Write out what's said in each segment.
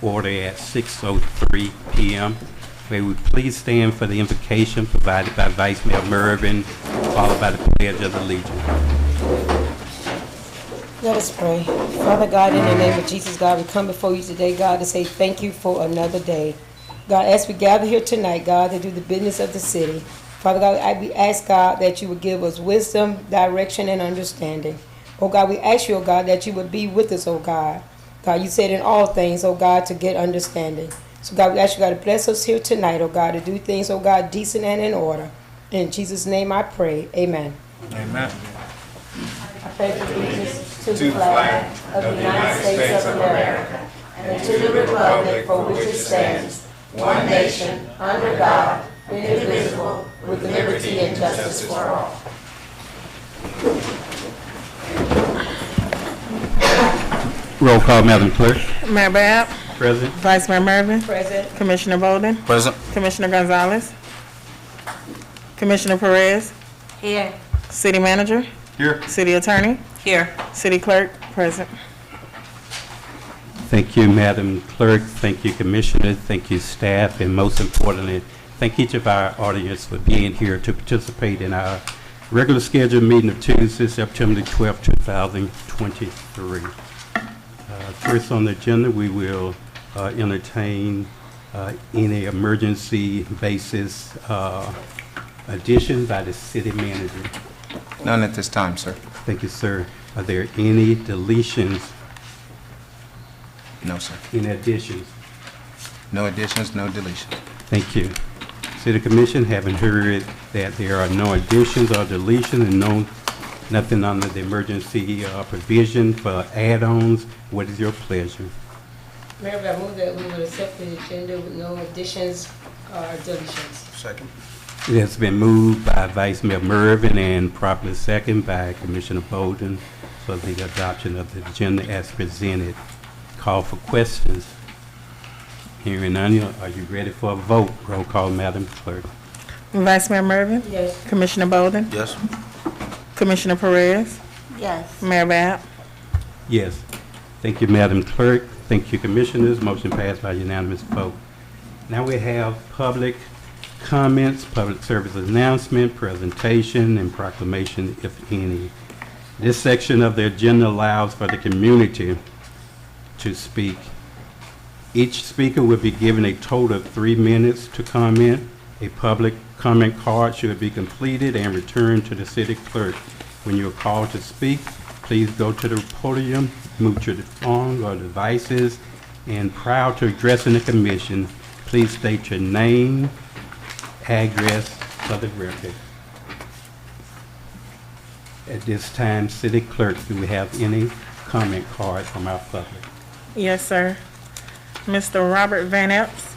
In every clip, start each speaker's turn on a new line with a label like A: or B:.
A: order at 6:03 p.m. May we please stand for the invocation provided by Vice Mayor Mervin, followed by the Pledge of Allegiance.
B: Let us pray. Father God, in the name of Jesus, God, we come before you today, God, to say thank you for another day. God, as we gather here tonight, God, to do the business of the city, Father God, we ask, God, that you would give us wisdom, direction, and understanding. Oh God, we ask you, oh God, that you would be with us, oh God. God, you said in all things, oh God, to get understanding. So God, we ask you, God, to bless us here tonight, oh God, to do things, oh God, decent and in order. In Jesus' name I pray. Amen.
C: Amen.
B: I pledge allegiance to the flag of the United States of America and to the republic for which it stands, one nation, under God, indivisible, with liberty and justice for all.
A: Roll call, Madam Clerk.
D: Mayor Babb.
A: Present.
D: Vice Mayor Mervin.
B: Present.
D: Commissioner Bolden.
C: Present.
D: Commissioner Gonzalez. Commissioner Perez.
B: Here.
D: City Manager.
C: Here.
D: City Attorney.
B: Here.
D: City Clerk. Present.
A: Thank you, Madam Clerk. Thank you, Commissioner. Thank you, staff. And most importantly, thank each of our audience for being here to participate in our regular scheduled meeting of Tuesday, September 12, 2023. First on the agenda, we will entertain any emergency basis addition by the city manager.
C: None at this time, sir.
A: Thank you, sir. Are there any deletions,
C: No, sir.
A: any additions?
C: No additions, no deletions.
A: Thank you. City Commission, having heard that there are no additions or deletions and nothing under the emergency provision for add-ons, what is your pleasure?
B: Mayor, I move that we would accept the agenda with no additions or deletions.
C: Second.
A: It has been moved by Vice Mayor Mervin and properly second by Commissioner Bolden for the adoption of the agenda as presented. Call for questions. Hearing none, are you ready for a vote? Roll call, Madam Clerk.
D: Vice Mayor Mervin.
B: Yes.
D: Commissioner Bolden.
C: Yes.
D: Commissioner Perez.
B: Yes.
D: Mayor Babb.
A: Yes. Thank you, Madam Clerk. Thank you, Commissioners. Motion passed by unanimous vote. Now we have public comments, public service announcement, presentation, and proclamation, if any. This section of the agenda allows for the community to speak. Each speaker will be given a total of 3 minutes to comment. A public comment card should be completed and returned to the city clerk. When you are called to speak, please go to the podium, mute your phone or devices, and prior to addressing the commission, please state your name, address for the record. At this time, city clerk, do we have any comment cards from our public?
D: Yes, sir. Mr. Robert Van Epps.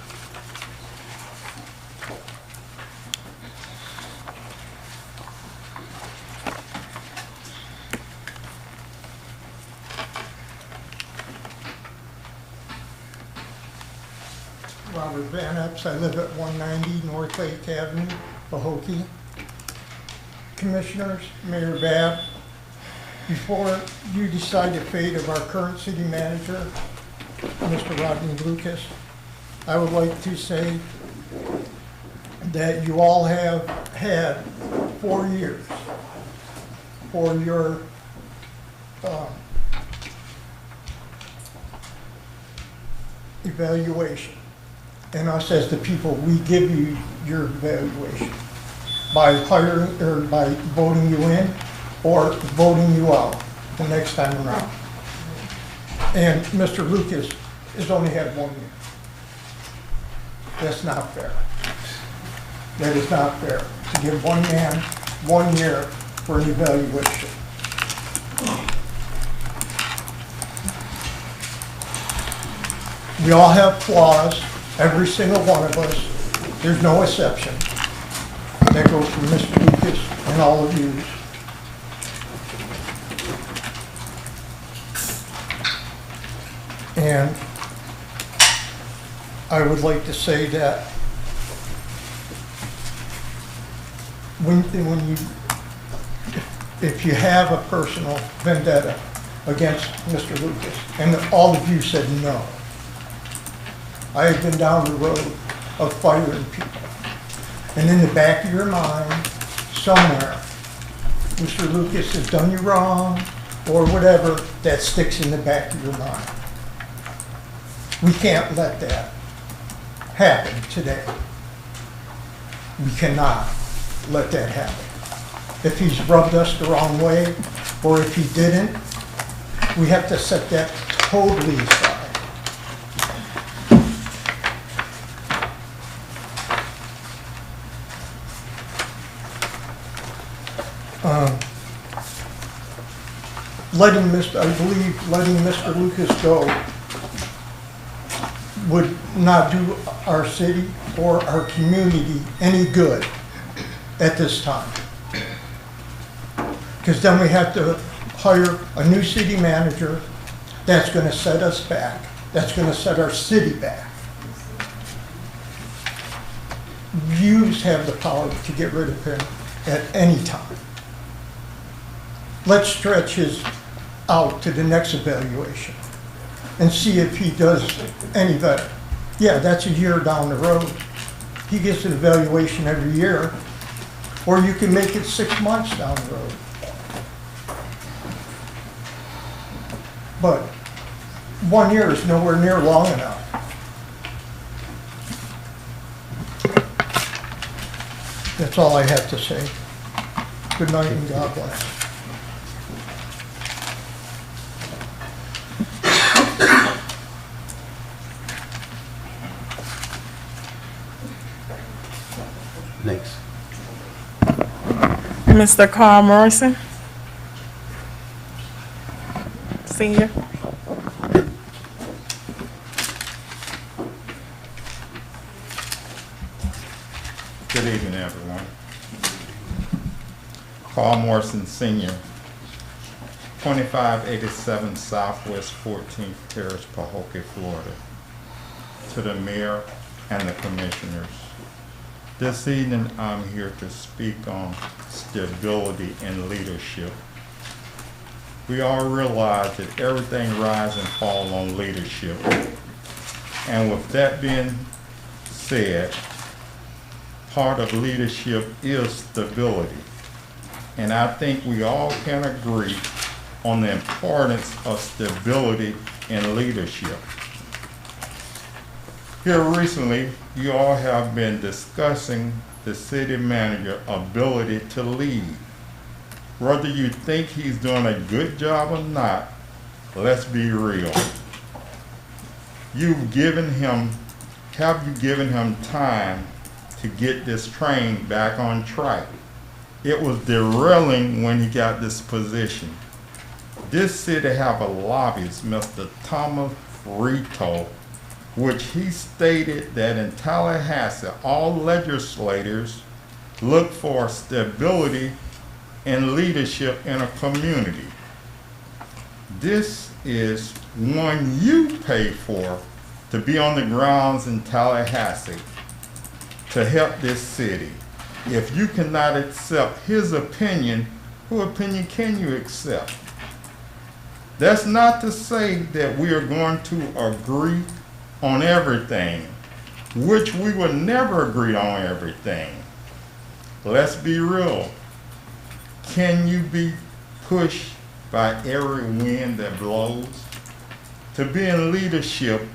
E: Robert Van Epps. I live at 190 North Lake Avenue, Pahokee. Commissioners, Mayor Babb, before you decide the fate of our current city manager, Mr. Rodney Lucas, I would like to say that you all have had 4 years for your evaluation. And us as the people, we give you your evaluation by hiring or by voting you in or voting you out the next time around. And Mr. Lucas has only had 1 year. That's not fair. That is not fair to give one man 1 year for an evaluation. We all have flaws, every single one of us. There's no exception. That goes for Mr. Lucas and all of you. And I would like to say that if you have a personal vendetta against Mr. Lucas, and all of you said no, I have been down the road of firing people. And in the back of your mind, somewhere, Mr. Lucas has done you wrong, or whatever, that sticks in the back of your mind. We can't let that happen today. We cannot let that happen. If he's rubbed us the wrong way, or if he didn't, we have to set that totally aside. I believe letting Mr. Lucas go would not do our city or our community any good at this time. Because then we have to hire a new city manager that's going to set us back, that's going to set our city back. You have the power to get rid of him at any time. Let's stretch his out to the next evaluation and see if he does any better. Yeah, that's a year down the road. He gets an evaluation every year, or you can make it 6 months down the road. But 1 year is nowhere near long enough. That's all I have to say. Good night and God bless.
A: Next.
D: Mr. Carl Morrison, Senior.
F: Good evening, everyone. Carl Morrison, Senior, 2587 Southwest 14th Terrace, Pahokee, Florida. To the Mayor and the Commissioners. This evening, I'm here to speak on stability and leadership. We all realize that everything rises and falls on leadership. And with that being said, part of leadership is stability. And I think we all can agree on the importance of stability in leadership. Here recently, you all have been discussing the city manager's ability to lead. Whether you think he's doing a good job or not, let's be real. Have you given him time to get this train back on track? It was derailing when he got this position. This city have a lobbyist, Mr. Thomas Rito, which he stated that in Tallahassee, all legislators look for stability and leadership in a community. This is one you pay for to be on the grounds in Tallahassee to help this city. If you cannot accept his opinion, whose opinion can you accept? That's not to say that we are going to agree on everything, which we will never agree on everything. Let's be real. Can you be pushed by every wind that blows? To be in leadership,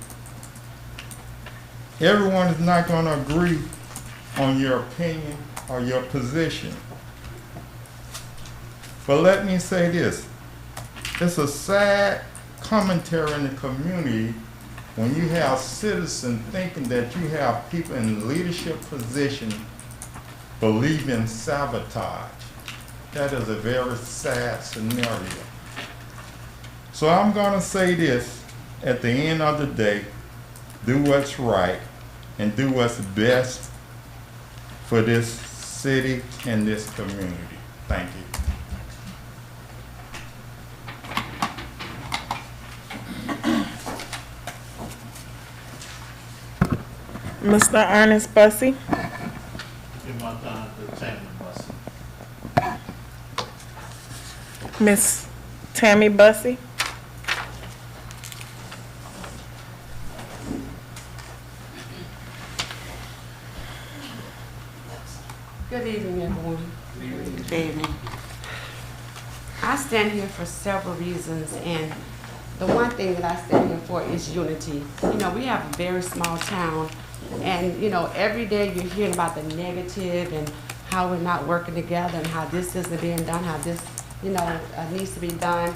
F: everyone is not going to agree on your opinion or your position. But let me say this. It's a sad commentary in the community when you have citizens thinking that you have people in leadership position believe in sabotage. That is a very sad scenario. So I'm going to say this, at the end of the day, do what's right and do what's best for this city and this community. Thank you.
D: Mr. Ernest Bussey,
G: Give my time to Tammy Bussey.
D: Miss Tammy Bussey,
H: Good evening, everyone. Good evening. I stand here for several reasons, and the one thing that I stand here for is unity. You know, we have a very small town, and, you know, every day you're hearing about the negative and how we're not working together and how this isn't being done, how this, you know, needs to be done.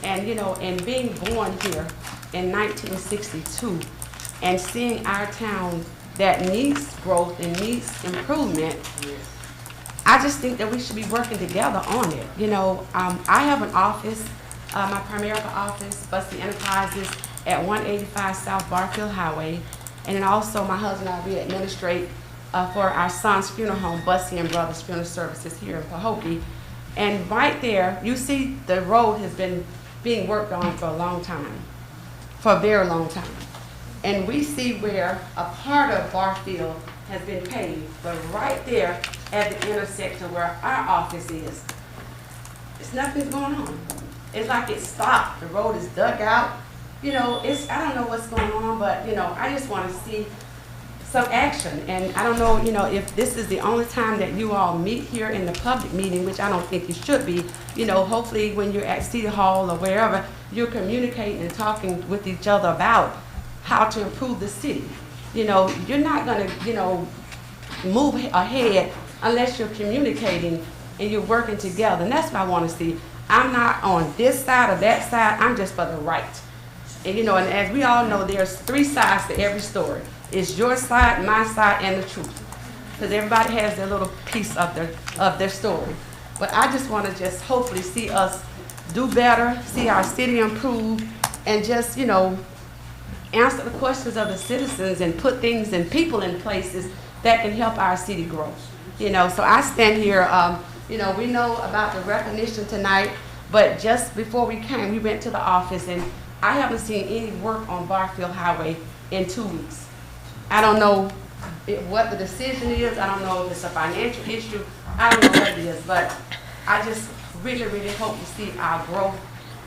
H: And, you know, and being born here in 1962 and seeing our town that needs growth and needs improvement, I just think that we should be working together on it. You know, I have an office, my Primerica office, Busty Enterprises, at 185 South Barfield Highway. And then also my husband and I, we administrate for our son's funeral home, Busty and Brothers Funeral Services here in Pahokee. And right there, you see the road has been being worked on for a long time, for a very long time. And we see where a part of Barfield has been paved, but right there at the intersection where our office is, nothing's going on. It's like it's stopped, the road is dug out. You know, I don't know what's going on, but, you know, I just want to see some action. And I don't know, you know, if this is the only time that you all meet here in the public meeting, which I don't think you should be. You know, hopefully when you're at City Hall or wherever, you're communicating and talking with each other about how to improve the city. You know, you're not going to, you know, move ahead unless you're communicating and you're working together. And that's what I want to see. I'm not on this side or that side. I'm just for the right. And, you know, and as we all know, there's three sides to every story. It's your side, my side, and the truth. Because everybody has their little piece of their story. But I just want to just hopefully see us do better, see our city improve, and just, you know, answer the questions of the citizens and put things and people in places that can help our city grow. You know, so I stand here, you know, we know about the recognition tonight, but just before we came, we went to the office, and I haven't seen any work on Barfield Highway in 2 weeks. I don't know what the decision is. I don't know if it's a financial issue. I don't know what it is, but I just really, really hope to see our growth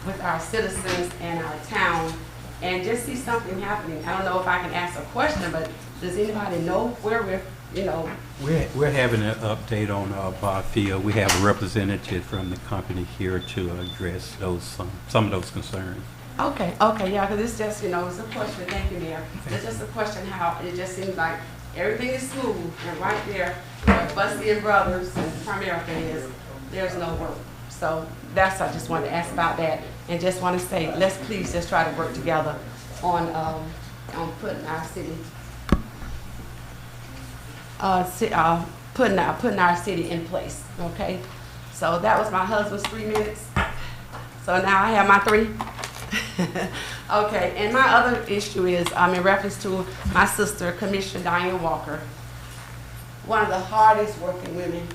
H: with our citizens and our town and just see something happening. I don't know if I can ask a question, but does anybody know where we're, you know?
A: We're having an update on Barfield. We have a representative from the company here to address those some of those concerns.
H: Okay, yeah, because it's just, you know, it's a question, thank you, Mayor. It's just a question how it just seems like everything is smooth, and right there, where Busty and Brothers and Primerica is, there's no work. So I just wanted to ask about that, and just want to say, let's please just try to work together on putting our city, putting our city in place, okay? So that was my husband's 3 minutes. So now I have my 3. Okay, and my other issue is in reference to my sister, Commissioner Diane Walker, one of the hardest working women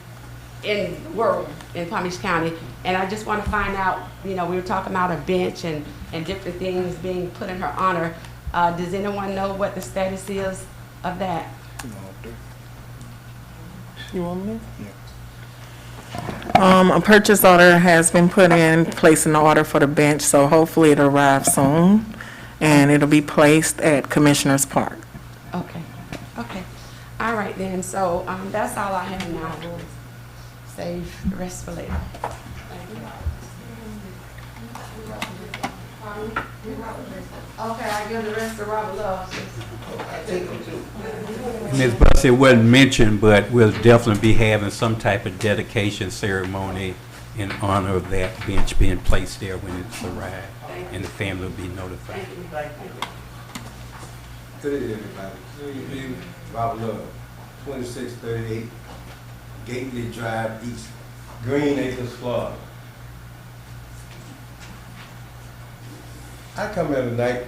H: in the world in Palm Beach County. And I just want to find out, you know, we were talking about a bench and different things being put in her honor. Does anyone know what the status is of that?
D: You want me? A purchase order has been put in, placing the order for the bench, so hopefully it'll arrive soon, and it'll be placed at Commissioner's Park.
H: Okay. All right then, so that's all I have now. We'll save the rest for later. Thank you. Okay, I give the rest to Robert Love.
A: Ms. Buss, it wasn't mentioned, but we'll definitely be having some type of dedication ceremony in honor of that bench being placed there when it's arrived, and the family will be notified.
H: Thank you.
I: Good evening, everybody. Good evening, Robert Love, 2638 Gateway Drive East, Green Acres, Florida. I come here tonight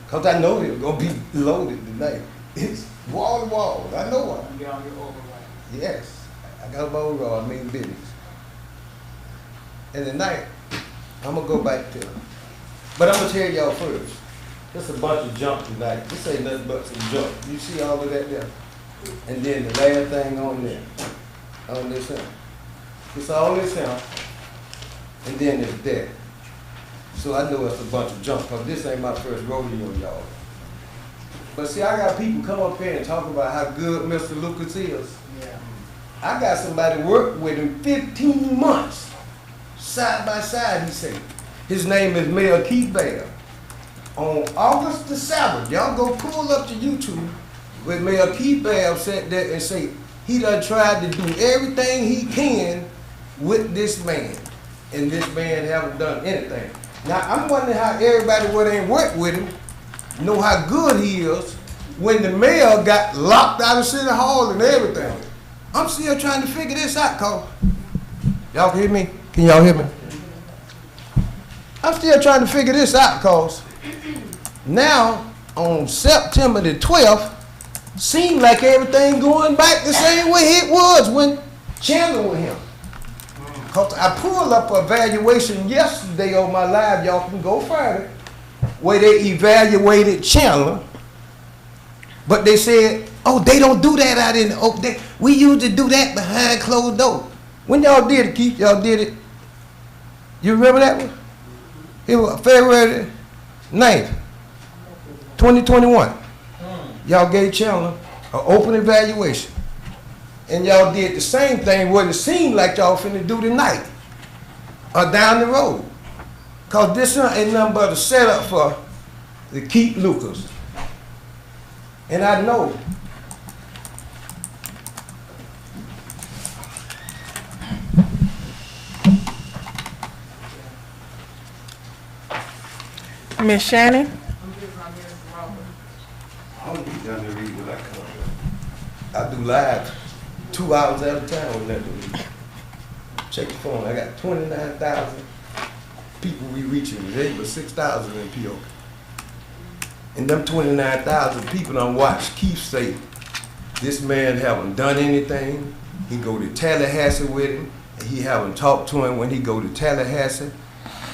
I: because I know it's going to be loaded tonight. It's wall to wall. I know why.
G: You get on your override.
I: Yes, I got my overall. I mean business. And tonight, I'm going to go back to, but I'm going to tell y'all first. There's a bunch of junk tonight. This ain't nothing but some junk. You see all of that there? And then the last thing on there, on this here. It's all this here, and then it's there. So I know it's a bunch of junk, because this ain't my first rodeo, y'all. But see, I got people come up here and talk about how good Mr. Lucas is.
G: Yeah.
I: I got somebody work with him 15 months, side by side, he said. His name is Pahokee. On August the 7th, y'all go pull up to YouTube where Pahokee sat there and say he done tried to do everything he can with this man, and this man haven't done anything. Now, I'm wondering how everybody what ain't worked with him know how good he is when the mayor got locked out of City Hall and everything. I'm still trying to figure this out, cause y'all hear me? Can y'all hear me? I'm still trying to figure this out, cause now on September the 12th, seemed like everything going back the same way it was when Chandler was him. Cause I pulled up a evaluation yesterday on my live, y'all can go find it, where they evaluated Chandler, but they said, oh, they don't do that out in the open. We used to do that behind closed doors. When y'all did it, Keith, y'all did it. You remember that one? It was February 9th, 2021. Y'all gave Chandler an open evaluation. And y'all did the same thing what it seemed like y'all finna do tonight or down the road. Cause this ain't nothing but a setup for the Keith Lucas. And I know
D: Miss Shannon?
I: I don't be done to read what I come with. I do live 2 hours at a time with nothing to read. Check the phone. I got 29,000 people we reaching today, but 6,000 in Pahokee. And them 29,000 people done watched Keith say, this man haven't done anything. He go to Tallahassee with him, and he haven't talked to him when he go to Tallahassee.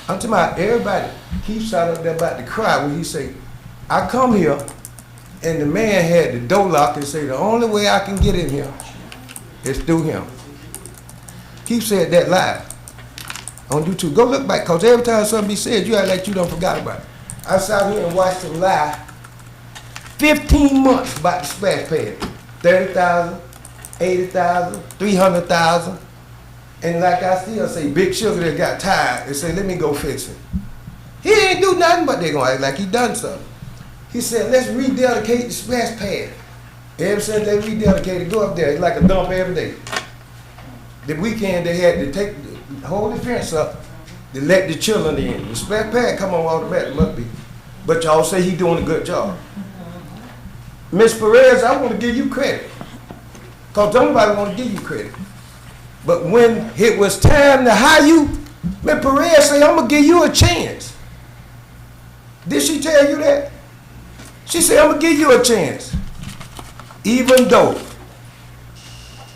I: I'm talking about everybody. Keith shot up there about to cry when he say, I come here, and the man had the door locked and say, the only way I can get in here is through him. Keith said that live on YouTube. Go look back, because every time something be said, you act like you don't forgot about it. I sat here and watched him live 15 months about the splash pad. 30,000, 80,000, 300,000. And like I still say, Big Sugar that got tired and say, let me go fix it. He ain't do nothing, but they gonna act like he done something. He said, let's rededicate the splash pad. Ever since they rededicated, go up there, it's like a dump every day. The weekend they had to take, hold the fence up to let the children in. The splash pad come on automatic, must be. But y'all say he doing a good job. Miss Perez, I want to give you credit. Because nobody want to give you credit. But when it was time to hire you, Miss Perez say, I'm going to give you a chance. Did she tell you that? She said, I'm going to give you a chance. Even though.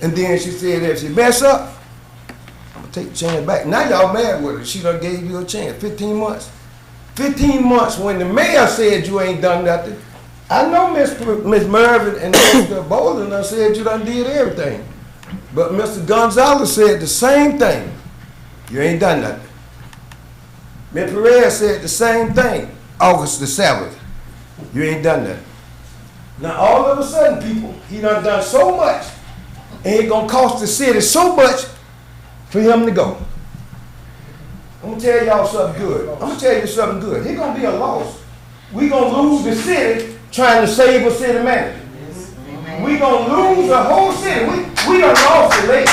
I: And then she said, if she mess up, I'm going to take the chance back. Now y'all mad with her. She done gave you a chance. 15 months. 15 months when the mayor said you ain't done nothing. I know Miss Mervin and Mr. Bolden done said you done did everything. But Mr. Gonzalez said the same thing. You ain't done nothing. Ms. Perez said the same thing. August the 7th. You ain't done nothing. Now all of a sudden, people, he done so much, and it's gonna cost the city so much for him to go. I'm gonna tell y'all something good. I'm gonna tell you something good. It's gonna be a loss. We gonna lose the city trying to save a city manager. We gonna lose the whole city. We done lost the lake.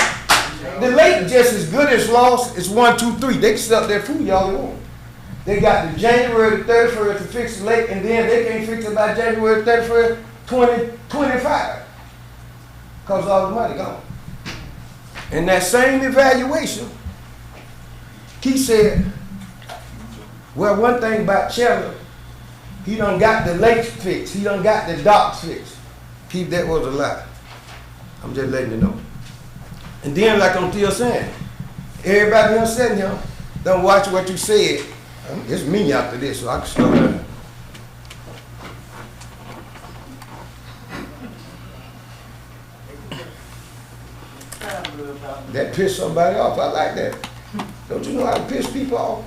I: The lake just as good as lost. It's 1, 2, 3. They can sell their food y'all want. They got the January 31st to fix the lake, and then they can't fix it by January 31st, 2025. Because all the money gone. In that same evaluation, he said, well, one thing about Chandler, he done got the lakes fixed. He done got the docks fixed. Keep that was a lie. I'm just letting you know. And then, like I'm still saying, everybody else sitting here don't watch what you said. It's me after this, so I can slow down. That pissed somebody off. I like that. Don't you know how to piss people off?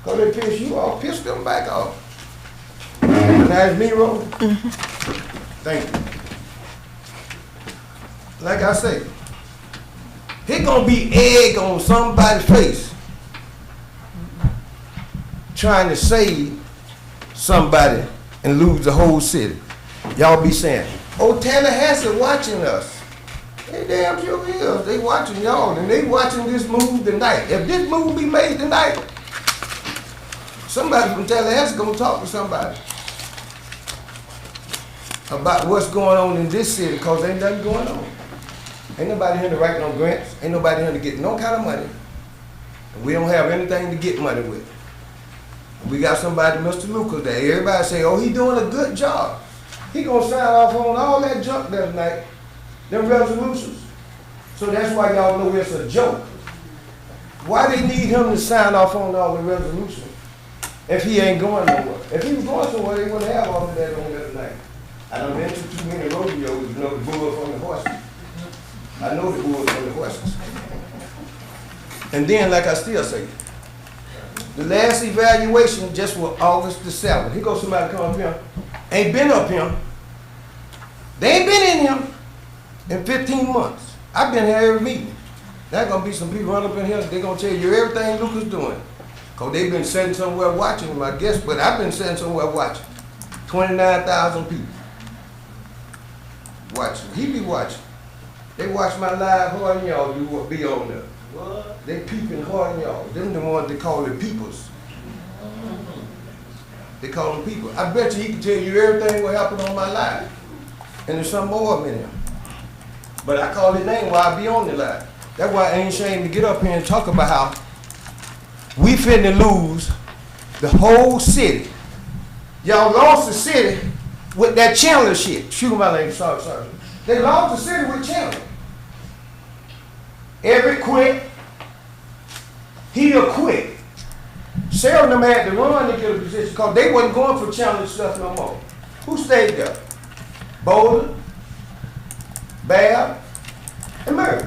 I: Because they piss you off, piss them back off. Now it's me, Roland. Thank you. Like I say, He gonna be egg on somebody's face trying to save somebody and lose the whole city. Y'all be saying, oh, Tallahassee watching us. They damn sure is. They watching y'all, and they watching this move tonight. If this move be made tonight, somebody from Tallahassee gonna talk to somebody about what's going on in this city, because ain't nothing going on. Ain't nobody here to write no grants. Ain't nobody here to get no kind of money. And we don't have anything to get money with. We got somebody, Mr. Lucas, there. Everybody say, oh, he doing a good job. He gonna sign off on all that junk that night, them resolutions. So that's why y'all know it's a joke. Why they need him to sign off on all the resolutions if he ain't going nowhere? If he was going somewhere, they wouldn't have all of that on that night. I done been to too many rodeos to know the bull from the horses. I know the bull from the horses. And then, like I still say, the last evaluation just was August the 7th. Here goes somebody come up here, ain't been up here. They ain't been in here in 15 months. I've been here every meeting. There's gonna be some people run up in here, they're gonna tell you everything Lucas doing. Cause they've been sitting somewhere watching him, I guess, but I've been sitting somewhere watching. 29,000 people watching. He be watching. They watch my live harder than y'all do what be on there. What? They peeping harder than y'all. Them the ones they call the peoples. They call them people. I bet you he can tell you everything what happened on my live. And there's some more of them in there. But I call his name while I be on the live. That's why I ain't ashamed to get up here and talk about how we finna lose the whole city. Y'all lost the city with that Chandler shit. Shoot my lady, sorry. They lost the city with Chandler. Everett quit. He'll quit. Sarah and them had to run to get a position because they wasn't going for Chandler stuff no more. Who stayed there? Boulder, Babb, and Murray.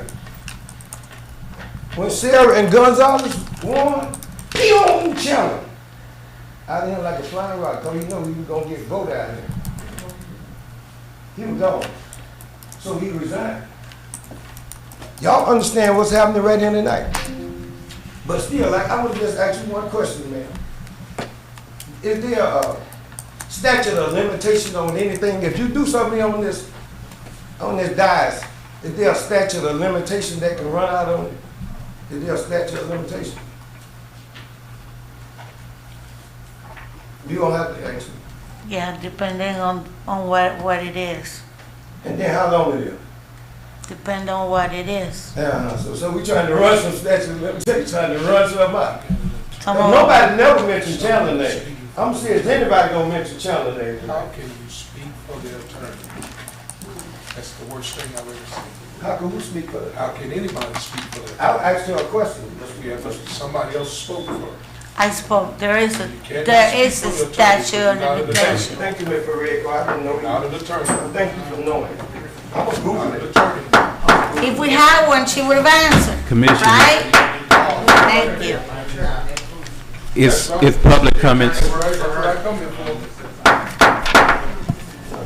I: When Sarah and Gonzalez won, he owned Chandler. Out of him like a flying rock, because he knew he was going to get voted out of here. He was gone. So he resigned. Y'all understand what's happening right here tonight. But still, like, I want to just ask you one question, man. Is there a statute of limitation on anything? If you do something on this dais, is there a statute of limitation that can run out on it? Is there a statute of limitation? You don't have to answer.
J: Yeah, depending on what it is.
I: And then how long it is?
J: Depend on what it is.
I: Yeah, so we trying to run some statute of limitation, trying to run some out.
J: Come on.
I: Nobody never mentioned Chandler name. I'm serious, anybody gonna mention Chandler name?
K: How can you speak for the attorney? That's the worst thing I've ever seen.
I: How can who speak for that?
K: How can anybody speak for that?
I: I'll ask you a question.
K: Yeah, but somebody else spoke for it.
J: I spoke, there is a
K: can't
J: statute of limitation.
I: Thank you, Mr. Ferrer. I didn't know
K: Not
I: you.
K: an attorney.
I: Thank you for knowing. I'm a Google
K: Not an
I: it.
K: attorney.
J: If we had one, she would have answered,
A: Commissioner,
J: right? Thank you.
A: it's public comments.
K: That's what I come here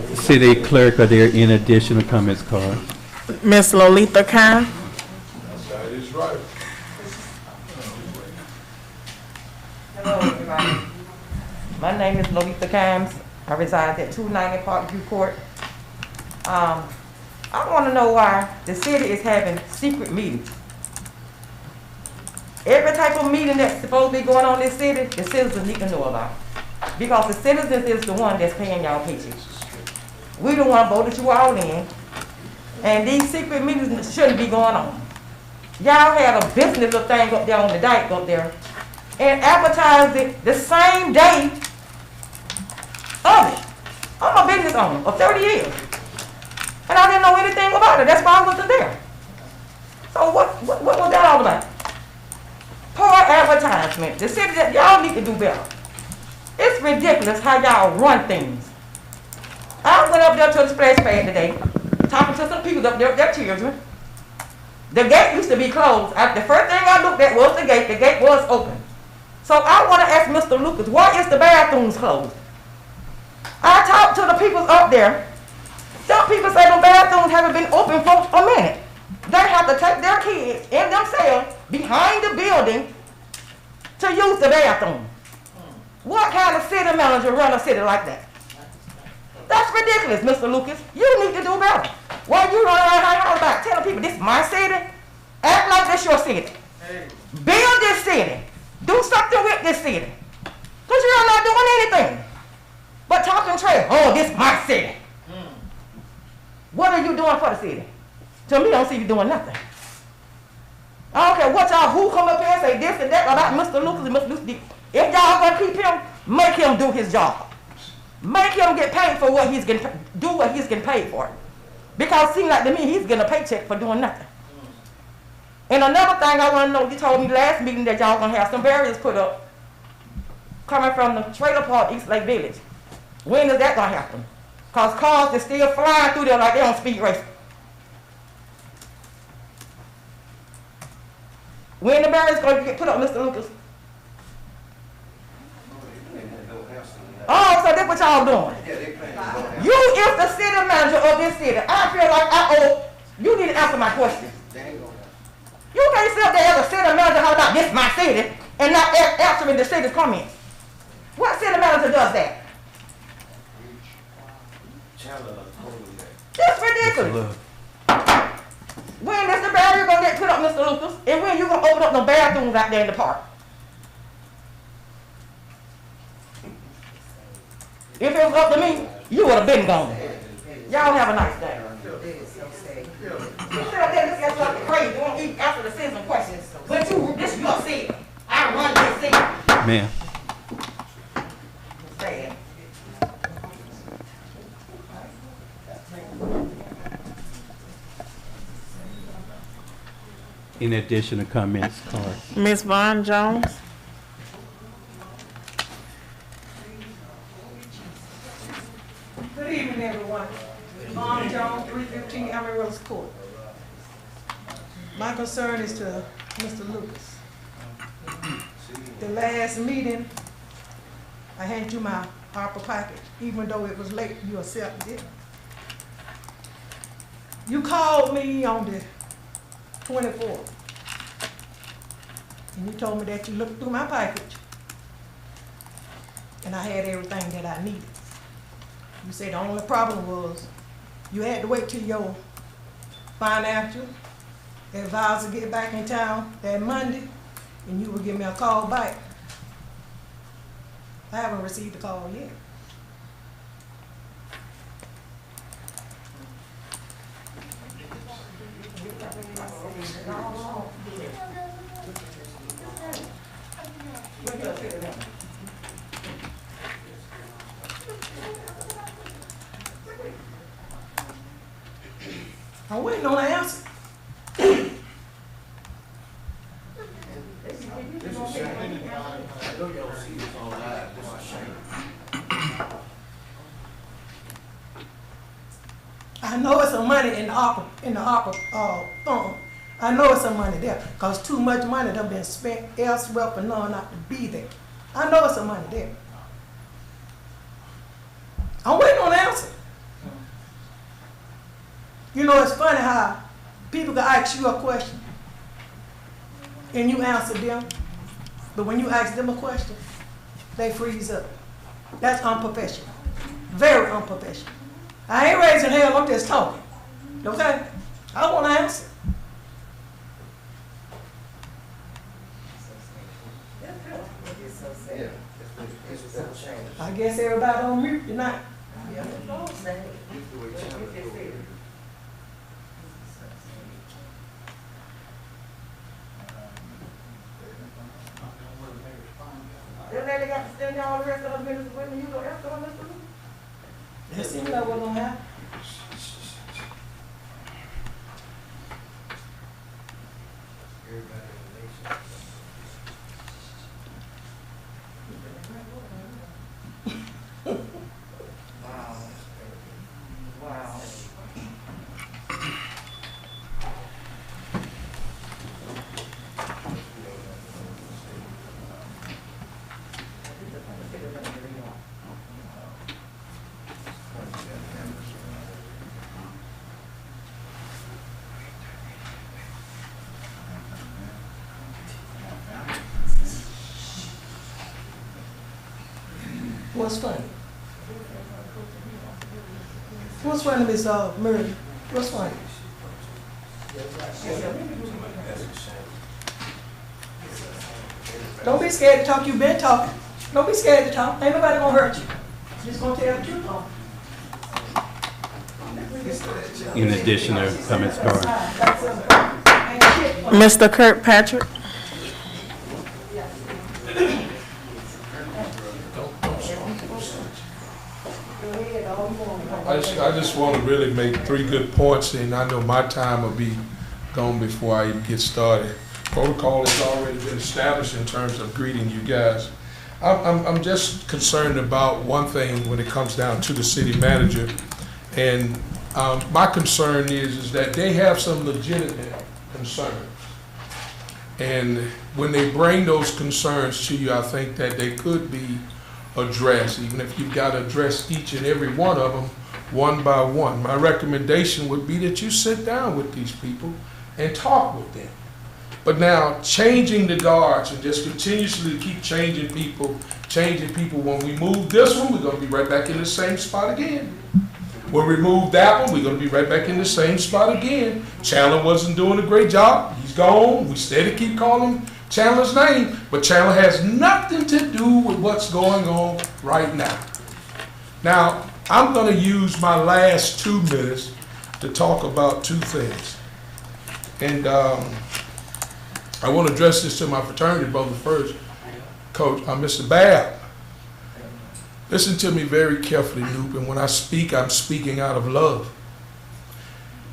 K: for.
A: City clerk, are there any additional comments, Carl?
D: Miss Lolita Khan?
K: That is right.
L: Hello, everybody. My name is Lolita Kimes. I reside at 290 Parkview Court. I want to know why the city is having secret meetings. Every type of meeting that's supposed to be going on in this city, the citizens need to know about. Because the citizens is the one that's paying y'all paychecks. We the one voted you all in. And these secret meetings shouldn't be going on. Y'all had a business little thing up there on the dike up there and advertised it the same day of it. I'm a business owner of 30 years. And I didn't know anything about it. That's why I wasn't there. So what was that all about? Poor advertisement. The city that y'all need to do better. It's ridiculous how y'all run things. I went up there to the splash pad today, talking to some people up there, their children. The gate used to be closed. The first thing I looked at was the gate. The gate was open. So I want to ask Mr. Lucas, why is the bathrooms closed? I talked to the people up there. Some people say the bathrooms haven't been open for a minute. They have to take their kids in themselves behind the building to use the bathroom. What kind of city manager run a city like that? That's ridiculous, Mr. Lucas. You need to do better. Why you run around about telling people this is my city? Act like this your city. Build this city. Do something with this city. Because you're not doing anything but talking trash. Oh, this is my city. What are you doing for the city? To me, I don't see you doing nothing. I don't care what y'all who come up here and say this and that about Mr. Lucas and Mr. Lucas. If y'all gonna keep him, make him do his job. Make him get paid for what he's getting, do what he's getting paid for. Because it seems like to me he's getting a paycheck for doing nothing. And another thing I want to know, you told me last meeting that y'all gonna have some barriers put up coming from the trailer park East Lake Village. When is that gonna happen? Cause cars are still flying through there like they on speed racing. When the barriers gonna get put up, Mr. Lucas? Oh, so that's what y'all doing. You is the city manager of this city. I feel like you need to answer my question. You can't sit up there as a city manager how about this my city and not answering the city's comments. What city manager does that? It's ridiculous. When is the barrier gonna get put up, Mr. Lucas? And when you gonna open up the bathrooms out there in the park? If it was up to me, you would have been gone. Y'all have a nice day. You sit up there and look at something crazy. You won't even answer the citizen questions. But this is your city. I run this city.
A: Ma'am.
L: Sad.
A: Any additional comments, Clark?
D: Ms. Vaughn Jones?
B: Good evening, everyone. Mom Jones, 315 Amarillo Court. My concern is to Mr. Lucas. The last meeting, I handed you my ARPA package. Even though it was late, you accepted it. You called me on the 24th. And you told me that you looked through my package and I had everything that I needed. You said the only problem was you had to wait till your financial advisor get back in town that Monday and you would give me a call back. I haven't received a call yet. I'm waiting on an answer. I know it's some money in the ARPA fund. I know it's some money there, because too much money done been spent elsewhere for none not to be there. I know it's some money there. I'm waiting on an answer. You know, it's funny how people can ask you a question and you answer them, but when you ask them a question, they freeze up. That's unprofessional. Very unprofessional. I ain't raising hell, I'm just talking. Okay? I want to answer. I guess everybody on mute tonight.
L: Then they got to send all the rest of the minutes with me. You go after them, Mr. Lucas?
B: Let's see what we're gonna have.
L: Wow. What's funny? What's funny, Miss Murray? What's funny? Don't be scared to talk. You've been talking. Don't be scared to talk. Ain't nobody gonna hurt you. Just gonna tell the truth.
A: In addition to comments, Carl.
D: Mr. Kirkpatrick?
K: I just want to really make 3 good points, and I know my time will be gone before I even get started. Protocol has already been established in terms of greeting you guys. I'm just concerned about one thing when it comes down to the city manager, and my concern is that they have some legitimate concerns. And when they bring those concerns to you, I think that they could be addressed, even if you've got to address each and every one of them one by one. My recommendation would be that you sit down with these people and talk with them. But now, changing the guards and just continuously keep changing people, when we move this one, we're going to be right back in the same spot again. When we move that one, we're going to be right back in the same spot again. Chandler wasn't doing a great job. He's gone. We steady keep calling Chandler's name, but Chandler has nothing to do with what's going on right now. Now, I'm going to use my last 2 minutes to talk about 2 things. And I want to address this to my fraternity brother first. Coach, Mr. Babb, listen to me very carefully, Noop, and when I speak, I'm speaking out of love.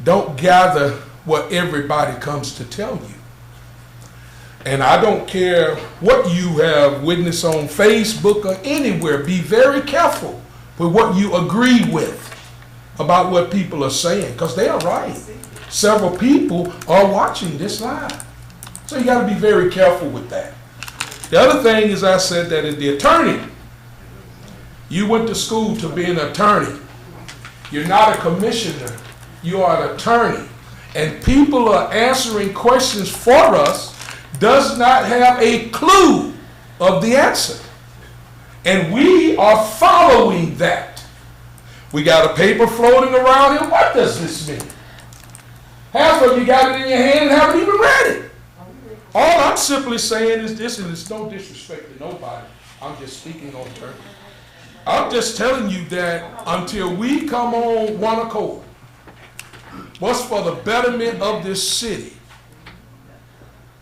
K: Don't gather what everybody comes to tell you. And I don't care what you have witnessed on Facebook or anywhere. Be very careful with what you agree with about what people are saying, because they are right. Several people are watching this live. So you got to be very careful with that. The other thing is, I said that as the attorney, you went to school to be an attorney. You're not a commissioner. You are an attorney. And people are answering questions for us does not have a clue of the answer. And we are following that. We got a paper floating around here. What does this mean? Half of you got it in your hand and haven't even read it. All I'm simply saying is this, and it's no disrespect to nobody. I'm just speaking on terms. I'm just telling you that until we come on one accord, what's for the betterment of this city,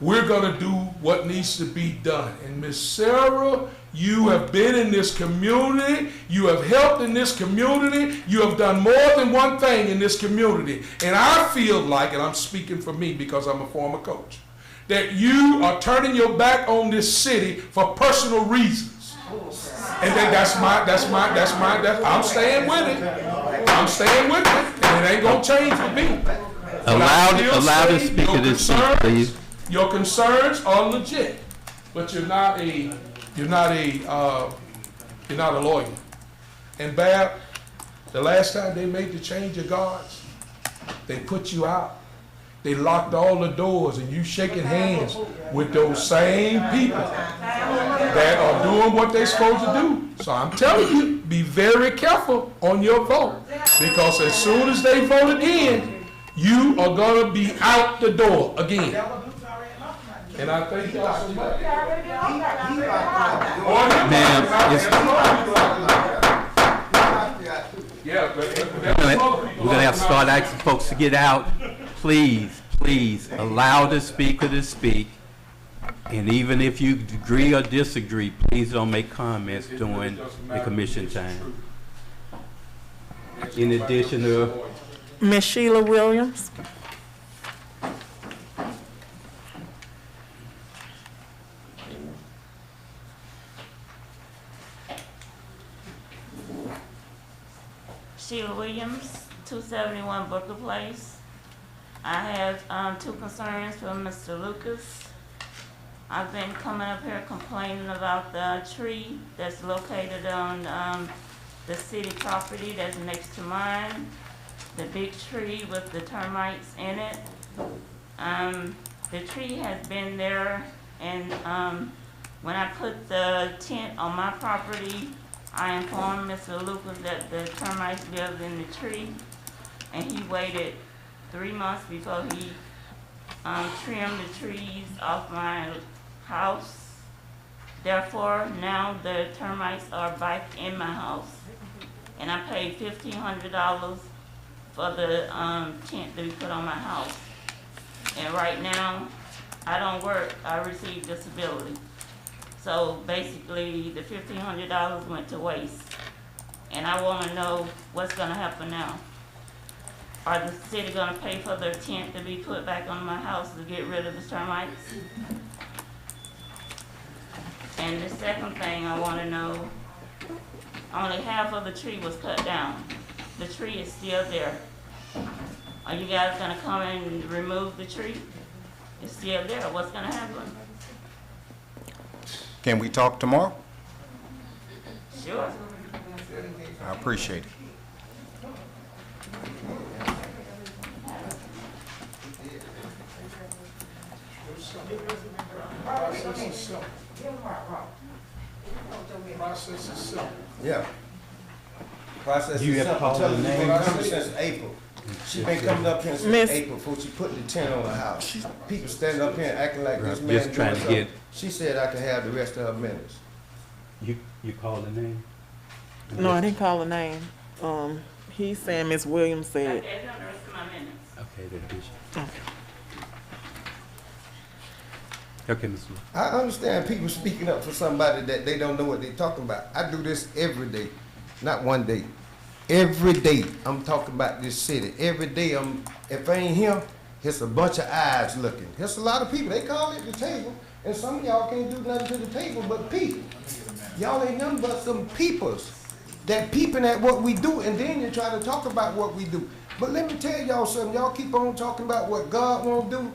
K: we're going to do what needs to be done. And Miss Sarah, you have been in this community. You have helped in this community. You have done more than one thing in this community. And I feel like, and I'm speaking for me because I'm a former coach, that you are turning your back on this city for personal reasons. And then I'm staying with it. I'm staying with it. And it ain't going to change for me.
A: Allow the speaker to speak, please.
K: Your concerns are legit, but you're not a lawyer. And Bab, the last time they made the change of guards, they put you out. They locked all the doors, and you shaking hands with those same people that are doing what they're supposed to do. So I'm telling you, be very careful on your vote, because as soon as they vote again, you are going to be out the door again. And I thank y'all so much.
A: Ma'am, we're going to have to start asking folks to get out. Please allow the speaker to speak. And even if you agree or disagree, please don't make comments during the commission time. In addition to
D: Ms. Sheila Williams?
J: Sheila Williams, 271 Booker Place. I have 2 concerns for Mr. Lucas. I've been coming up here complaining about the tree that's located on the city property that's next to mine. The big tree with the termites in it. The tree has been there, and when I put the tent on my property, I informed Mr. Lucas that the termites lived in the tree, and he waited 3 months before he trimmed the trees off my house. Therefore, now the termites are back in my house, and I paid $1,500 for the tent to be put on my house. And right now, I don't work, I receive disability. So basically, the $1,500 went to waste. And I wanna know what's gonna happen now. Are the city gonna pay for their tent to be put back on my house to get rid of the termites? And the second thing I wanna know, only half of the tree was cut down. The tree is still there. Are you guys gonna come and remove the tree? It's still there, what's gonna happen?
C: Can we talk tomorrow?
J: Sure.
C: I appreciate it.
K: Process is simple. Process is simple.
I: Yeah. Process
A: You
I: is
A: have
I: simple.
A: called
I: Tell
A: the
I: her she's been
A: names?
I: coming since April. She been coming up here since
D: Miss-
I: April before she put the tent on her house. People standing up here and acting like this
A: Right,
I: man
A: just trying
I: doing
A: to get-
I: something. She said I could have the rest of her minutes.
A: You called the name?
D: No, I didn't call a name. He's saying Miss Williams
J: I
D: said,
J: gave them the rest of my minutes.
A: Okay, then, Bishop. Okay, Mr. Lewis.
I: I understand people speaking up for somebody that they don't know what they're talking about. I do this every day, not one day. Every day I'm talking about this city. Every day if I ain't here, it's a bunch of eyes looking. There's a lot of people. They call it the table, and some of y'all can't do nothing to the table but peep. Y'all ain't nothing but some peepers that peeping at what we do, and then you try to talk about what we do. But let me tell y'all something. Y'all keep on talking about what God won't do.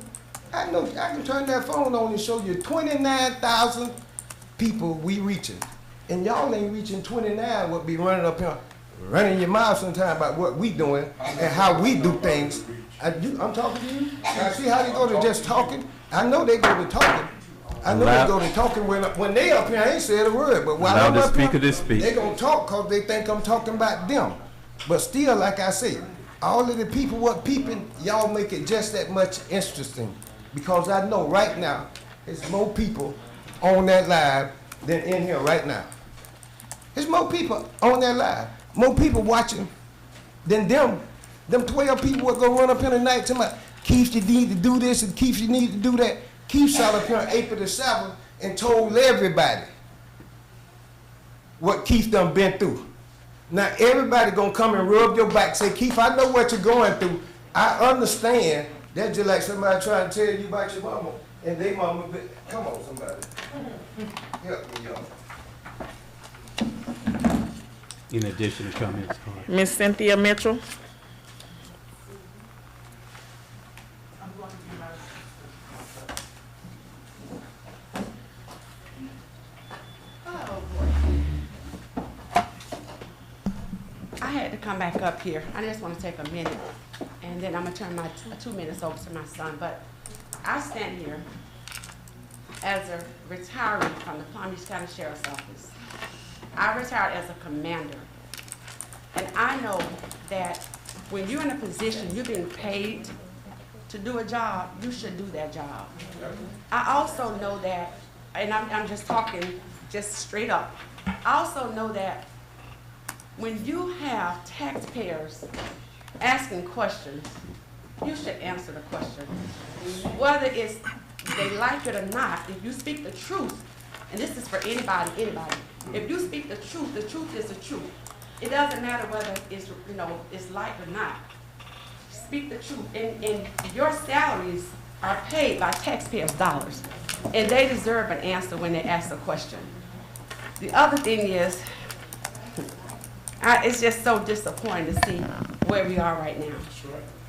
I: I know I can turn that phone on and show you 29,000 people we reaching. And y'all ain't reaching 29 what be running up here, running your mouth sometime about what we doing and how we do things. I'm talking to you. You see how they go to just talking? I know they go to talking. I know they go to talking when they up here, I ain't said a word. But while
A: Allow
I: I'm
A: the
I: up
A: speaker
I: here,
A: to speak.
I: they gonna talk because they think I'm talking about them. But still, like I said, all of the people what peeping, y'all make it just that much interesting. Because I know right now, there's more people on that live than in here right now. There's more people on that live, more people watching than them 12 people what go run up in the night talking about, Keith, you need to do this and Keith, you need to do that. Keith sat up here on April the 7th and told everybody what Keith done been through. Now everybody gonna come and rub your back, say, Keith, I know what you're going through. I understand. That's just like somebody trying to tell you about your mama and they mama. Come on, somebody. Help me, y'all.
A: In addition to comments,
D: Miss Cynthia Mitchell.
H: I had to come back up here. I just want to take a minute, and then I'm gonna turn my 2 minutes over to my son. But I stand here as a retiree from the Palm Beach County Sheriff's Office. I retired as a commander, and I know that when you're in a position, you're being paid to do a job, you should do that job. I also know that, and I'm just talking just straight up, I also know that when you have taxpayers asking questions, you should answer the question. Whether it's they like it or not, if you speak the truth, and this is for anybody, if you speak the truth is the truth. It doesn't matter whether it's, it's liked or not. Speak the truth, and your salaries are paid by taxpayers' dollars, and they deserve an answer when they ask a question. The other thing is, it's just so disappointing to see where we are right now.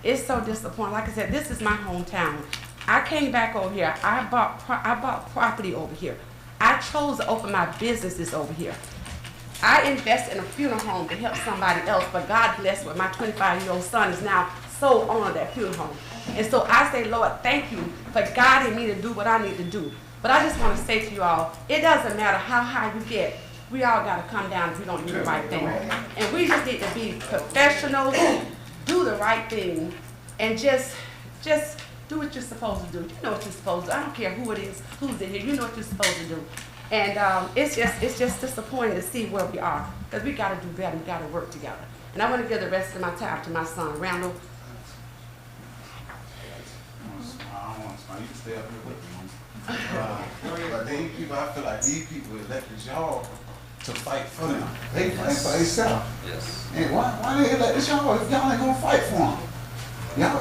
H: It's so disappointing. Like I said, this is my hometown. I came back over here. I bought property over here. I chose to open my businesses over here. I invest in a funeral home to help somebody else, but God bless with my 25-year-old son is now sole owner of that funeral home. And so I say, Lord, thank you for guiding me to do what I need to do. But I just want to say to you all, it doesn't matter how high you get. we all gotta come down if we don't do the right thing. And we just need to be professionals, do the right thing, and just do what you're supposed to do. You know what you're supposed to do. I don't care who it is, who's in here, you know what you're supposed to do. And it's just disappointing to see where we are, because we gotta do better, we gotta work together. And I wanna give the rest of my time to my son, Randall.
M: I don't want to smile. You can stay up here with me. But these people, I feel like these people elected y'all to fight for them. They fight for themselves. Yes. And why they elected y'all if y'all ain't gonna fight for them?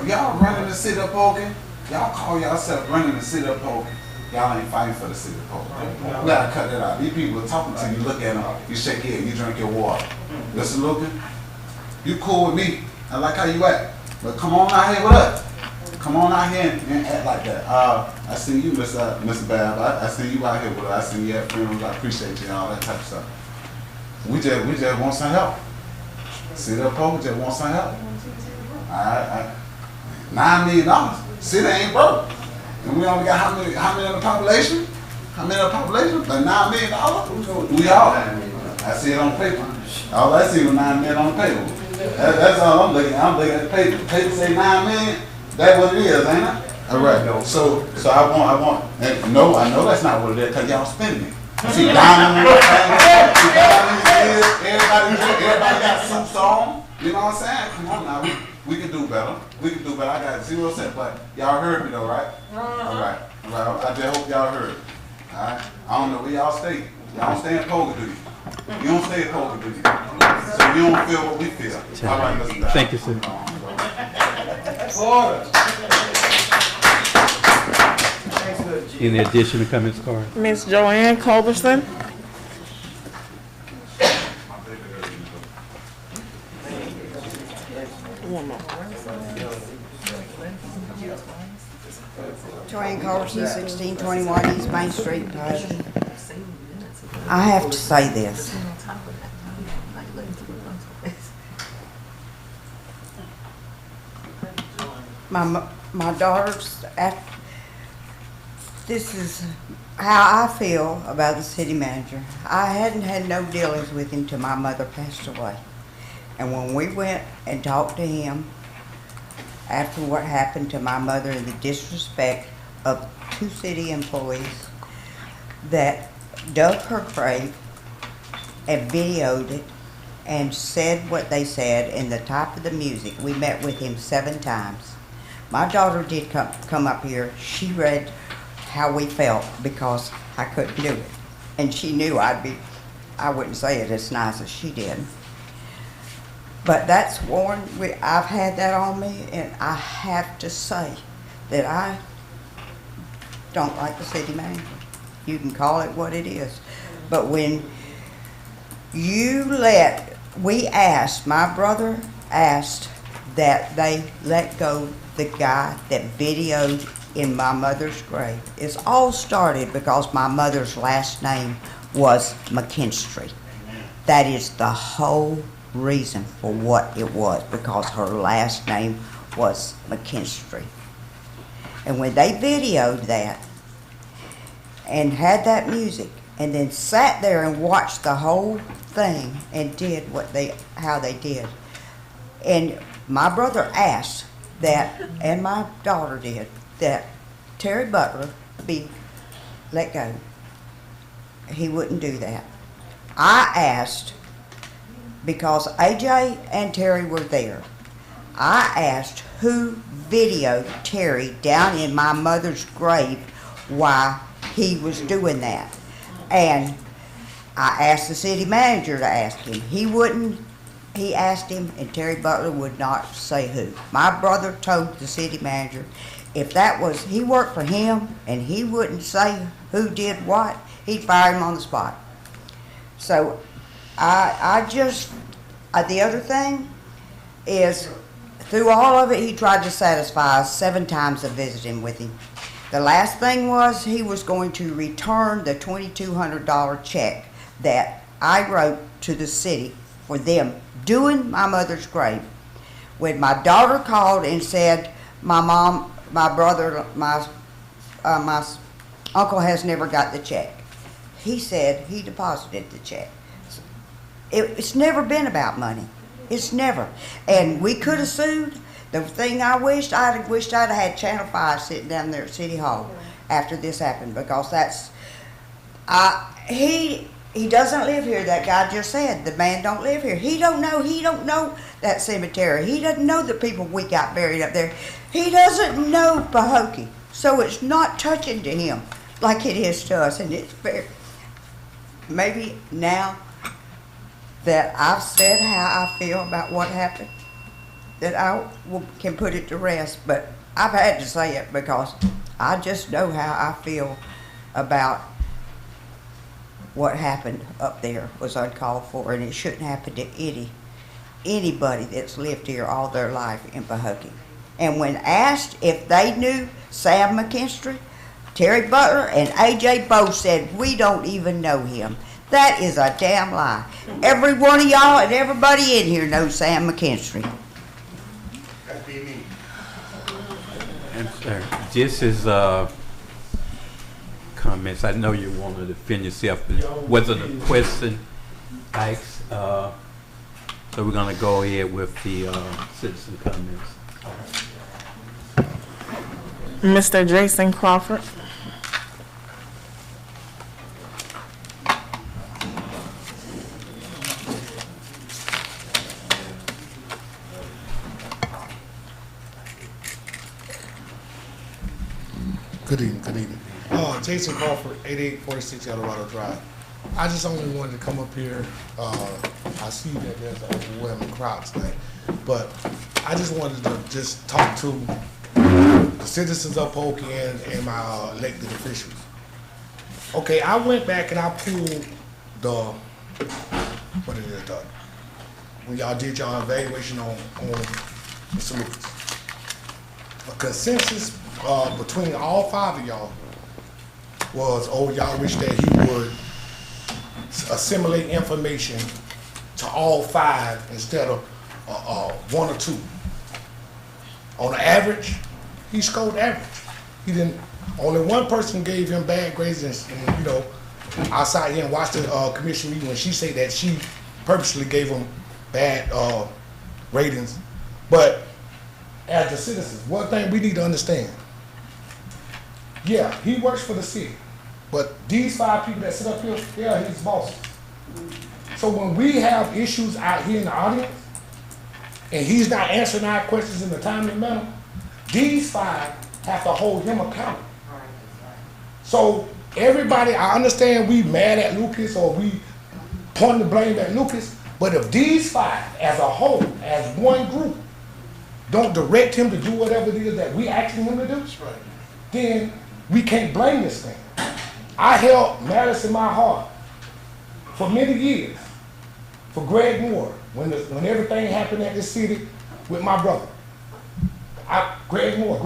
M: Y'all running the city of Pahokee. Y'all call yourself running the city of Pahokee. Y'all ain't fighting for the city of Pahokee. We gotta cut that out. These people are talking to you, look at them, you shake your head, you drink your water. Listen, Lucan, you cool with me. I like how you act. But come on out here with us. Come on out here and act like that. I see you, Mr. Bab. I see you out here with us. I see you at funerals. I appreciate you and all that type of stuff. We just want some help. City of Pahokee just want some help. $9 million. City ain't broke. And we only got how many in the population? How many in the population? But $9 million? We all. I see it on paper. All I see was $9 million on the paper. That's all I'm looking at. I'm looking at the paper. The paper say $9 million. That's what it is, ain't it? All right. So I want. And no, I know that's not what it is because y'all spending it. See, diamond, everybody got suits on. You know what I'm saying? Come on now. We can do better. We can do better. I got 0 cents, but y'all heard me though, right? All right. I just hope y'all heard. All right. I don't know where y'all stay. Y'all don't stay in Pahokee, do you? You don't stay in Pahokee, do you? So you don't feel what we feel. All right, Mr. Dow.
A: Thank you, sir.
I: Order.
A: Any additional comments, Carl?
D: Miss Joanne Culberson. One more.
N: Joanne Culberson, 1621 East Main Street, Pahokee. I have to say this. My daughters, this is how I feel about the city manager. I hadn't had no dealings with him till my mother passed away. And when we went and talked to him after what happened to my mother and the disrespect of 2 city employees that dug her grave and videoed it and said what they said in the type of the music. We met with him 7 times. My daughter did come up here. She read how we felt because I couldn't do it. And she knew I wouldn't say it as nice as she did. But that's one, I've had that on me, and I have to say that I don't like the city manager. You can call it what it is. But when my brother asked that they let go the guy that videoed in my mother's grave. It's all started because my mother's last name was McKinstry. That is the whole reason for what it was, because her last name was McKinstry. And when they videoed that and had that music and then sat there and watched the whole thing and did how they did, and my brother asked that, and my daughter did, that Terry Butler be let go. He wouldn't do that. I asked, because AJ and Terry were there, I asked who videoed Terry down in my mother's grave why he was doing that. And I asked the city manager to ask him. He wouldn't. He asked him, and Terry Butler would not say who. My brother told the city manager if that was, he worked for him, and he wouldn't say who did what, he'd fire him on the spot. So the other thing is, through all of it, he tried to satisfy us 7 times of visiting with him. The last thing was he was going to return the $2,200 check that I wrote to the city for them doing my mother's grave. When my daughter called and said, my uncle has never got the check. He said he deposited the check. It's never been about money. It's never. And we could have sued. The thing I wished I'd have had Channel 5 sitting down there at City Hall after this happened, because that's, he doesn't live here. That guy just said, the man don't live here. He don't know that cemetery. He doesn't know the people we got buried up there. He doesn't know Pahokee. So it's not touching to him like it is to us. And it's very, maybe now that I've said how I feel about what happened, that can put it to rest. But I've had to say it because I just know how I feel about what happened up there was uncalled for, and it shouldn't happen to anybody that's lived here all their life in Pahokee. And when asked if they knew Sam McKinstry, Terry Butler and AJ both said, we don't even know him. That is a damn lie. Every one of y'all and everybody in here knows Sam McKinstry.
M: That'd be me.
A: And sir, this is comments. I know you wanted to defend yourself, but wasn't a question asked. So we're gonna go ahead with the citizen comments.
D: Mr. Jason Crawford.
O: Good evening. Jason Crawford, 8846 Eldorado Drive. I just only wanted to come up here. I see that there's an overwhelming crowd tonight, but I just wanted to just talk to the citizens of Pahokee and my elected officials. Okay, I went back and I pulled when y'all did y'all evaluation on Mr. Lucas. A consensus between all 5 of y'all was, y'all wish that he would assimilate information to all 5 instead of 1 or 2. On the average, he scored average. He didn't. Only one person gave him bad grades, and you know, I sat here and watched the commission meeting when she said that she purposely gave him bad ratings. But as the citizens, one thing we need to understand. Yeah, he works for the city, but these 5 people that sit up here, yeah, he's bosses. So when we have issues out here in the audience, and he's not answering our questions in a timely manner, these 5 have to hold him accountable. So everybody, I understand we mad at Lucas or we point the blame at Lucas, but if these 5 as a whole, as one group, don't direct him to do whatever it is that we asking him to do, then we can't blame this thing. I held malice in my heart for many years for Greg Moore when everything happened at this city with my brother. Greg Moore.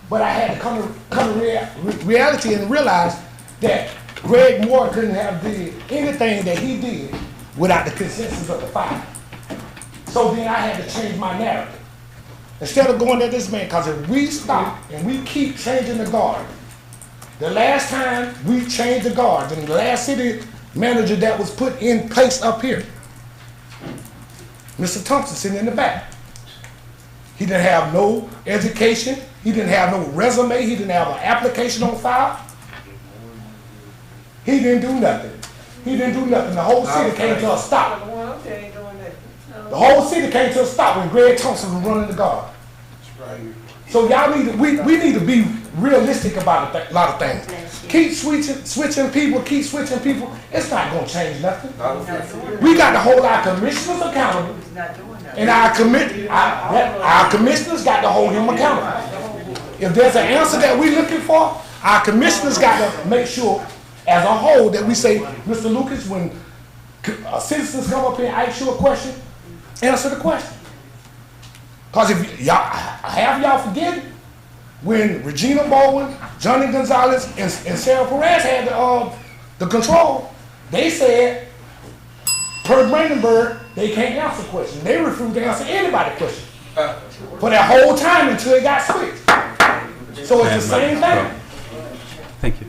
O: But I had to come to reality and realize that Greg Moore couldn't have did anything that he did without the consensus of the 5. So then I had to change my narrative. Instead of going at this man, because if we stop and we keep changing the guard, the last time we changed the guard, and the last city manager that was put in place up here, Mr. Thompson sitting in the back. He didn't have no education. He didn't have no resume. He didn't have an application on file. He didn't do nothing. The whole city came to a stop. The whole city came to a stop when Greg Thompson was running the guard. So y'all need to, we need to be realistic about a lot of things. Keep switching people. It's not going to change nothing. We got to hold our commissioners accountable, and our commissioners got to hold him accountable. If there's an answer that we're looking for, our commissioners got to make sure, as a whole, that we say, Mr. Lucas, when citizens come up here and ask you a question, answer the question. Because if y'all, half y'all forget when Regina Bowen, Johnny Gonzalez, and Sarah Perez had the control, they said, per Brandenburg, they can't answer questions. They refused to answer anybody's question for that whole time until it got switched. So it's the same thing.
A: Thank you.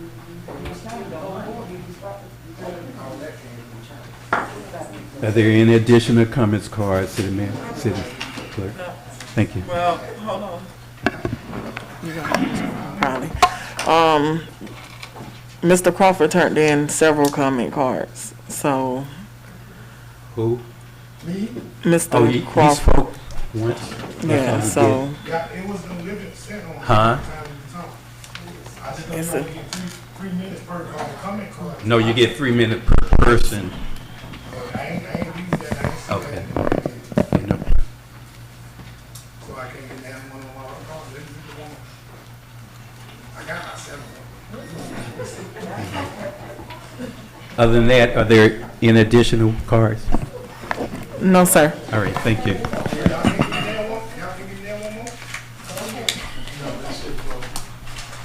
A: Are there any additional comments, cards, City Clerk? Thank you.
D: Well, hold on. Probably. Mr. Crawford turned in several comment cards, so.
A: Who?
E: Me?
D: Mr.
A: He
D: Crawford.
A: spoke once.
D: Yeah,
A: That's all
D: so.
A: he did.
E: Yeah, it was no limit set on.
A: Huh?
E: I just don't know, we get 3 minutes per comment card.
A: No, you get 3 minutes per person.
E: I ain't used that, I ain't seen
A: Okay.
E: that.
A: You know.
E: So I can't get that one on my card. Let me get the one. I got my 7.
A: Other than that, are there any additional cards?
D: No, sir.
A: All right, thank you.
E: Y'all can give me that one more?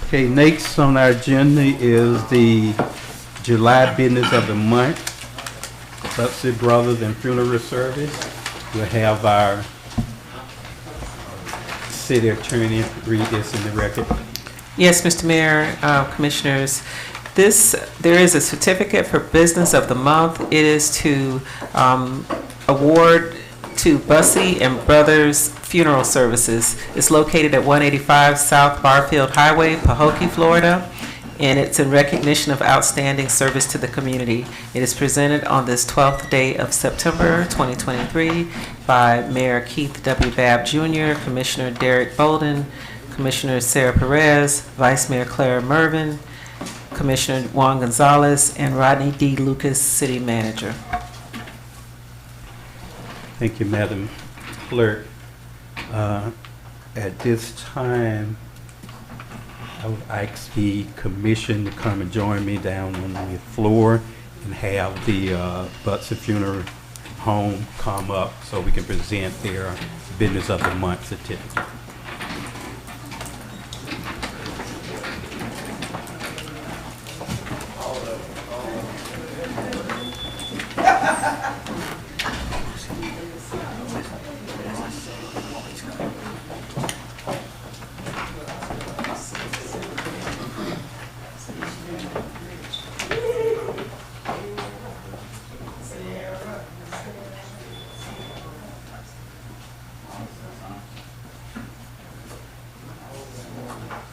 A: Okay, next on our agenda is the July business of the month. Butsy Brothers and Funeral Service. We'll have our city attorney read this in the record.
P: Yes, Mr. Mayor, Commissioners. There is a certificate for business of the month. It is to award to Bussey and Brothers Funeral Services. It's located at 185 South Barfield Highway, Pahokee, Florida, and it's in recognition of outstanding service to the community. It is presented on this 12th day of September 2023 by Mayor Keith W. Babb Jr., Commissioner Derek Bolden, Commissioner Sarah Perez, Vice Mayor Clara Mervin, Commissioner Juan Gonzalez, and Rodney D. Lucas, City Manager.
A: Thank you, Madam Clerk. At this time, I would ask the commission to come and join me down on the floor and have the Butsy Funeral Home come up so we can present their business of the month certificate.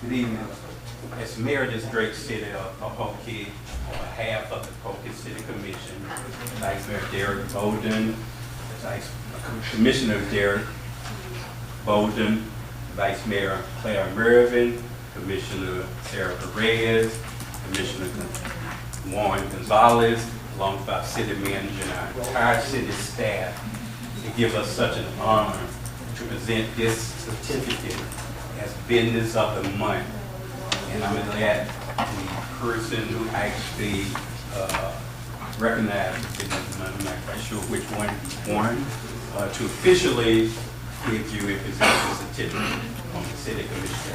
A: Good evening. As Mayor of this great city of Pahokee, on behalf of the Pahokee City Commission, Vice Mayor Derek Bolden, Commissioner Derek Bolden, Vice Mayor Claire Mervin, Commissioner Sarah Perez, Commissioner Juan Gonzalez, along with our city manager and our entire city staff. It gives us such an honor to present this certificate as business of the month. And I'm glad the person who actually recognized the business of the month, I'm not quite sure which one won, to officially give you and present the certificate on the city commission.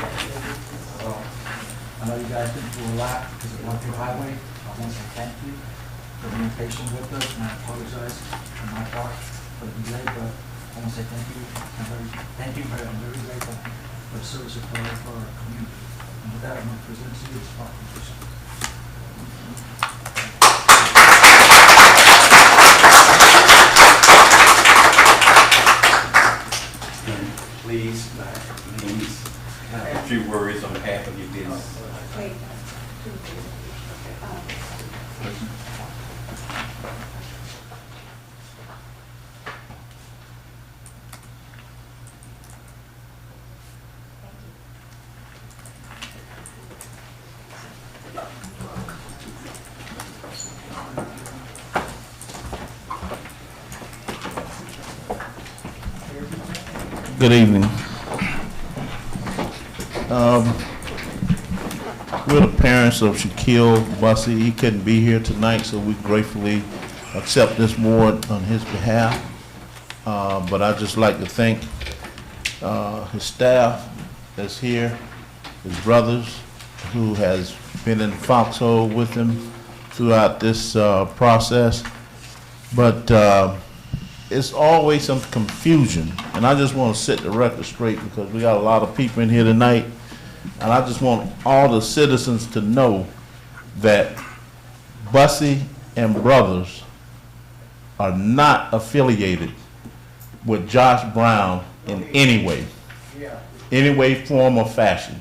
Q: I know you guys didn't do a lot because it went through highway. I want to say thank you for being patient with us, and I apologize on my part for the delay, but I want to say thank you. I'm very grateful for the service you provide for our community. And with that, I'm going to present to you this proclamation.
A: Please, a few words on behalf of your business.
R: Good evening. We're the parents of Shaquille Bussey. He couldn't be here tonight, so we gratefully accept this award on his behalf. But I'd just like to thank his staff that's here, his brothers who has been in the foxhole with him throughout this process. But it's always some confusion, and I just want to set the record straight because we got a lot of people in here tonight, and I just want all the citizens to know that Bussey and Brothers are not affiliated with Josh Brown in any way, form, or fashion.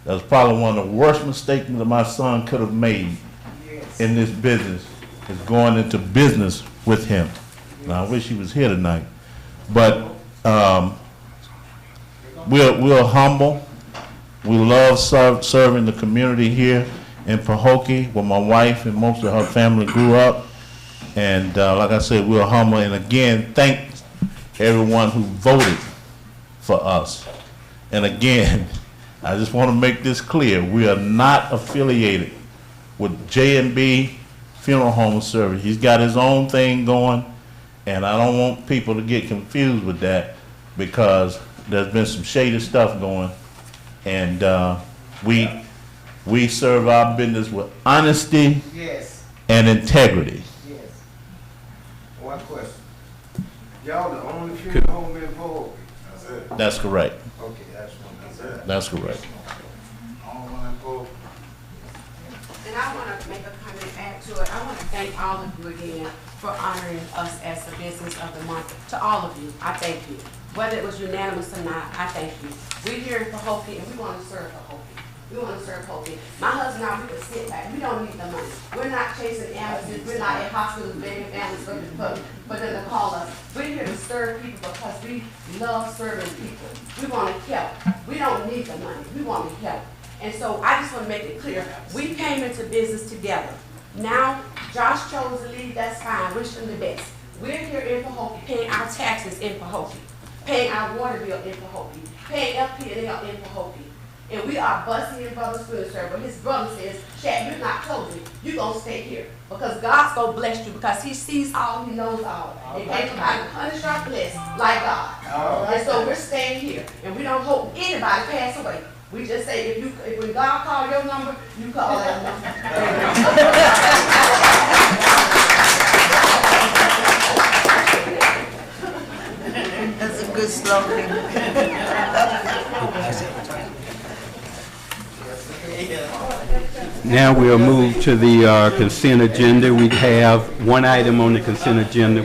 R: That was probably one of the worst mistakes that my son could have made in this business, is going into business with him. Now, I wish he was here tonight. But we're humble. We love serving the community here in Pahokee, where my wife and most of her family grew up. And like I said, we're humble. And again, thank everyone who voted for us. And again, I just want to make this clear. We are not affiliated with J&B Funeral Home Service. He's got his own thing going, and I don't want people to get confused with that, because there's been some shady stuff going. And we serve our business with honesty and integrity.
I: One question. Y'all the only funeral home in Pahokee?
R: That's correct.
I: Okay, that's one.
R: That's correct.
H: And I want to make a comment, add to it. I want to thank all of you again for honoring us as the business of the month. To all of you, I thank you. Whether it was unanimous or not, I thank you. We're here in Pahokee, and we want to serve Pahokee. We want to serve Pahokee. My husband and I, we can sit back. We don't need the money. We're not chasing ambulances. We're not at hospitals begging families for them to call us. We're here to serve people because we love serving people. We want to help. We don't need the money. We want to help. And so I just want to make it clear, we came into business together. Now, Josh chose to leave, that's fine, wish him the best. We're here in Pahokee, paying our taxes in Pahokee, paying our water bill in Pahokee, paying FP&L in Pahokee. And we are Bussy and Brother's Food Service, but his brother says, Chad, you're not closing, you're going to stay here. Because God's going to bless you, because he sees all, he knows all. And ain't nobody punish or bless like God. And so we're staying here, and we don't hope anybody pass away. We just say, if when God call your number, you call that number.
N: That's a good slogan.
A: Now we'll move to the consent agenda. We have one item on the consent agenda,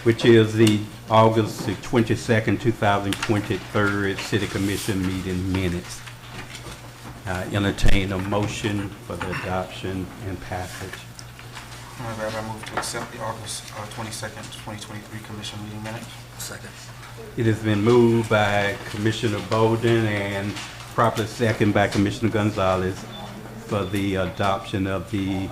A: which is the August 22nd, 2023 City Commission meeting minutes. Entertain a motion for the adoption and passage.
C: I move to accept the August 22nd, 2023 Commission meeting minutes.
I: Second.
A: It has been moved by Commissioner Bolden and properly second by Commissioner Gonzalez for the adoption of the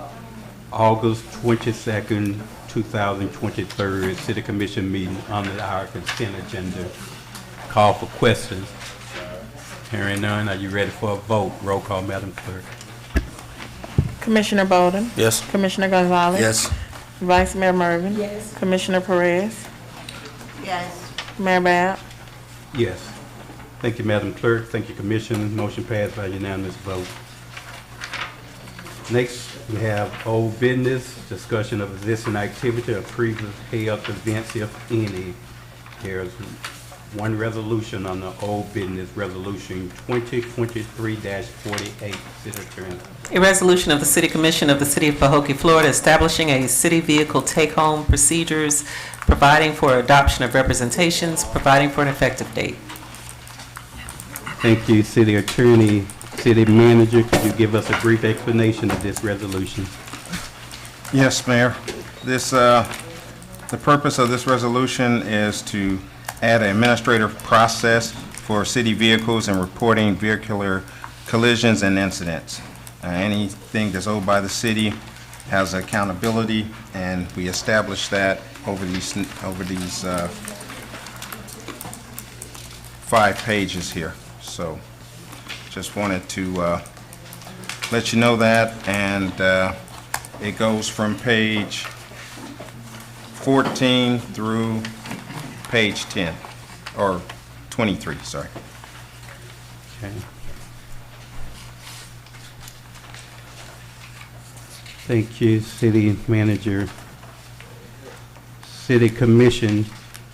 A: August 22nd, 2023 City Commission meeting under our consent agenda. Call for questions. Hearing none, are you ready for a vote? Roll call, Madam Clerk.
D: Commissioner Bolden?
I: Yes.
D: Commissioner Gonzalez?
I: Yes.
D: Vice Mayor Mervin?
B: Yes.
D: Commissioner Perez?
N: Yes.
D: Mayor Bab?
A: Yes. Thank you, Madam Clerk. Thank you, Commission. Motion passed by unanimous vote. Next, we have old business, discussion of existing activity or previous held events, if any. There's one resolution on the old business, Resolution 2023-48, City Attorney.
P: A resolution of the City Commission of the City of Pahokee, Florida, establishing a city vehicle take-home procedures, providing for adoption of representations, providing for an effective date.
A: Thank you, City Attorney. City Manager, could you give us a brief explanation of this resolution?
C: Yes, Mayor. The purpose of this resolution is to add an administrative process for city vehicles and reporting vehicular collisions and incidents. Anything that's owed by the city has accountability, and we established that over these 5 pages here. So just wanted to let you know that, and it goes from page 14 through page 10, or 23, sorry.
A: Okay. Thank you, City Manager. City Commission,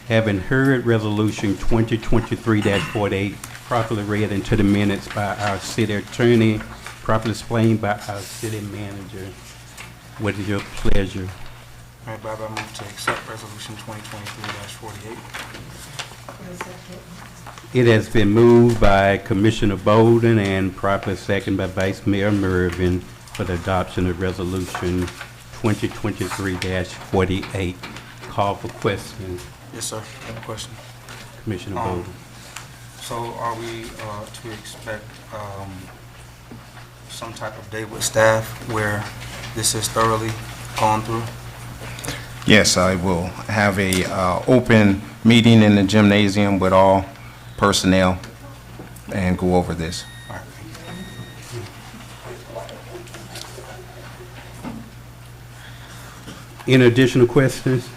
A: having heard Resolution 2023-48, properly read into the minutes by our City Attorney, properly explained by our City Manager, What is your pleasure?
S: Mayor Bobby, I move to accept Resolution 2023-48.
A: It has been moved by Commissioner Bolden and properly seconded by Vice Mayor Mervin for the adoption of Resolution 2023-48. Call for questions.
S: Yes, sir. I have a question.
A: Commissioner Bolden.
S: So are we to expect some type of day with staff where this is thoroughly gone through?
C: Yes, I will have a open meeting in the gymnasium with all personnel and go over this.
A: Any additional questions?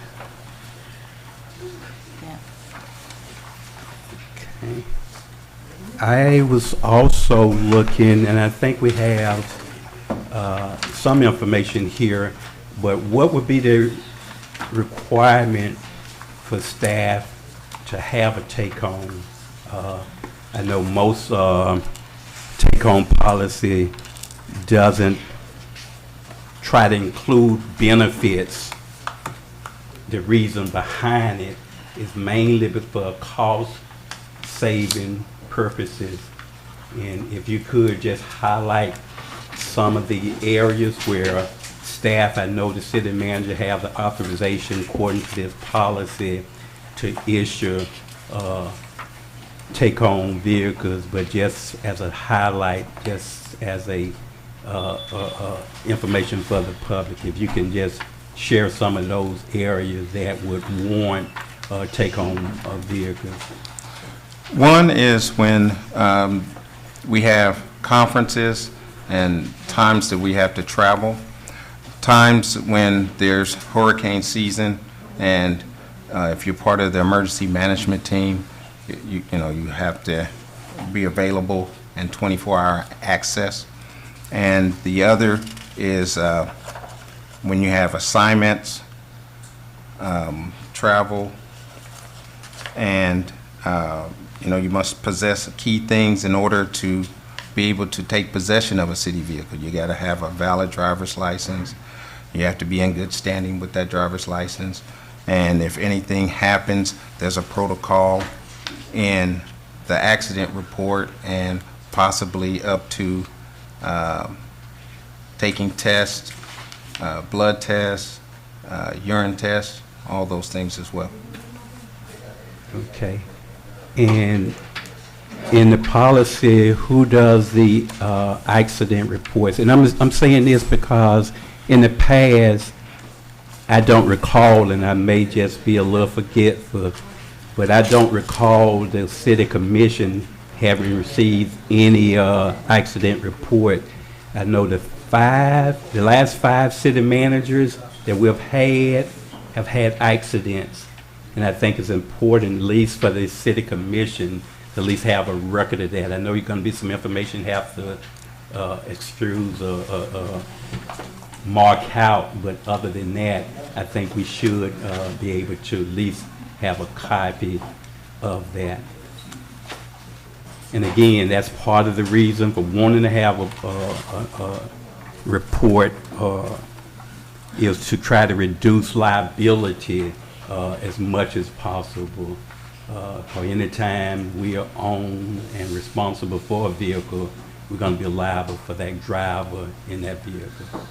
A: Okay. I was also looking, and I think we have some information here, but what would be the requirement for staff to have a take-home? I know most take-home policy doesn't try to include benefits. The reason behind it is mainly for cost-saving purposes. And if you could just highlight some of the areas where staff, I know the city manager have the authorization according to this policy to issue take-home vehicles, but just as a highlight, just as a information for the public, if you can just share some of those areas that would warrant take-home vehicles.
C: One is when we have conferences and times that we have to travel, times when there's hurricane season, and if you're part of the emergency management team, you have to be available and 24-hour access. And the other is when you have assignments, travel, and you must possess key things in order to be able to take possession of a city vehicle. You got to have a valid driver's license. You have to be in good standing with that driver's license. And if anything happens, there's a protocol in the accident report and possibly up to taking tests, blood tests, urine tests, all those things as well.
A: Okay. And in the policy, who does the accident reports? And I'm saying this because in the past, I don't recall, and I may just be a little forgetful, but I don't recall the city commission having received any accident report. I know the last 5 city managers that we've had have had accidents. And I think it's important, at least for the city commission, to at least have a record of that. I know you're going to be some information you have to extrude or mark out, but other than that, I think we should be able to at least have a copy of that. And again, that's part of the reason for wanting to have a report is to try to reduce liability as much as possible. For any time we are owned and responsible for a vehicle, we're going to be liable for that driver in that vehicle.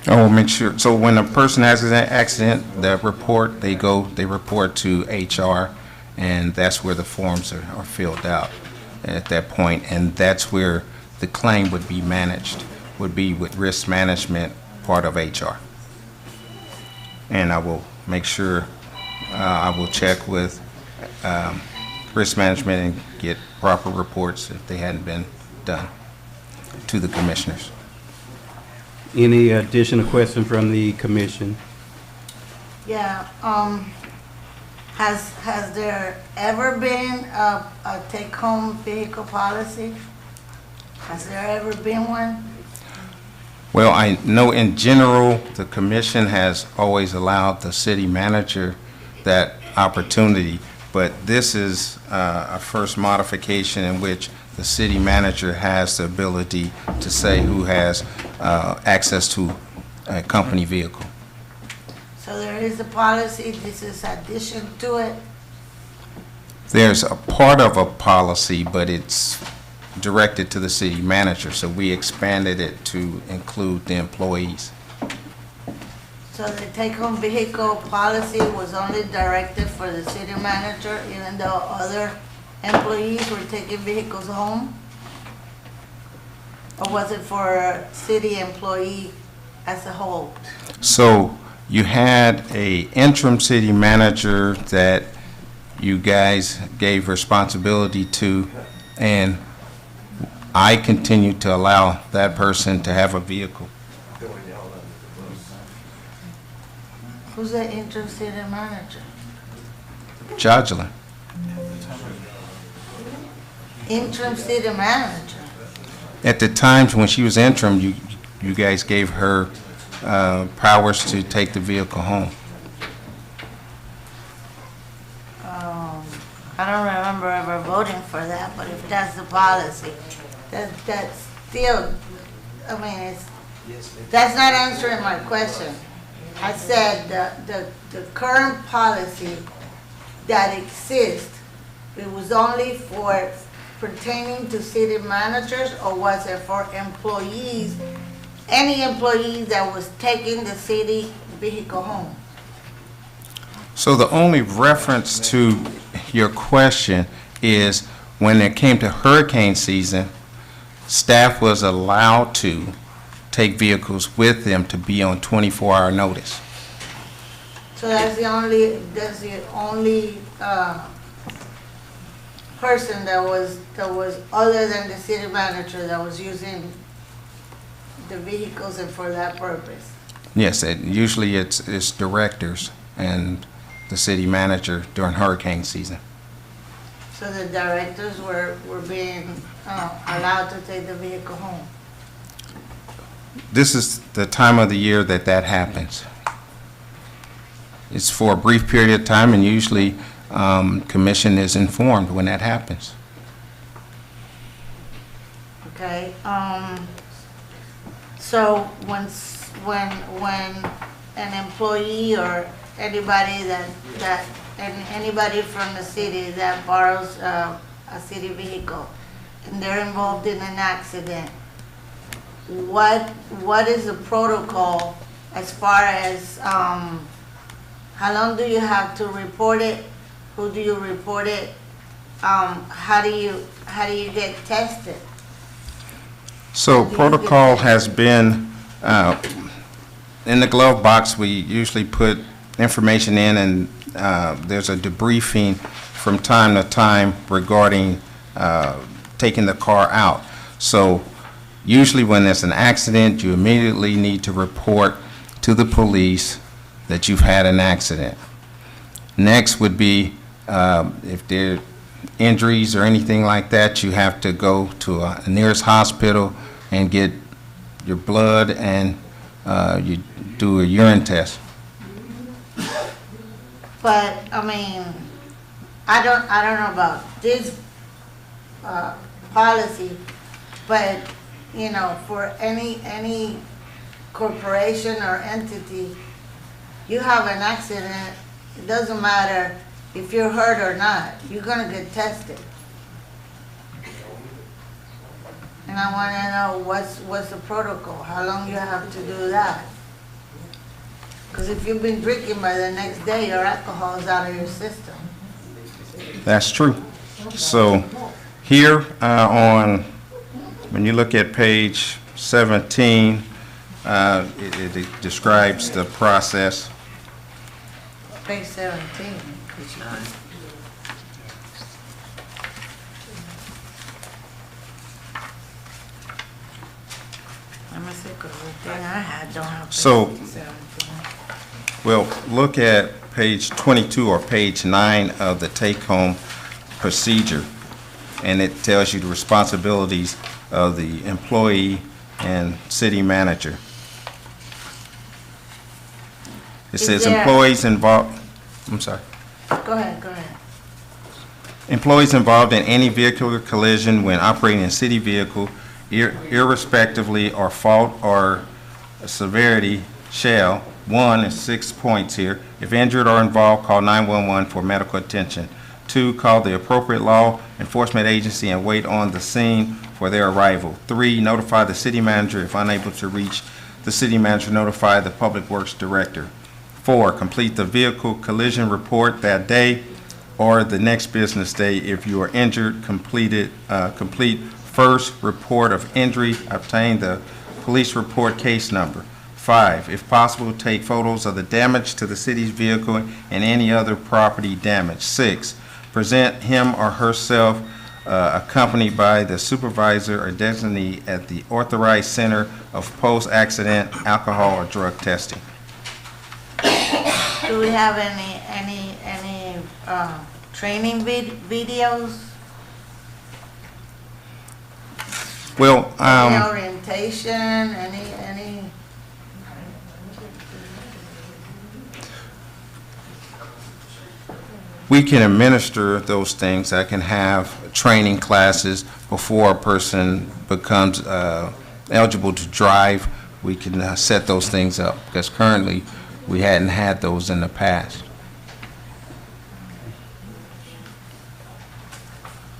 C: I will make sure. So when a person has an accident, they report to HR, and that's where the forms are filled out at that point, and that's where the claim would be managed, would be with risk management, part of HR. And I will make sure I will check with risk management and get proper reports if they hadn't been done to the commissioners.
A: Any additional question from the commission?
T: Yeah, has there ever been a take-home vehicle policy? Has there ever been one?
C: Well, I know in general, the commission has always allowed the city manager that opportunity, but this is a first modification in which the city manager has the ability to say who has access to a company vehicle.
T: So there is a policy, this is addition to it?
C: There's a part of a policy, but it's directed to the city manager, so we expanded it to include the employees.
T: So the take-home vehicle policy was only directed for the city manager, even though other employees were taking vehicles home? Or was it for city employee as a whole?
C: So you had a interim city manager that you guys gave responsibility to, and I continued to allow that person to have a vehicle.
T: Who's the interim city manager?
C: Jocelyn.
T: Interim city manager?
C: At the times when she was interim, you guys gave her powers to take the vehicle home.
T: I don't remember ever voting for that, but if that's the policy, that's still, I mean, that's not answering my question. I said the current policy that exists, it was only for pertaining to city managers, or was it for employees, any employees that was taking the city vehicle home?
C: So the only reference to your question is when it came to hurricane season, staff was allowed to take vehicles with them to be on 24-hour notice.
T: So that's the only person that was other than the city manager that was using the vehicles and for that purpose?
C: Yes, usually it's directors and the city manager during hurricane season.
T: So the directors were being allowed to take the vehicle home?
C: This is the time of the year that happens. It's for a brief period of time, and usually commission is informed when that happens.
T: Okay, so when an employee or anybody anybody from the city that borrows a city vehicle and they're involved in an accident, what is the protocol as far as how long do you have to report it? Who do you report it? How do you get tested?
C: So protocol has been, in the glove box, we usually put information in, and there's a debriefing from time to time regarding taking the car out. So usually when there's an accident, you immediately need to report to the police that you've had an accident. Next would be if there are injuries or anything like that, you have to go to a nearest hospital and get your blood, and you do a urine test.
T: But I mean, I don't know about this policy, but you know, for any corporation or entity, you have an accident, it doesn't matter if you're hurt or not, you're gonna get tested. And I wanna know what's the protocol, how long you have to do that? Because if you've been drinking, by the next day, your alcohol is out of your system.
C: That's true. So here when you look at page 17, it describes the process.
T: Page 17. Let me see, because the thing I had don't have page
C: So,
T: 17.
C: we'll look at page 22 or page 9 of the take-home procedure, and it tells you the responsibilities of the employee and city manager. It says employees involved, I'm sorry.
T: Go ahead.
C: Employees involved in any vehicular collision when operating a city vehicle, irrespectively of fault or severity, shall, 1 is 6 points here, if injured or involved, call 911 for medical attention. 2, call the appropriate law enforcement agency and wait on the scene for their arrival. 3, notify the city manager. If unable to reach the city manager, notify the public works director. 4, complete the vehicle collision report that day or the next business day. If you are injured, complete first report of injury, obtain the police report case number. 5, if possible, take photos of the damage to the city's vehicle and any other property damage. 6, present him or herself accompanied by the supervisor or designee at the authorized center of post-accident alcohol or drug testing.
T: Do we have any training videos?
C: Well,
T: Any orientation, any?
C: we can administer those things. I can have training classes before a person becomes eligible to drive. We can set those things up because currently we hadn't had those in the past.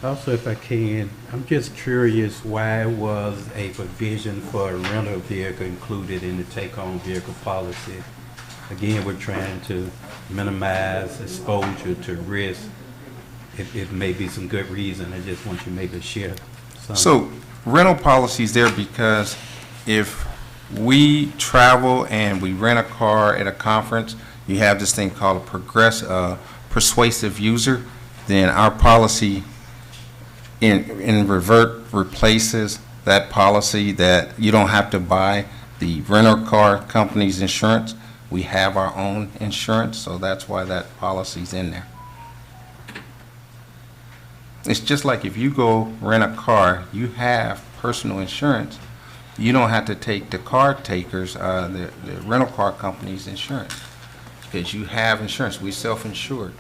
A: Also, if I can, I'm just curious why was a provision for a rental vehicle included in the take-home vehicle policy? Again, we're trying to minimize exposure to risk. It may be some good reason. I just want you maybe to share some.
C: So rental policy is there because if we travel and we rent a car at a conference, you have this thing called a persuasive user, then our policy in revert replaces that policy that you don't have to buy the rental car company's insurance. We have our own insurance, so that's why that policy's in there. It's just like if you go rent a car, you have personal insurance. You don't have to take the car takers, the rental car company's insurance, because you have insurance. We self-insured.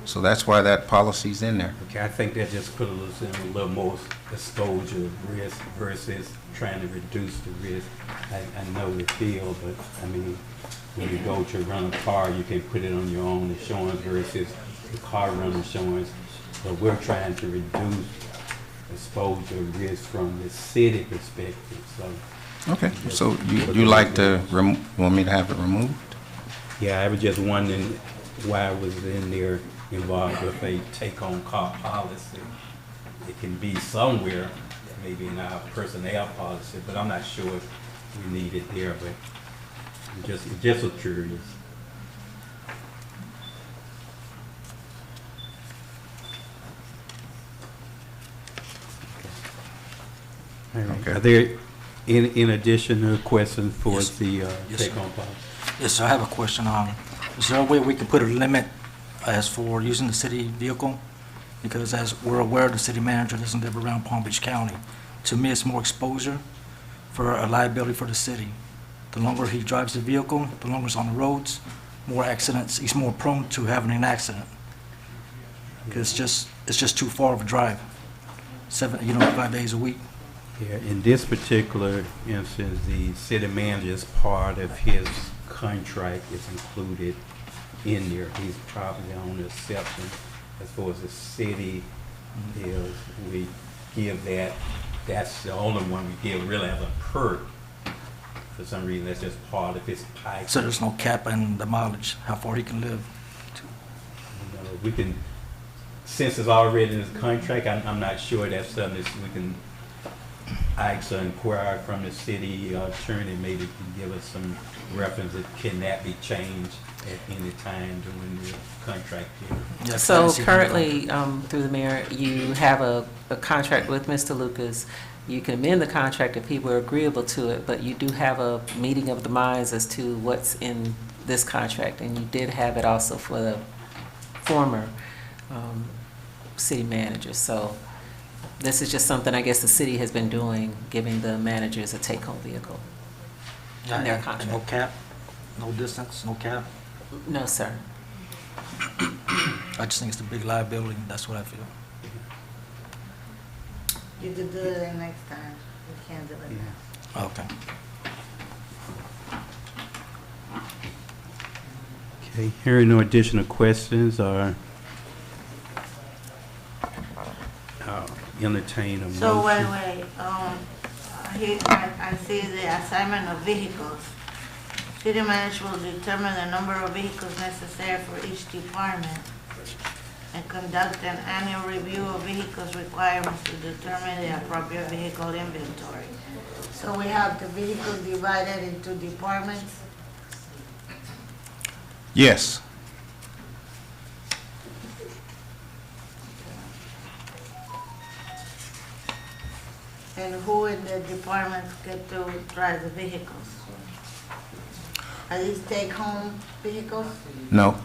C: So that's why that policy's in there.
A: Okay, I think that just put a little more exposure risk versus trying to reduce the risk. I know the feel, but I mean, when you go to rent a car, you can put it on your own insurance versus the car rental insurance. But we're trying to reduce exposure risk from the city perspective. So
C: okay, so you like to want me to have it removed?
A: Yeah, I was just wondering why it was in there involved with a take-home car policy. It can be somewhere, maybe in our personnel policy, but I'm not sure if we need it there, but I'm just was curious. All right.
Q: Okay.
A: Are there in additional questions for the take-home policy?
Q: Yes, sir, I have a question. Is there a way we can put a limit as for using the city vehicle? Because as we're aware, the city manager doesn't live around Palm Beach County. To me, it's more exposure for a liability for the city. The longer he drives the vehicle, the longer he's on the roads, more accidents, he's more prone to having an accident. Because it's just too far of a drive, 5 days a week.
A: Yeah, in this particular instance, the city manager's part of his contract is included in there. He's probably on the exception. As far as the city is, we give that, that's the only one we give really as a perk. For some reason, that's just part of his package.
Q: So there's no cap on the mileage, how far he can live?
A: We can, since it's already in his contract, I'm not sure that's something that we can ask or inquire from the city attorney, maybe can give us some reference that can that be changed at any time during the contract period.
P: So currently, through the mayor, you have a contract with Mr. Lucas. You can amend the contract if people are agreeable to it, but you do have a meeting of the minds as to what's in this contract, and you did have it also for the former city manager. So this is just something I guess the city has been doing, giving the managers a take-home vehicle in their contract.
Q: No cap, no distance, no cap?
P: No, sir.
Q: I just think it's a big liability, that's what I feel.
T: You could do it next time. You can't do it now.
S: Okay.
A: Okay, hearing no additional questions or entertain a motion.
T: So wait, here, I see the assignment of vehicles. City manager will determine the number of vehicles necessary for each department and conduct an annual review of vehicles requirements to determine the appropriate vehicle inventory. So we have the vehicles divided into departments.
C: Yes.
T: And who in the departments get to drive the vehicles? Are these take-home vehicles?
C: No.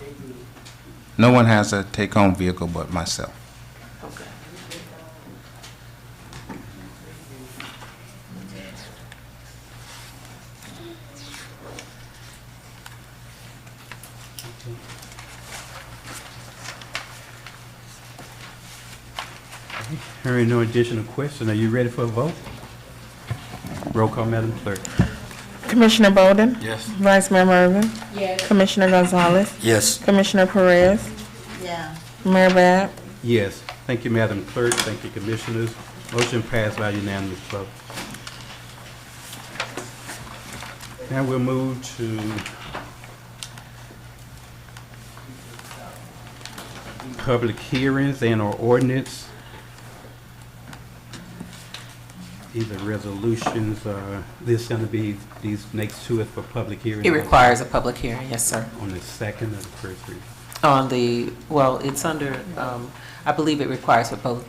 C: No one has a take-home vehicle but myself.
T: Okay.
A: Hearing no additional question, are you ready for a vote? Roll call, Madam Clerk.
D: Commissioner Bolden?
S: Yes.
D: Vice Mayor Mervin?
T: Yes.
D: Commissioner Gonzalez?
S: Yes.
D: Commissioner Perez?
T: Yeah.
D: Mayor Bab?
A: Yes. Thank you, Madam Clerk. Thank you, Commissioners. Motion passed by unanimous vote. Now we'll move to public hearings and/or ordinance. Either resolutions or this going to be, these next two is for public hearing?
P: It requires a public hearing, yes, sir.
A: On the second or the first reading?
P: On the, well, it's under, I believe it requires for both,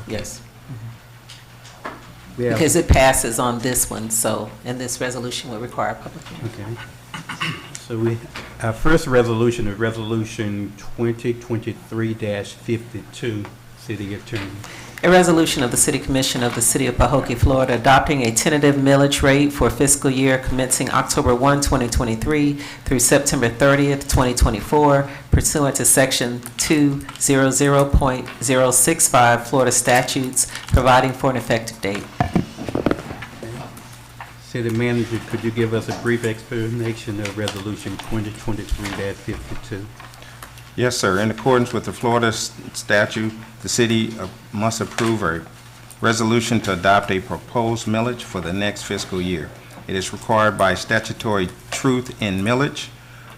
P: yes.
A: We have-
P: Because it passes on this one, so, and this resolution will require a public hearing.
A: Okay. So our first resolution is Resolution 2023-52, City Attorney.
P: A resolution of the City Commission of the City of Pahokee, Florida, adopting a tentative millage rate for fiscal year commencing October 1, 2023 through September 30th, 2024, pursuant to Section 200.065 Florida statutes, providing for an effective date.
A: City Manager, could you give us a brief explanation of Resolution 2023-52?
C: Yes, sir. In accordance with the Florida statute, the city must approve a resolution to adopt a proposed millage for the next fiscal year. It is required by statutory truth in millage,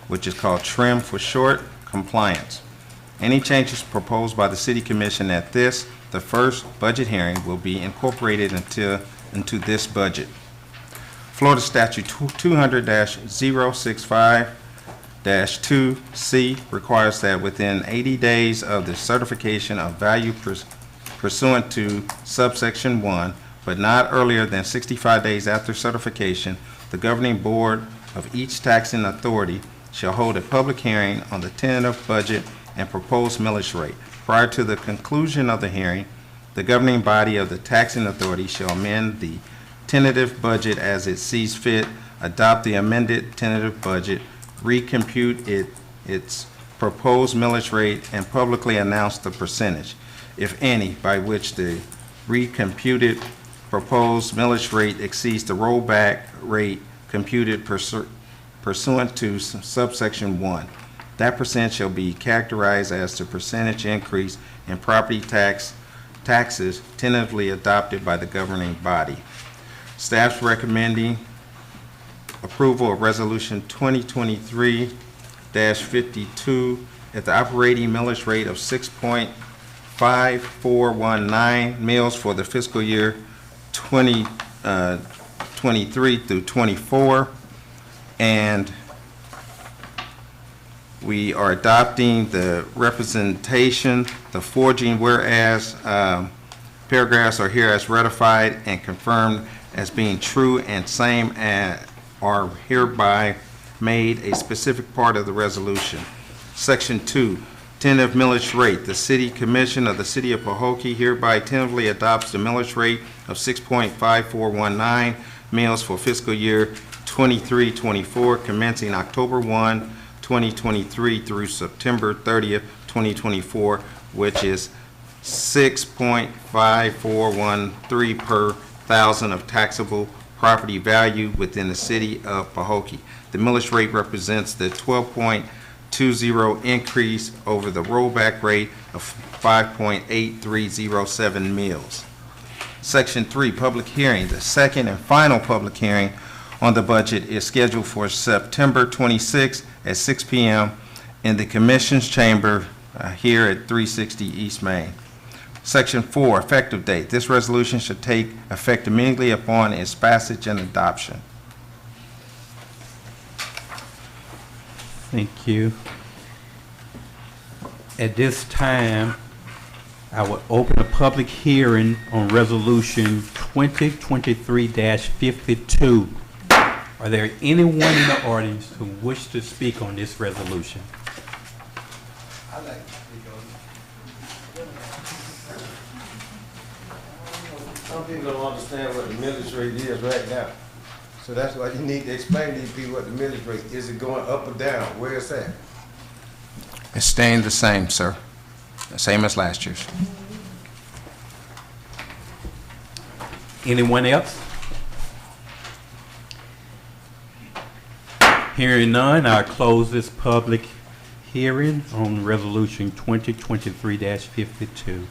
C: which is called TRIM for short, compliance. Any changes proposed by the City Commission at this, the first budget hearing, will be incorporated into this budget. Florida Statute 200-065-2C requires that within 80 days of the certification of value pursuant to subsection 1, but not earlier than 65 days after certification, the governing board of each taxing authority shall hold a public hearing on the tentative budget and proposed millage rate. Prior to the conclusion of the hearing, the governing body of the taxing authority shall amend the tentative budget as it sees fit, adopt the amended tentative budget, recompute its proposed millage rate, and publicly announce the percentage, if any, by which the recomputed proposed millage rate exceeds the rollback rate computed pursuant to subsection 1. That percent shall be characterized as the percentage increase in property taxes tentatively adopted by the governing body. Staff's recommending approval of Resolution 2023-52 at the operating millage rate of 6.5419 mills for the fiscal year 2023 through 24. And we are adopting the representation, the forging whereas paragraphs are here as ratified and confirmed as being true and same and are hereby made a specific part of the resolution. Section 2, tentative millage rate. The City Commission of the City of Pahokee hereby tentatively adopts the millage rate of 6.5419 mills for fiscal year 23-24 commencing October 1, 2023 through September 30th, 2024, which is 6.5413 per thousand of taxable property value within the city of Pahokee. The millage rate represents the 12.20 increase over the rollback rate of 5.8307 mills. Section 3, public hearing. The second and final public hearing on the budget is scheduled for September 26 at 6 p.m. in the Commission's chamber here at 360 East Main. Section 4, effective date. This resolution should take effect immediately upon its passage and adoption.
A: Thank you. At this time, I will open a public hearing on Resolution 2023-52. Are there anyone in the audience who wish to speak on this resolution?
I: I like to speak on it. Some people don't understand what the millage rate is right now. So that's why you need to explain to these people what the millage rate is. Is it going up or down? Where it's at?
C: It's staying the same, sir. The same as last year's.
A: Anyone else? Hearing none, I'll close this public hearing on Resolution 2023-52.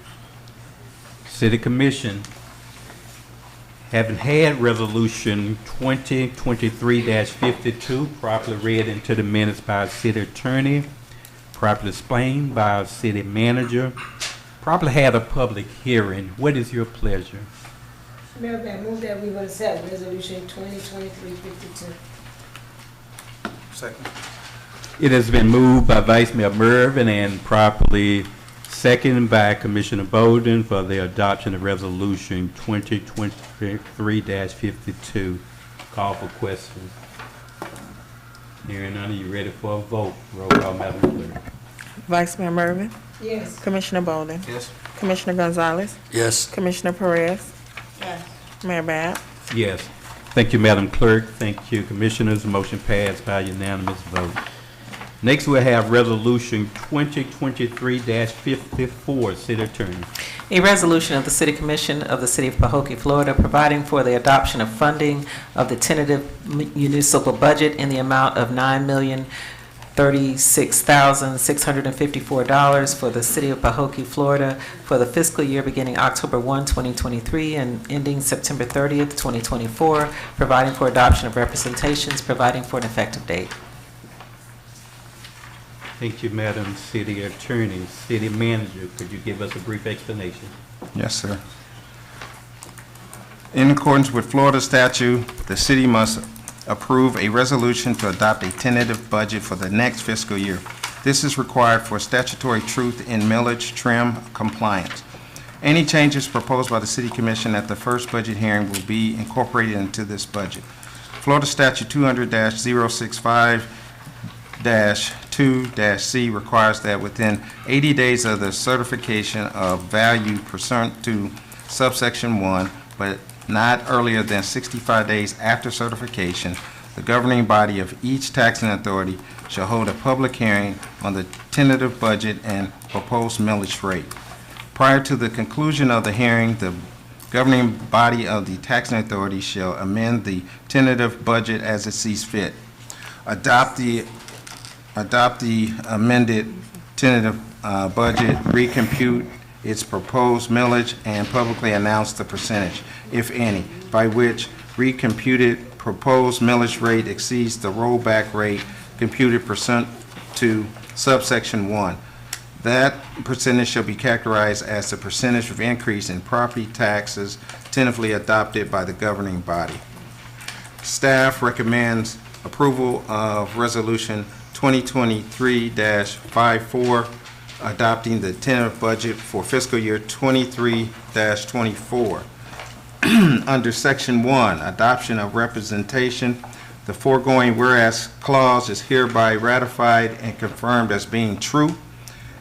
A: City Commission, having had Resolution 2023-52 properly read into the minutes by our city attorney, properly explained by our city manager, properly had a public hearing, what is your pleasure?
B: Mayor, I move that we will accept Resolution 2023-52.
C: Second.
A: It has been moved by Vice Mayor Mervin and properly seconded by Commissioner Bolden for the adoption of Resolution 2023-52. Call for questions. Hearing none, are you ready for a vote? Roll call, Madam Clerk.
D: Vice Mayor Mervin,
B: Yes.
D: Commissioner Bolden,
S: Yes.
D: Commissioner Gonzalez,
S: Yes.
D: Commissioner Perez,
T: Yes.
D: Mayor Bab.
A: Yes. Thank you, Madam Clerk. Thank you, Commissioners. Motion passed by unanimous vote. Next, we'll have Resolution 2023-54, City Attorney.
P: A resolution of the City Commission of the City of Pahokee, Florida, providing for the adoption of funding of the tentative municipal budget in the amount of $9,036,654 for the City of Pahokee, Florida, for the fiscal year beginning October 1, 2023, and ending September 30th, 2024, providing for adoption of representations, providing for an effective date.
A: Thank you, Madam City Attorney. City Manager, could you give us a brief explanation?
C: Yes, sir. In accordance with Florida statute, the city must approve a resolution to adopt a tentative budget for the next fiscal year. This is required for statutory truth in millage trim compliance. Any changes proposed by the City Commission at the first budget hearing will be incorporated into this budget. Florida Statute 200-065-2-C requires that within 80 days of the certification of value pursuant to subsection 1, but not earlier than 65 days after certification, the governing body of each taxing authority shall hold a public hearing on the tentative budget and proposed millage rate. Prior to the conclusion of the hearing, the governing body of the taxing authority shall amend the tentative budget as it sees fit. Adopt the amended tentative budget, recompute its proposed millage, and publicly announce the percentage, if any, by which recomputed proposed millage rate exceeds the rollback rate computed pursuant to subsection 1. That percentage shall be characterized as the percentage of increase in property taxes tentatively adopted by the governing body. Staff recommends approval of Resolution 2023-54, adopting the tentative budget for fiscal year 23-24. Under Section 1, Adoption of Representation, the foregoing whereas clause is hereby ratified and confirmed as being true,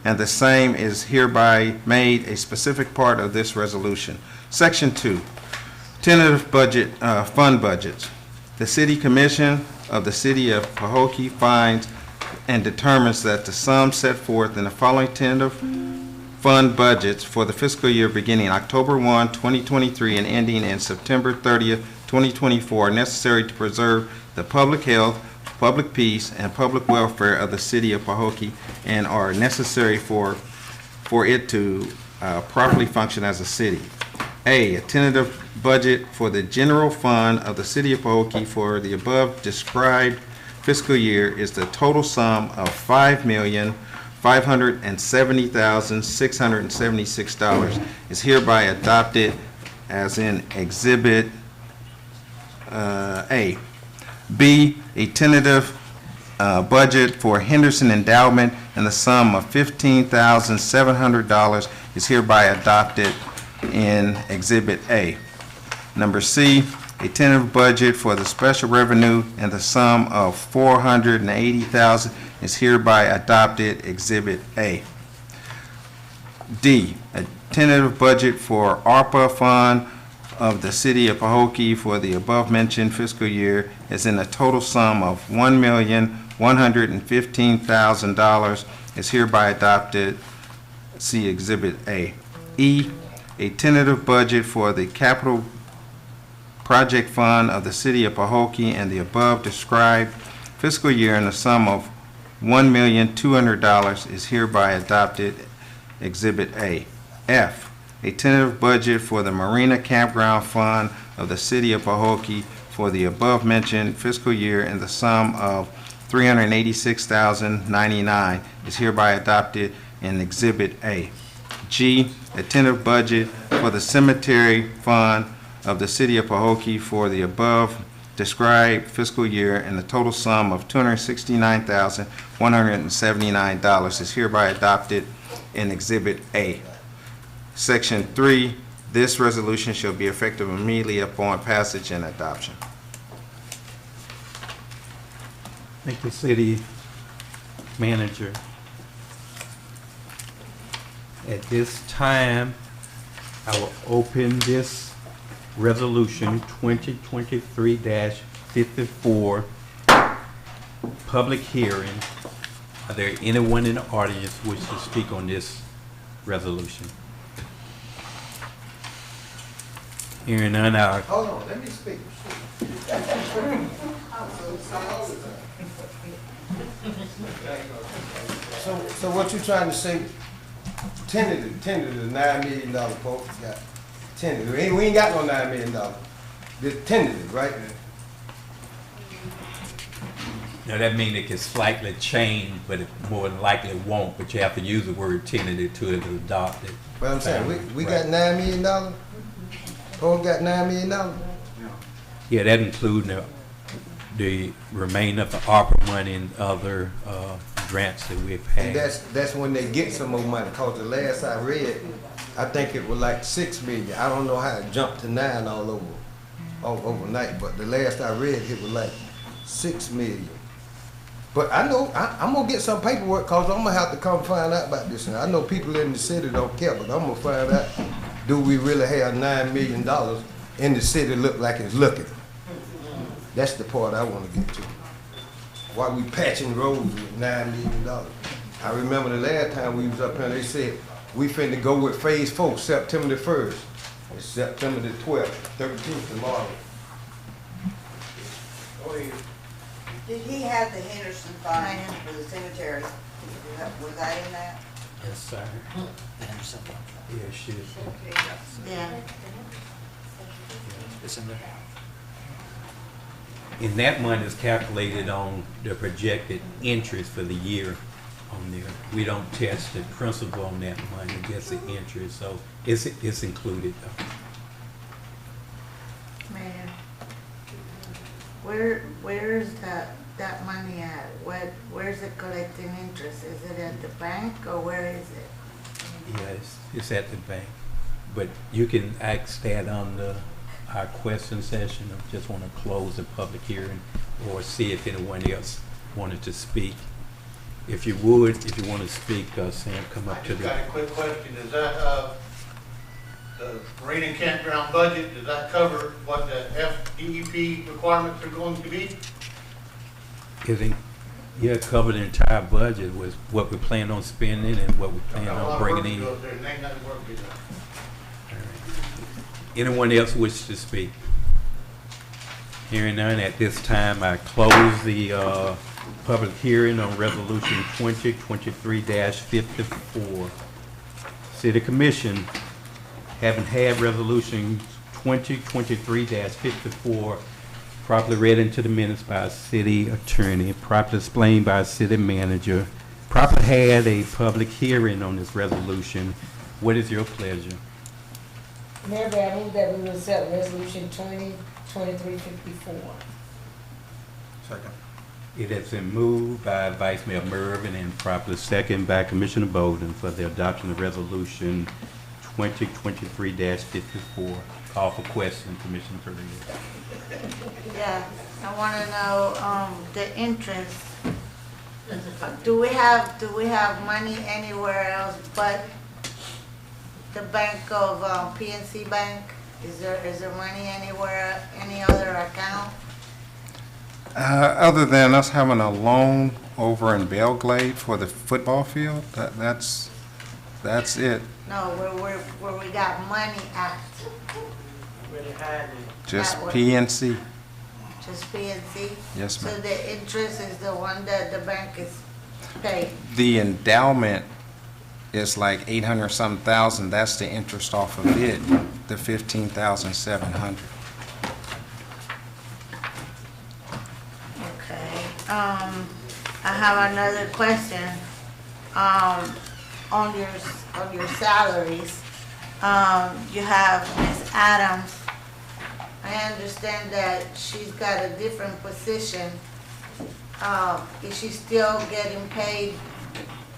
C: and the same is hereby made a specific part of this resolution. Section 2, Tentative Budget, Fund Budgets. The City Commission of the City of Pahokee finds and determines that the sum set forth in the following tentative fund budgets for the fiscal year beginning October 1, 2023 and ending in September 30th, 2024 are necessary to preserve the public health, public peace, and public welfare of the city of Pahokee and are necessary for it to properly function as a city. A tentative budget for the general fund of the city of Pahokee for the above described fiscal year is the total sum of $5,570,676 is hereby adopted as in Exhibit A. B, a tentative budget for Henderson Endowment in the sum of $15,700 is hereby adopted in Exhibit A. Number C, a tentative budget for the special revenue in the sum of $480,000 is hereby adopted, Exhibit A. D, a tentative budget for ARPA fund of the city of Pahokee for the above-mentioned fiscal year is in a total sum of $1,115,000 is hereby adopted, see Exhibit A. E, a tentative budget for the capital project fund of the city of Pahokee and the above described fiscal year in the sum of $1,200,000 is hereby adopted, Exhibit A. F, a tentative budget for the Marina campground fund of the city of Pahokee for the above-mentioned fiscal year in the sum of $386,099 is hereby adopted in Exhibit A. G, a tentative budget for the cemetery fund of the city of Pahokee for the above described fiscal year in the total sum of $269,179 is hereby adopted in Exhibit A. Section 3, this resolution shall be effective immediately upon passage and adoption.
A: Thank you, City Manager. At this time, I will open this resolution 2023-54 public hearing. Are there anyone in the audience who wishes to speak on this resolution? Hearing none,
I: Hold on, let me speak. So what you trying to say, tentative $9 million, folks, got tentative. We ain't got no $9 million. The tentative, right?
A: Now that means it can slightly change, but it more than likely won't, but you have to use the word tentative to it to adopt it.
I: But I'm saying, we got $9 million? Folks got $9 million?
A: Yeah, that includes the remainder of the ARPA money and other grants that we've had.
I: And that's when they get some more money, cause the last I read, I think it was like $6 million. I don't know how it jumped to 9 all overnight, but the last I read, it was like $6 million. But I know, I'm gonna get some paperwork, cause I'm gonna have to come find out about this. And I know people in the city don't care, but I'm gonna find out, do we really have $9 million in the city look like it's looking? That's the part I wanna get to. Why we patching roads with $9 million? I remember the last time we was up here, they said, we finna go with phase 4, September the 1st. It's September the 12th, 13th tomorrow. Go ahead.
N: Did he have the Henderson fund for the cemetery? Was that in that?
A: Yes, sir.
Q: Henderson.
A: Yeah, she is.
T: Yeah.
Q: It's in there.
A: And that money is calculated on the projected interest for the year on there. We don't test the principal on that money, just the interest, so it's included though.
T: Mayor, where's that money at? Where's it collecting interest? Is it at the bank or where is it?
A: Yeah, it's at the bank. But you can ask that on our question session. I just want to close the public hearing or see if anyone else wanted to speak. If you would, if you want to speak, Sam, come up to the...
G: I got a quick question. Does that, the Marina campground budget, does that cover what the FDEP requirements are going to be?
A: Yeah, cover the entire budget was what we planned on spending and what we planned on bringing in. Anyone else wish to speak? Hearing none, at this time, I close the public hearing on Resolution 2023-54. City Commission, having had Resolution 2023-54 properly read into the minutes by a city attorney, properly explained by a city manager, properly had a public hearing on this resolution. What is your pleasure?
B: Mayor, I move that we will accept Resolution 2023-54.
C: Second.
A: It has been moved by Vice Mayor Mervin and properly second by Commissioner Bowden for the adoption of Resolution 2023-54. Call for question, Commissioner Pereira.
T: Yeah, I want to know the interest. Do we have money anywhere else but the bank of PNC Bank? Is there money anywhere, any other account?
C: Other than us having a loan over in Belglade for the football field, that's it.
T: No, where we got money at?
C: Just
T: That one.
C: PNC.
T: Just PNC?
C: Yes,
T: So
C: ma'am.
T: the interest is the one that the bank is paying?
C: The endowment is like 800-something thousand. That's the interest off of it, the 15,700.
T: Okay, I have another question, on your salaries. You have Ms. Adams. I understand that she's got a different position. Is she still getting paid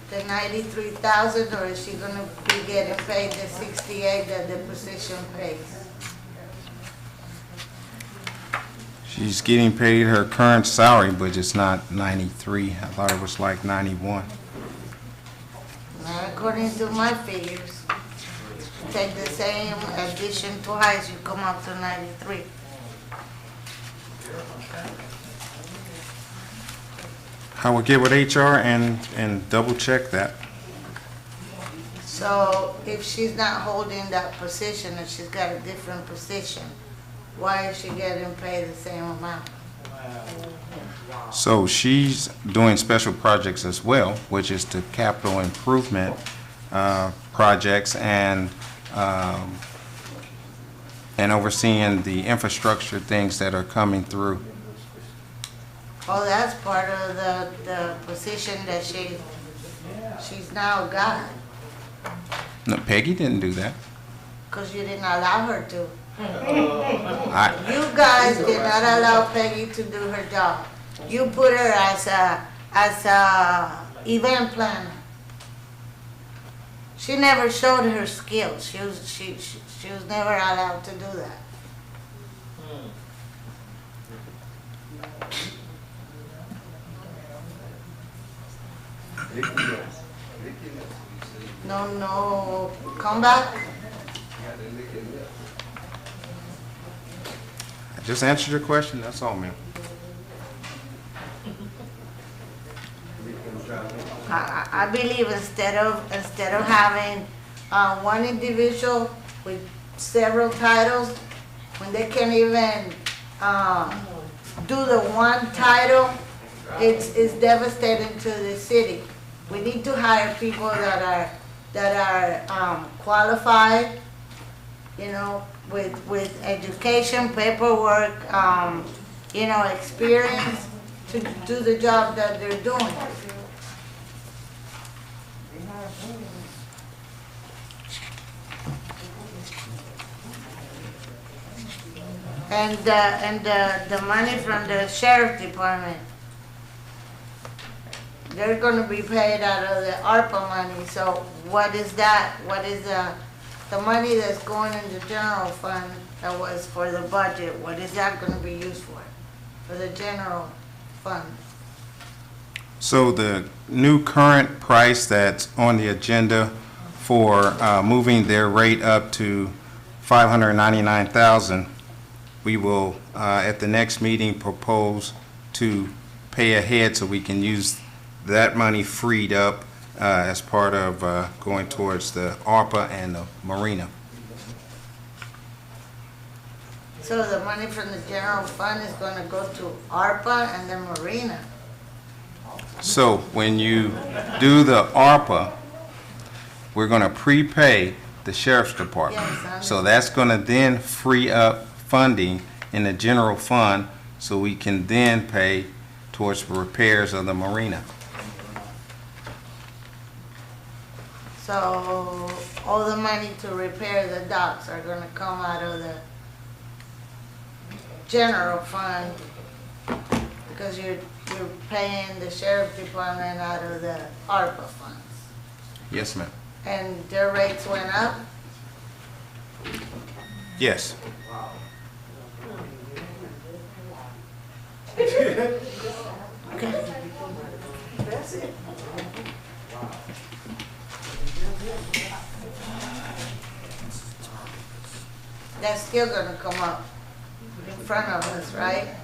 T: the 93,000, or is she gonna be getting paid the 68 that the position pays?
C: She's getting paid her current salary, but it's not 93. I thought it was like 91.
T: Not according to my figures. Take the same addition twice, you come up to 93.
C: I will get with HR and double check that.
T: So if she's not holding that position and she's got a different position, why is she getting paid the same amount?
C: So she's doing special projects as well, which is the capital improvement projects and overseeing the infrastructure things that are coming through.
T: Oh, that's part of the position that she's now got,
C: No, Peggy didn't do that.
T: because you didn't allow her to.
C: I,
T: You guys did not allow Peggy to do her job. You put her as a event planner. She never showed her skills. She was never allowed to do that. No, come back.
C: I just answered your question, that's all, ma'am.
T: I believe instead of having one individual with several titles, when they can't even do the one title, it's devastating to the city. We need to hire people that are qualified, you know, with education, paperwork, you know, experience to do the job that they're doing. And the money from the sheriff department, they're gonna be paid out of the ARPA money, so what is that? What is the money that's going in the general fund that was for the budget, what is that gonna be used for the general fund?
C: So the new current price that's on the agenda for moving their rate up to $599,000, we will at the next meeting propose to pay ahead so we can use that money freed up as part of going towards the ARPA and the Marina.
T: So the money from the general fund is gonna go to ARPA and the Marina.
C: So when you do the ARPA, we're gonna prepay the sheriff's department.
T: Yes,
C: So that's gonna then free up funding in the general fund so we can then pay towards repairs of the Marina.
T: So all the money to repair the docks are gonna come out of the general fund because you're paying the sheriff department out of the ARPA funds.
C: Yes, ma'am.
T: And their rates went up?
C: Yes.
T: That's it. That's still gonna come up in front of us, right?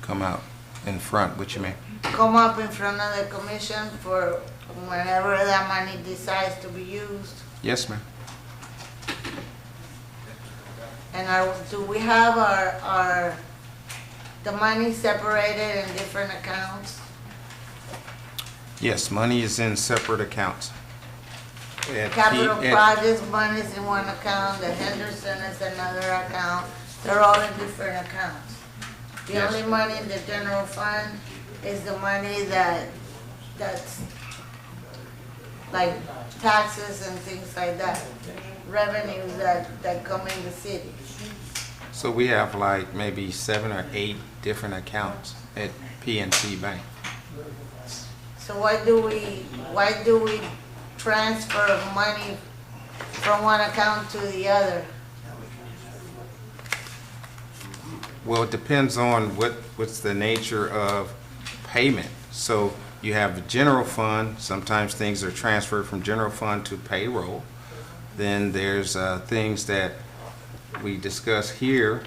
C: Come out in front, what you mean?
T: Come up in front of the commission for whenever that money decides to be used.
C: Yes, ma'am.
T: And do we have the money separated in different accounts?
C: Yes, money is in separate accounts.
T: Capital projects, money is in one account, the Henderson is another account. They're all in different accounts. The
C: Yes.
T: only money in the general fund is the money that's like taxes and things like that, revenues that come in the city.
C: So we have like maybe 7 or 8 different accounts at PNC Bank.
T: So why do we transfer money from one account to the other?
C: Well, it depends on what's the nature of payment. So you have the general fund, sometimes things are transferred from general fund to payroll. Then there's things that we discuss here,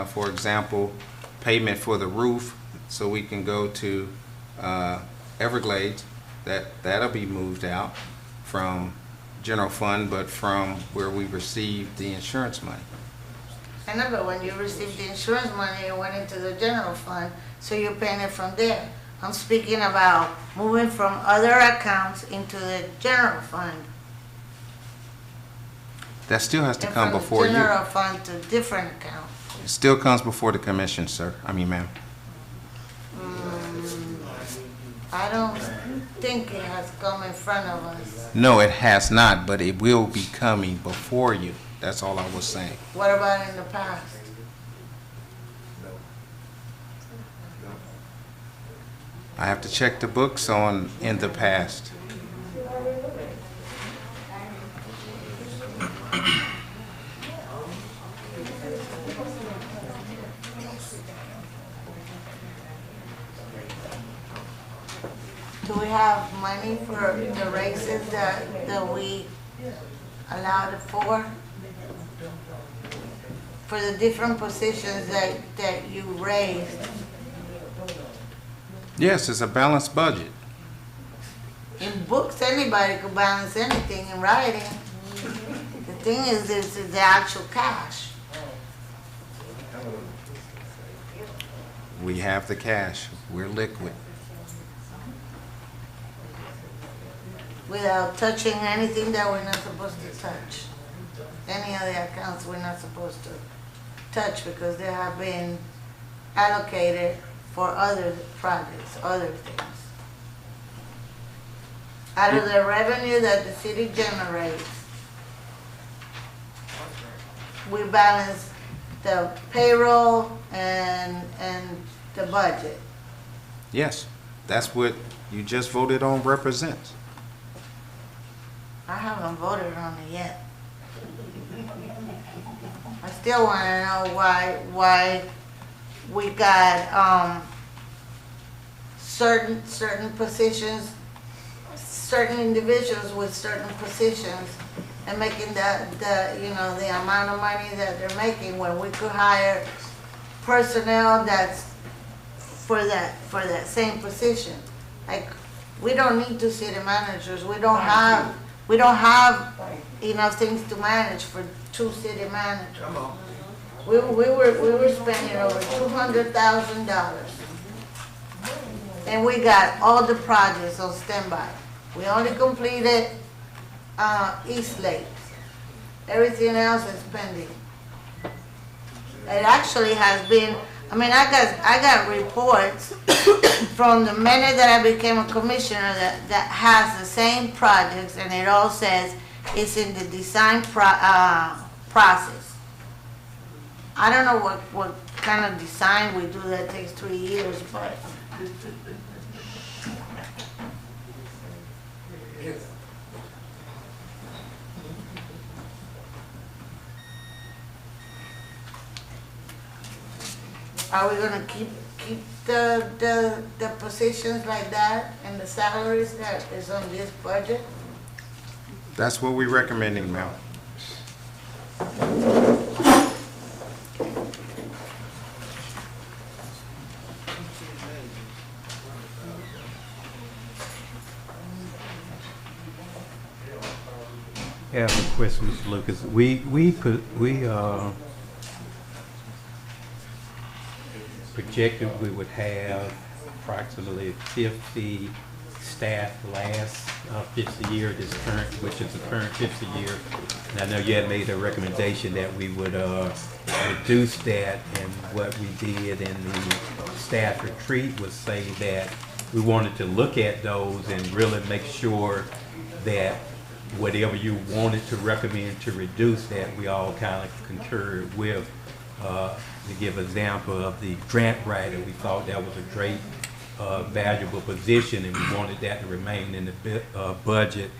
C: for example, payment for the roof, so we can go to Everglades, that'll be moved out from general fund, but from where we received the insurance money.
T: I know, but when you received the insurance money, it went into the general fund, so you're paying it from there. I'm speaking about moving from other accounts into the general fund.
C: That still has to
T: And
C: come
T: from
C: before
T: the
C: you.
T: general fund to different account.
C: It still comes before the commission, sir. I mean, ma'am.
T: I don't think it has come in front of us.
C: No, it has not, but it will be coming before you. That's all I was saying.
T: What about in the past?
C: I have to check the books on in the past.
T: Do we have money for the raises that we allowed it for? For the different positions that you raised?
C: Yes, it's a balanced budget.
T: In books, anybody could balance anything in writing. The thing is the actual cash.
C: We have the cash. We're liquid.
T: Without touching anything that we're not supposed to touch. Any of the accounts we're not supposed to touch because they have been allocated for other projects, other things. Out of the revenue that the city generates, we balance the payroll and the budget.
C: Yes, that's what you just voted on represents.
T: I haven't voted on it yet. I still want to know why we got certain positions, certain individuals with certain positions, and making the amount of money that they're making when we could hire personnel that's for that same position. Like, we don't need 2 city managers. We don't have enough things to manage for 2 city managers. We were spending over $200,000. And we got all the projects on standby. We only completed East Lake. Everything else is pending. It actually has been, I mean, I got reports from the minute that I became a commissioner that has the same projects, and it all says it's in the design process. I don't know what kind of design we do that takes 3 years, but are we gonna keep the positions like that and the salaries that is on this budget?
C: That's what we're recommending, ma'am.
A: I have a question, Mr. Lucas. We projected we would have approximately 50 staff last fiscal year, which is the current fiscal year. And I know you had made a recommendation that we would reduce that, and what we did in the staff retreat was say that we wanted to look at those and really make sure that whatever you wanted to recommend to reduce that, we all kind of concurred with. To give an example of the grant writer, we thought that was a great, valuable position, and we wanted that to remain in the budget.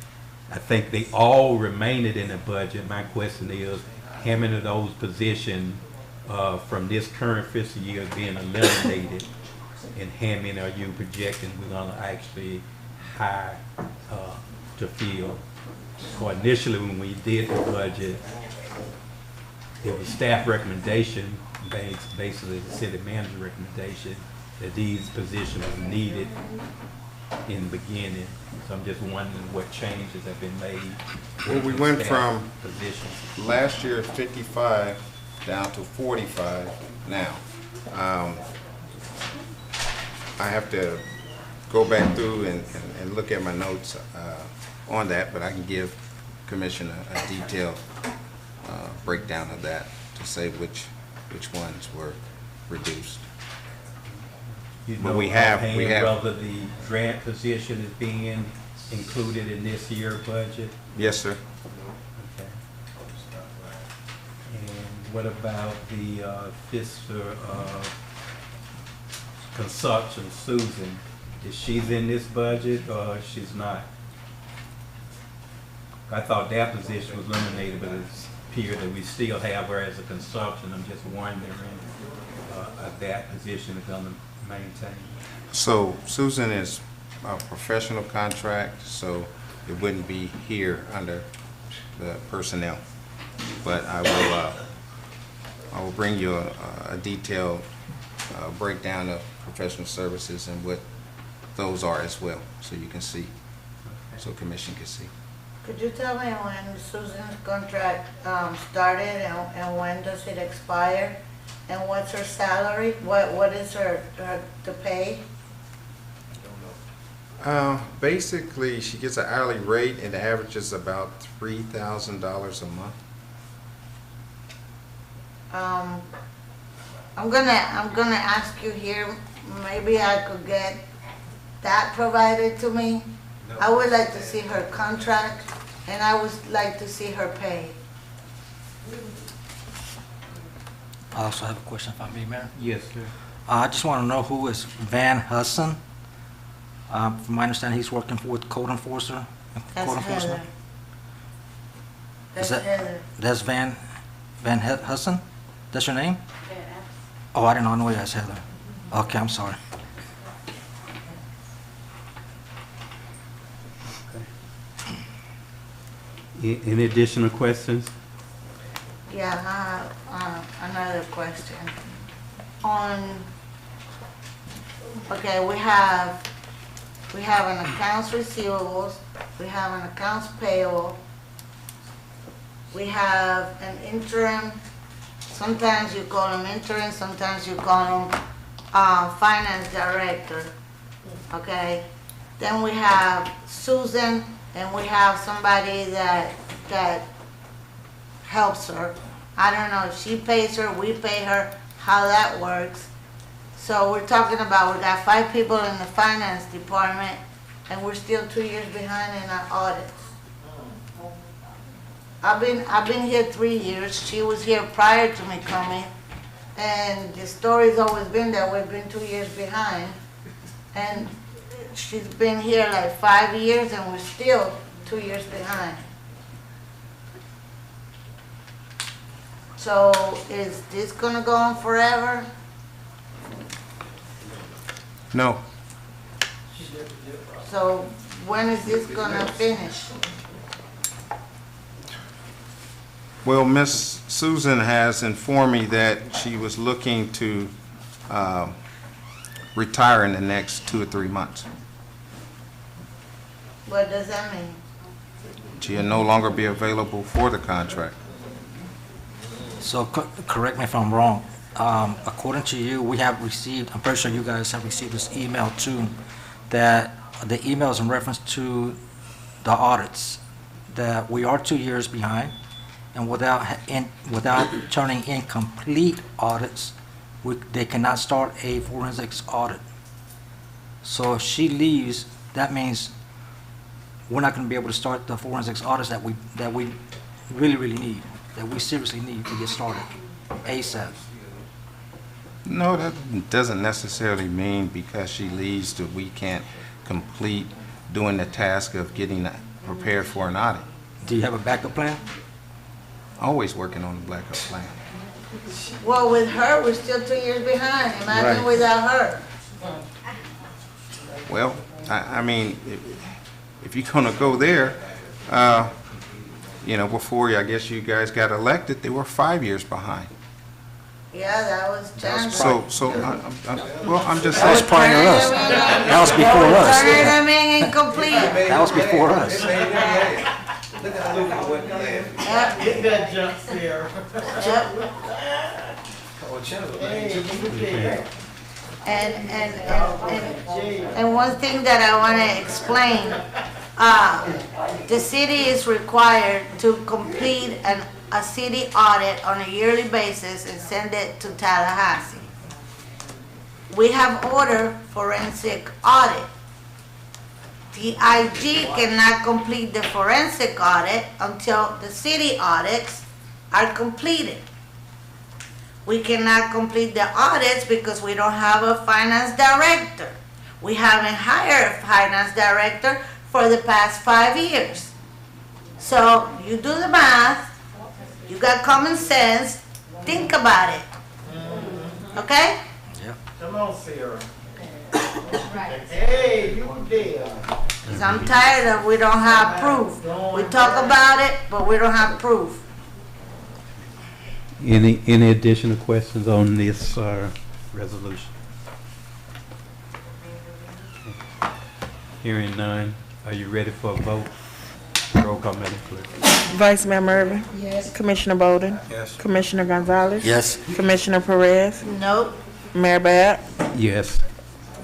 A: I think they all remained in the budget. My question is, how many of those positions from this current fiscal year being eliminated, and how many are you projecting we're going to actually hire to fill? So initially, when we did the budget, it was staff recommendation, basically the city manager recommendation, that these positions were needed in the beginning. So I'm just wondering what changes have been made.
C: Well, we went from
A: positions
C: last year 55 down to 45 now. I have to go back through and look at my notes on that, but I can give Commissioner a detailed breakdown of that to say which ones were reduced.
A: You
C: But
A: know,
C: we have
A: whether the grant position is being included in this year's budget?
C: Yes, sir.
A: Okay. And what about the fiscal consumption, Susan? Is she's in this budget or she's not? I thought that position was eliminated, but it's appeared that we still have her as a consumption. I'm just wondering if that position is going to maintain.
C: So Susan is a professional contract, so it wouldn't be here under the personnel. But I will bring you a detailed breakdown of professional services and what those are as well, so you can see, so Commission can see.
T: Could you tell me when Susan's contract started and when does it expire? And what's her salary? What is her the pay?
C: Basically, she gets an hourly rate and averages about $3,000 a month.
T: I'm gonna ask you here, maybe I could get that provided to me. I would like to see her contract, and I would like to see her pay.
Q: I also have a question, if I may, Mayor.
A: Yes, sir.
Q: I just want to know who is Van Hudson. From my understanding, he's working with code enforcer.
T: That's
Q: Code enforcement.
T: Heather. That's Heather.
Q: That's Van Hudson? That's your name? Oh, I did not know you as Heather. Okay, I'm sorry.
A: Any additional questions?
T: Yeah, I have another question. On Okay, we have an accounts receivables, we have an accounts payable, we have an interim, sometimes you call him interim, sometimes you call him finance director, okay? Then we have Susan, and we have somebody that helps her. I don't know if she pays her, we pay her, how that works. So we're talking about, we got 5 people in the finance department, and we're still 2 years behind in our audits. I've been here 3 years. She was here prior to me coming, and the story's always been that we've been 2 years behind. And she's been here like 5 years, and we're still 2 years behind. So is this gonna go on forever?
C: No.
T: So when is this gonna finish?
C: Well, Miss Susan has informed me that she was looking to retire in the next 2 or 3 months.
T: What does that mean?
C: She'll no longer be available for the contract.
Q: So correct me if I'm wrong. According to you, we have received, I'm pretty sure you guys have received this email too, that the email is in reference to the audits, that we are 2 years behind, and without turning in complete audits, they cannot start a forensics audit. So if she leaves, that means we're not going to be able to start the forensics audits that we really need, that we seriously need to get started ASAP.
C: No, that doesn't necessarily mean because she leaves that we can't complete doing the task of getting prepared for an audit.
Q: Do you have a backup plan?
C: Always working on the backup plan.
T: Well, with her, we're still 2 years behind. Imagine
C: Right.
T: without her.
C: Well, I mean, if you're gonna go there, before I guess you guys got elected, they were 5 years behind.
T: Yeah, that was Chandler.
C: I'm just
Q: That was
C: saying.
Q: prior to us. That was before us.
T: Turning them in incomplete.
Q: That was before us.
I: Look at Luke went to
T: Yep.
E: Get that jump there.
T: Yep. And one thing that I want to explain, the city is required to complete a city audit on a yearly basis and send it to Tallahassee. We have ordered forensic audit. The IG cannot complete the forensic audit until the city audits are completed. We cannot complete the audits because we don't have a finance director. We haven't hired a finance director for the past 5 years. So you do the math, you got common sense, think about it. Okay?
E: Come on, Sarah. Hey, you there.
T: Because I'm tired of we don't have proof. We talk about it, but we don't have proof.
A: Any additional questions on this resolution? Hearing none, are you ready for a vote? Roll call, Madam Clerk.
D: Vice Mayor Mervin.
B: Yes.
D: Commissioner Bolden.
I: Yes.
D: Commissioner Gonzalez.
I: Yes.
D: Commissioner Perez.
T: Nope.
D: Mayor Bab.
A: Yes.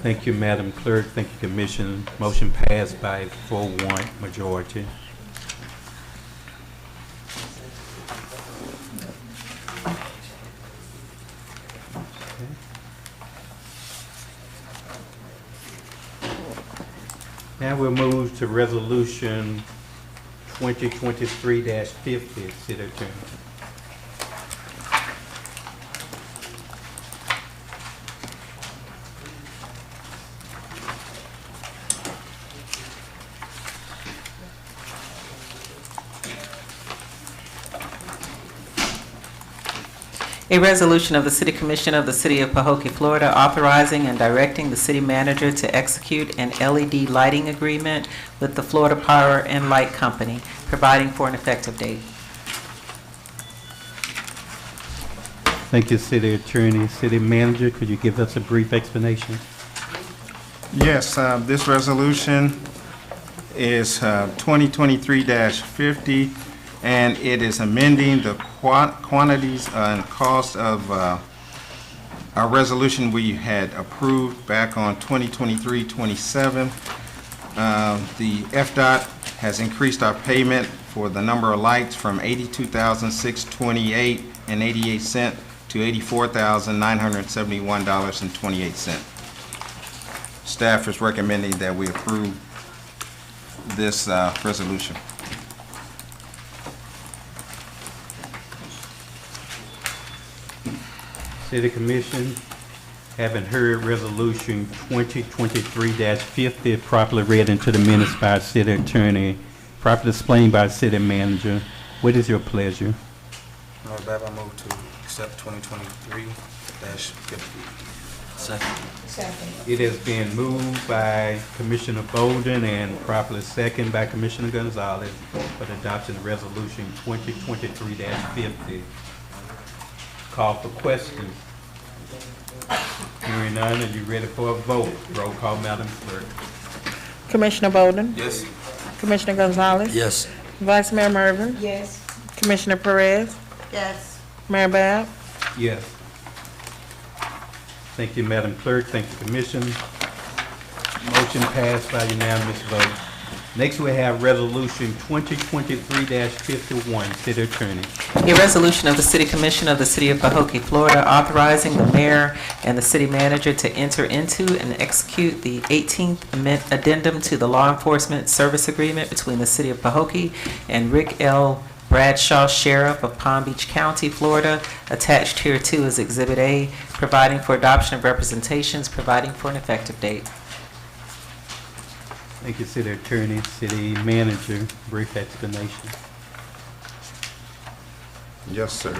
A: Thank you, Madam Clerk. Thank you, Commission. Motion passed by 4-1 majority. Now we'll move to Resolution 2023-50, City Attorney.
P: A resolution of the City Commission of the City of Pahokee, Florida, authorizing and directing the city manager to execute an LED lighting agreement with the Florida Power and Light Company, providing for an effective date.
A: Thank you, City Attorney. City Manager, could you give us a brief explanation?
C: Yes, this resolution is 2023-50, and it is amending the quantities and cost of our resolution we had approved back on 2023-27. The FDOT has increased our payment for the number of lights from $82,628.88 to $84,971.28. Staff is recommending that we approve this resolution.
A: City Commission, having heard Resolution 2023-50 properly read into the minutes by City Attorney, properly explained by City Manager, what is your pleasure?
S: Mayor Bab, I move to accept 2023-50.
B: Second.
A: It has been moved by Commissioner Bolden and properly second by Commissioner Gonzalez for the adoption of Resolution 2023-50. Call for questions. Hearing none, are you ready for a vote? Roll call, Madam Clerk.
D: Commissioner Bolden?
S: Yes.
D: Commissioner Gonzalez?
I: Yes.
D: Vice Mayor Mervin?
B: Yes.
D: Commissioner Perez?
T: Yes.
D: Mayor Bab?
A: Yes. Thank you, Madam Clerk. Thank you, Commission. Motion passed by unanimous vote. Next, we have Resolution 2023-51, City Attorney.
P: A resolution of the City Commission of the City of Pahokee, Florida, authorizing the mayor and the city manager to enter into and execute the 18th addendum to the law enforcement service agreement between the City of Pahokee and Rick L. Bradshaw, Sheriff of Palm Beach County, Florida, attached hereto as Exhibit A, providing for adoption of representations, providing for an effective date.
A: Thank you, City Attorney. City Manager, brief explanation.
C: Yes, sir.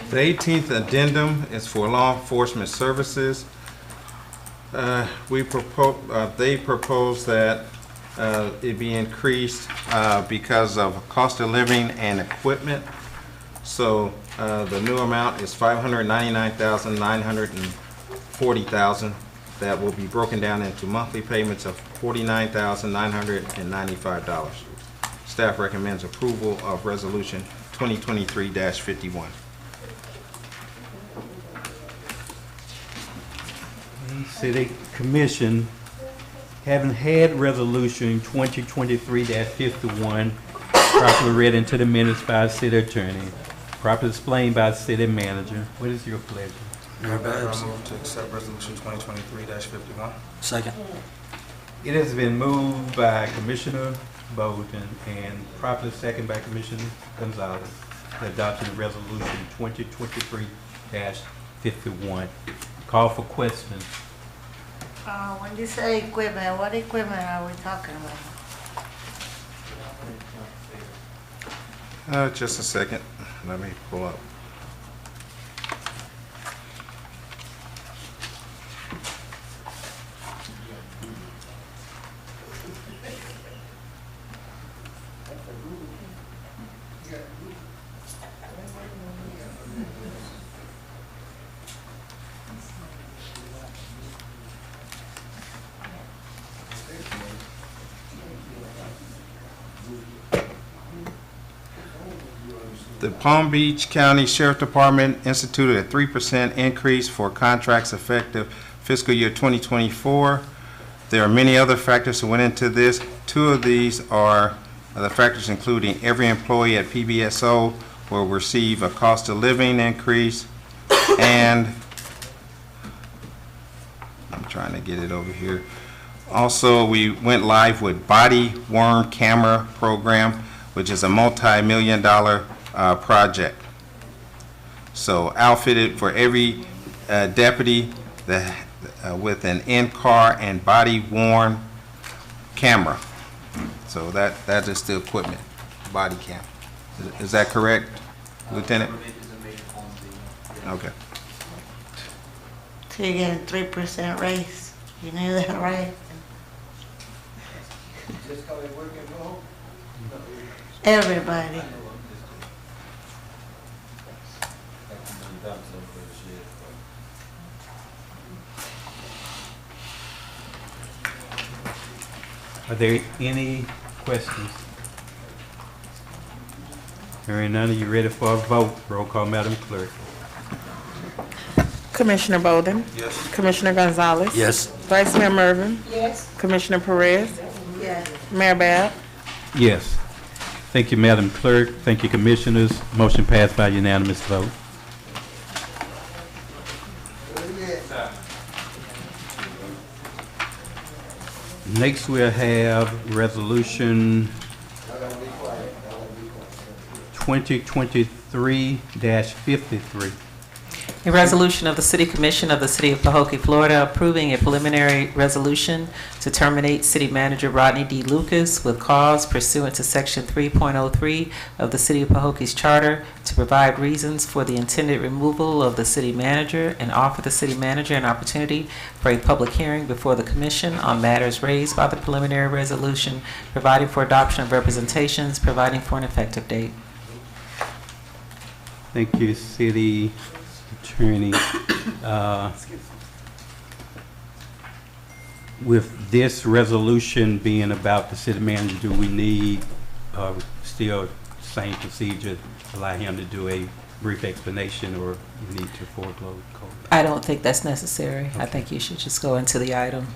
C: The 18th addendum is for law enforcement services. They propose that it be increased because of cost of living and equipment. So the new amount is $599,940,000. That will be broken down into monthly payments of $49,995. Staff recommends approval of Resolution 2023-51.
A: City Commission, having had Resolution 2023-51 properly read into the minutes by the City Attorney, properly explained by the City Manager, what is your pleasure?
S: Mayor Bab, I move to accept Resolution 2023-51.
I: Second.
A: It has been moved by Commissioner Bolden and properly second by Commissioner Gonzalez, the adoption of Resolution 2023-51. Call for questions.
T: When you say equipment, what equipment are we talking about?
C: Just a second. Let me pull up. The Palm Beach County Sheriff Department instituted a 3% increase for contracts effective fiscal year 2024. There are many other factors that went into this. Two of these are the factors including every employee at PBSO will receive a cost of living increase, and I'm trying to get it over here. Also, we went live with body worn camera program, which is a multi-million-dollar project. So outfitted for every deputy with an in-car and body-worn camera. So that is the equipment, body cam. Is that correct, Lieutenant? Okay.
T: So you're getting 3% raise. You knew that, right? Everybody.
A: Are there any questions? Hearing none, are you ready for a vote? Roll call, Madam Clerk.
D: Commissioner Bolden?
S: Yes.
D: Commissioner Gonzalez?
S: Yes.
D: Vice Mayor Mervin?
B: Yes.
D: Commissioner Perez?
T: Yes.
D: Mayor Bab?
A: Yes. Thank you, Madam Clerk. Thank you, Commissioners. Motion passed by unanimous vote. Next, we'll have Resolution 2023-53.
P: A resolution of the City Commission of the City of Pahokee, Florida, approving a preliminary resolution to terminate City Manager Rodney D. Lucas with cause pursuant to Section 3.03 of the City of Pahokee's Charter, to provide reasons for the intended removal of the City Manager and offer the City Manager an opportunity for a public hearing before the Commission on matters raised by the preliminary resolution, providing for adoption of representations, providing for an effective date.
A: Thank you, City Attorney. With this resolution being about the city manager, do we need still same procedure, allow him to do a brief explanation, or you need to foreclose?
P: I don't think that's necessary. Okay. I think you should just go into the item.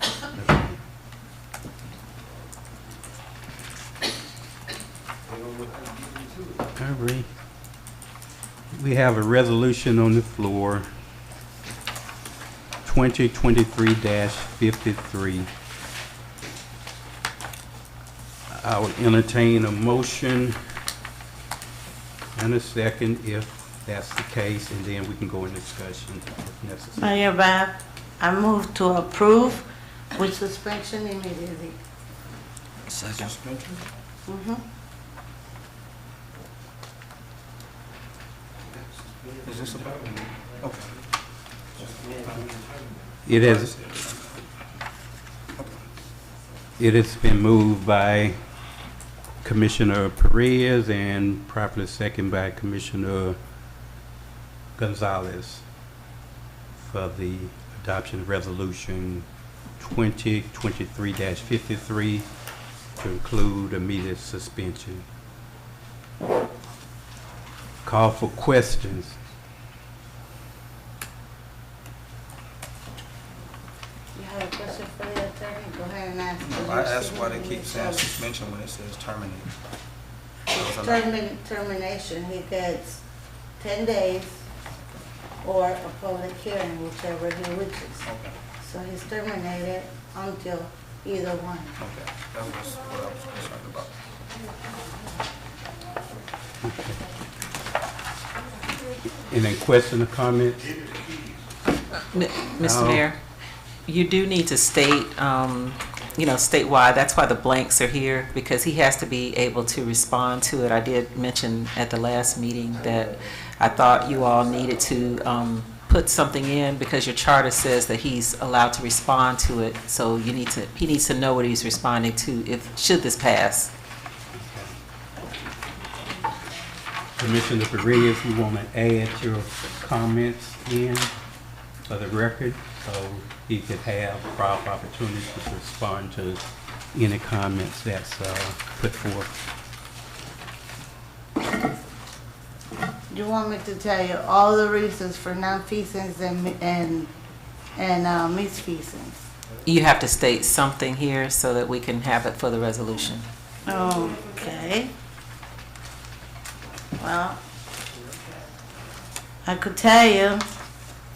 A: All right. We have a resolution on the floor, 2023-53. I would entertain a motion and a second if that's the case, and then we can go in discussion if necessary.
T: Mayor Bab, I move to approve with suspension immediately.
S: Second.
T: Mm-hmm.
S: Is this about? Okay.
A: It has been moved by Commissioner Perez and properly second by Commissioner Gonzalez for the adoption of resolution 2023-53 to include immediate suspension. Call for questions.
T: You have a question for the attorney? Go ahead and ask.
S: No, I asked why they keep saying suspension when it says terminate.
T: Termination, he gets 10 days or a public hearing, whichever he wishes.
S: Okay.
T: So he's terminated until either one.
S: Okay, that was what I was concerned about.
A: Any question or comments?
P: Mr. Mayor, you do need to state, statewide. That's why the blanks are here, because he has to be able to respond to it. I did mention at the last meeting that I thought you all needed to put something in, because your charter says that he's allowed to respond to it. So he needs to know what he's responding to should this pass.
A: Commissioner Perez, you want to add your comments in for the record, so he could have proper opportunity to respond to any comments that's put forth.
T: You want me to tell you all the reasons for nonfeasance and misfeasance?
P: You have to state something here so that we can have it for the resolution.
T: Okay. Well, I could tell you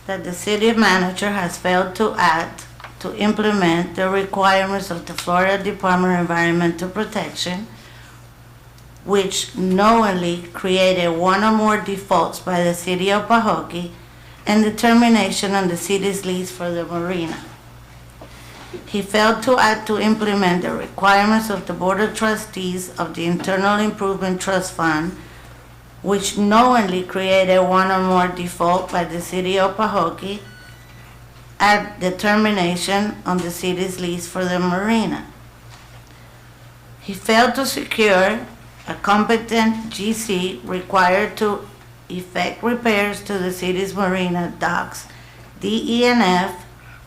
T: that the city manager has failed to act to implement the requirements of the Florida Department of Environmental Protection, which knowingly created one or more defaults by the city of Pahokee and the termination on the city's lease for the Marina. He failed to act to implement the requirements of the Board of Trustees of the Internal Improvement Trust Fund, which knowingly created one or more default by the city of Pahokee at the termination on the city's lease for the Marina. He failed to secure a competent GC required to effect repairs to the city's marina docks, DE&F,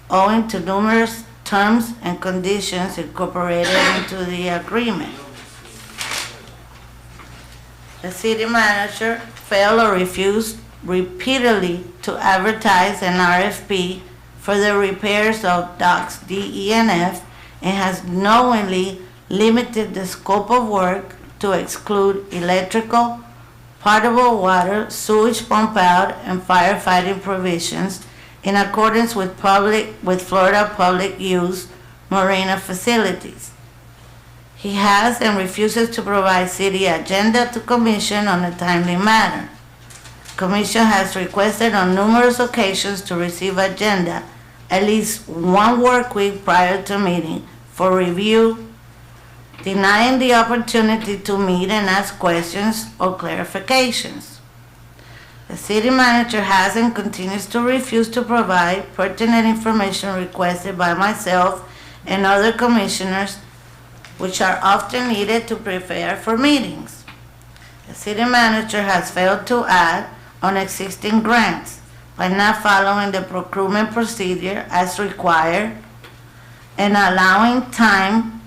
T: owing to numerous terms and conditions incorporated into the agreement. The city manager failed or refused repeatedly to advertise an RFP for the repairs of docks DE&F and has knowingly limited the scope of work to exclude electrical, potable water, sewage pump out, and firefighting provisions in accordance with Florida Public Use Marina facilities. He has and refuses to provide city agenda to commission on a timely manner. Commission has requested on numerous occasions to receive agenda at least one work week prior to meeting for review, denying the opportunity to meet and ask questions or clarifications. The city manager has and continues to refuse to provide pertinent information requested by myself and other commissioners, which are often needed to prepare for meetings. The city manager has failed to add on existing grants by not following the procurement procedure as required and allowing time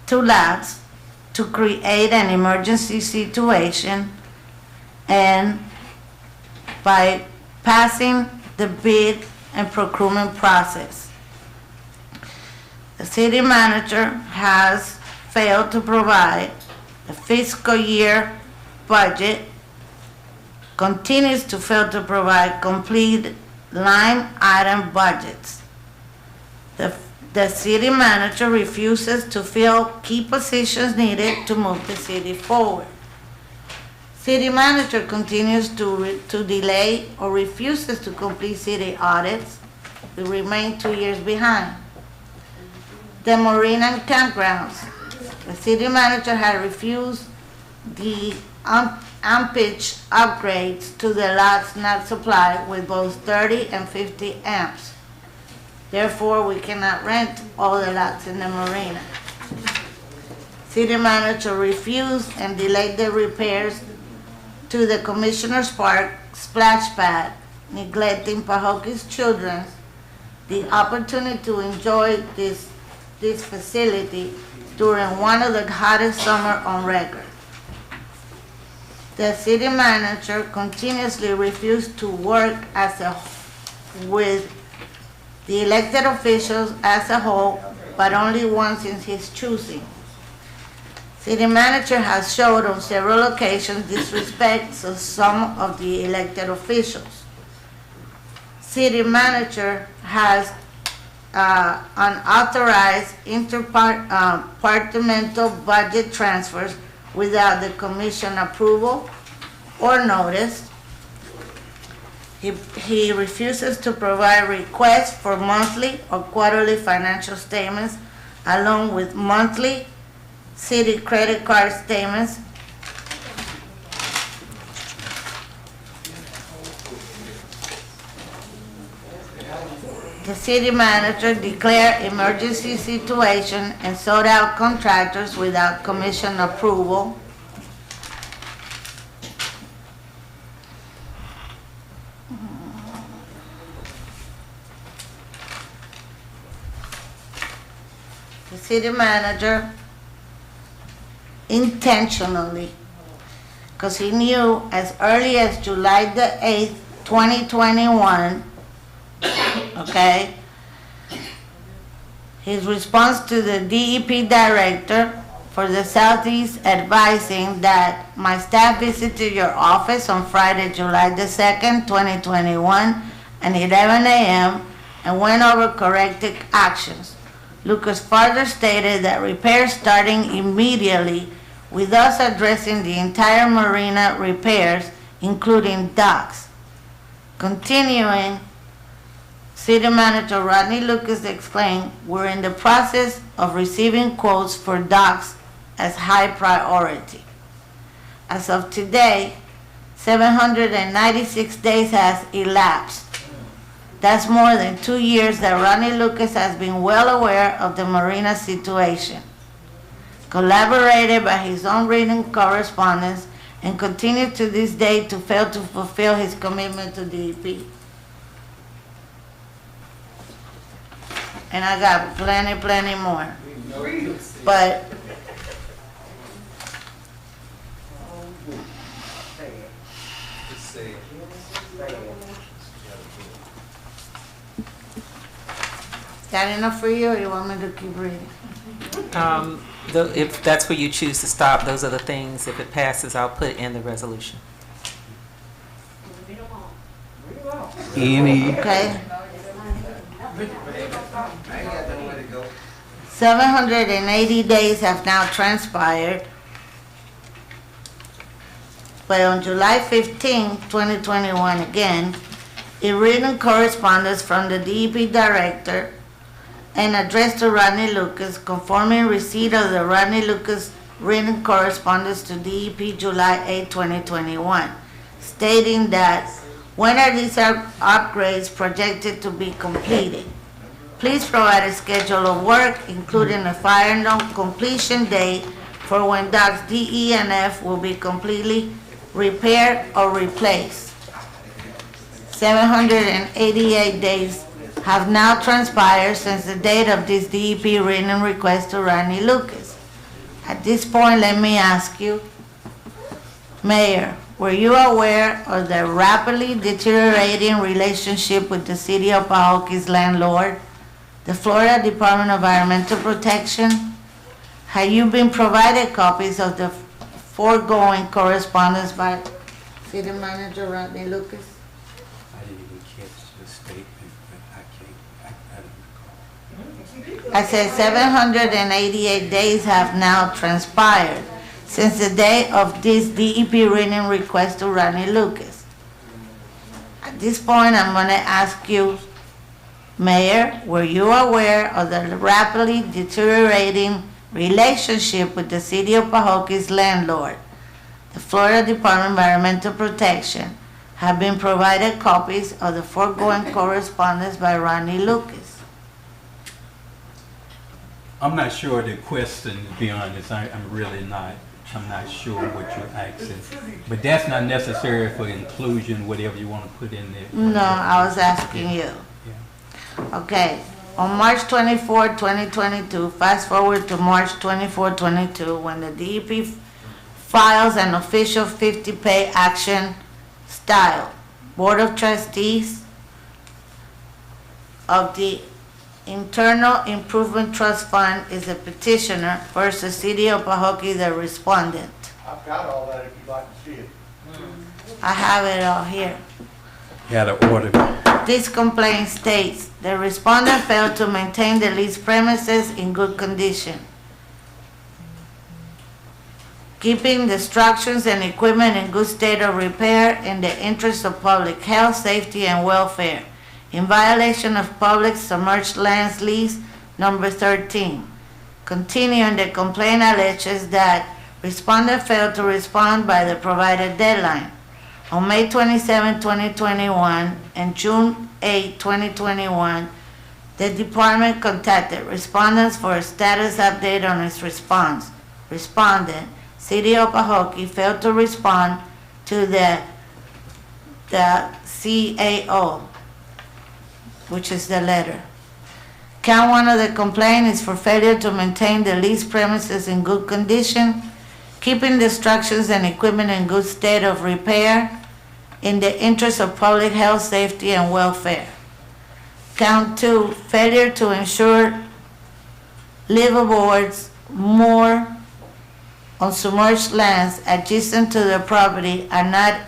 T: to lapse to create an emergency situation, and by passing the bid and procurement process. The city manager has failed to provide a fiscal year budget, continues to fail to provide complete line item budgets. The city manager refuses to fill key positions needed to move the city forward. City manager continues to delay or refuses to complete city audits. We remain 2 years behind. The marina and campgrounds. The city manager had refused the ampage upgrades to the lots not supplied with both 30 and 50 amps. Therefore, we cannot rent all the lots in the marina. City manager refused and delayed the repairs to the Commissioner's Park splash pad, neglecting Pahokee's children the opportunity to enjoy this facility during one of the hottest summer on record. The city manager continuously refused to work with the elected officials as a whole, but only once in his choosing. City manager has showed on several occasions disrespect to some of the elected officials. City manager has unauthorized interdepartmental budget transfers without the commission approval or notice. He refuses to provide requests for monthly or quarterly financial statements along with monthly city credit card statements. The city manager declared emergency situation and sought out contractors without commission approval. The city manager intentionally, because he knew as early as July the 8th, 2021, okay, his response to the DEP director for the Southeast advising that my staff visited your office on Friday, July the 2nd, 2021 at 11 a.m. and went over corrective actions. Lucas further stated that repairs starting immediately with us addressing the entire marina repairs, including docks. Continuing, City Manager Rodney Lucas explained, we're in the process of receiving quotes for docks as high priority. As of today, 796 days has elapsed. That's more than 2 years that Rodney Lucas has been well aware of the marina situation. collaborated by his own written correspondence, and continues to this day to fail to fulfill his commitment to DEP. And I got plenty more. But got enough for you, or you want me to keep reading?
P: If that's where you choose to stop, those are the things, if it passes, I'll put in the resolution.
A: Any,
T: Okay. 780 days have now transpired. But on July 15, 2021, again, a written correspondence from the DEP director and addressed to Rodney Lucas, confirming receipt of the Rodney Lucas written correspondence to DEP July 8, 2021, stating that when are these upgrades projected to be completed? Please provide a schedule of work, including a final completion date for when docks D, E, and F will be completely repaired or replaced. 788 days have now transpired since the date of this DEP written request to Rodney Lucas. At this point, let me ask you, Mayor, were you aware of the rapidly deteriorating relationship with the City of Pahokee's landlord, the Florida Department of Environmental Protection? Have you been provided copies of the foregoing correspondence by City Manager Rodney Lucas?
A: I didn't even catch the statement, but I don't recall.
T: I said 788 days have now transpired since the day of this DEP written request to Rodney Lucas. At this point, I'm going to ask you, Mayor, were you aware of the rapidly deteriorating relationship with the City of Pahokee's landlord, the Florida Department of Environmental Protection? Have been provided copies of the foregoing correspondence by Rodney Lucas?
A: I'm not sure of the question, to be honest. I'm really not. I'm not sure what you're asking. But that's not necessary for inclusion, whatever you want to put in there.
T: No, I was asking you. Okay, on March 24, 2022, fast forward to March 24, 22, when the DEP files an official 50-pay action style. Board of Trustees of the Internal Improvement Trust Fund is a petitioner versus City of Pahokee, the respondent.
G: I've got all that if you'd like to see it.
T: I have it all here.
A: Yeah, the order.
T: This complaint states, the respondent failed to maintain the leased premises in good condition, keeping the structures and equipment in good state of repair in the interest of public health, safety, and welfare, in violation of public submerged lands lease number 13. Continuing, the complaint alleges that respondent failed to respond by the provided deadline. On May 27, 2021 and June 8, 2021, the department contacted respondents for a status update on its response. Respondent, City of Pahokee, failed to respond to the CAO, which is the letter. Count 1 of the complaint is for failure to maintain the leased premises in good condition, keeping the structures and equipment in good state of repair, in the interest of public health, safety, and welfare. Count 2, failure to ensure liveaboards moored on submerged lands adjacent to the property are not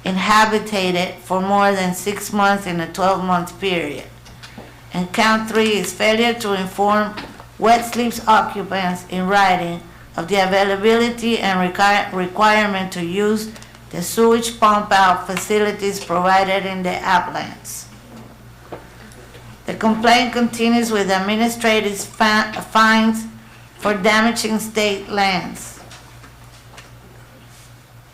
T: inhabited for more than 6 months in a 12-month period. And count 3 is failure to inform wet slips occupants in writing of the availability and requirement to use the sewage pump out facilities provided in the uplands. The complaint continues with administrative fines for damaging state lands.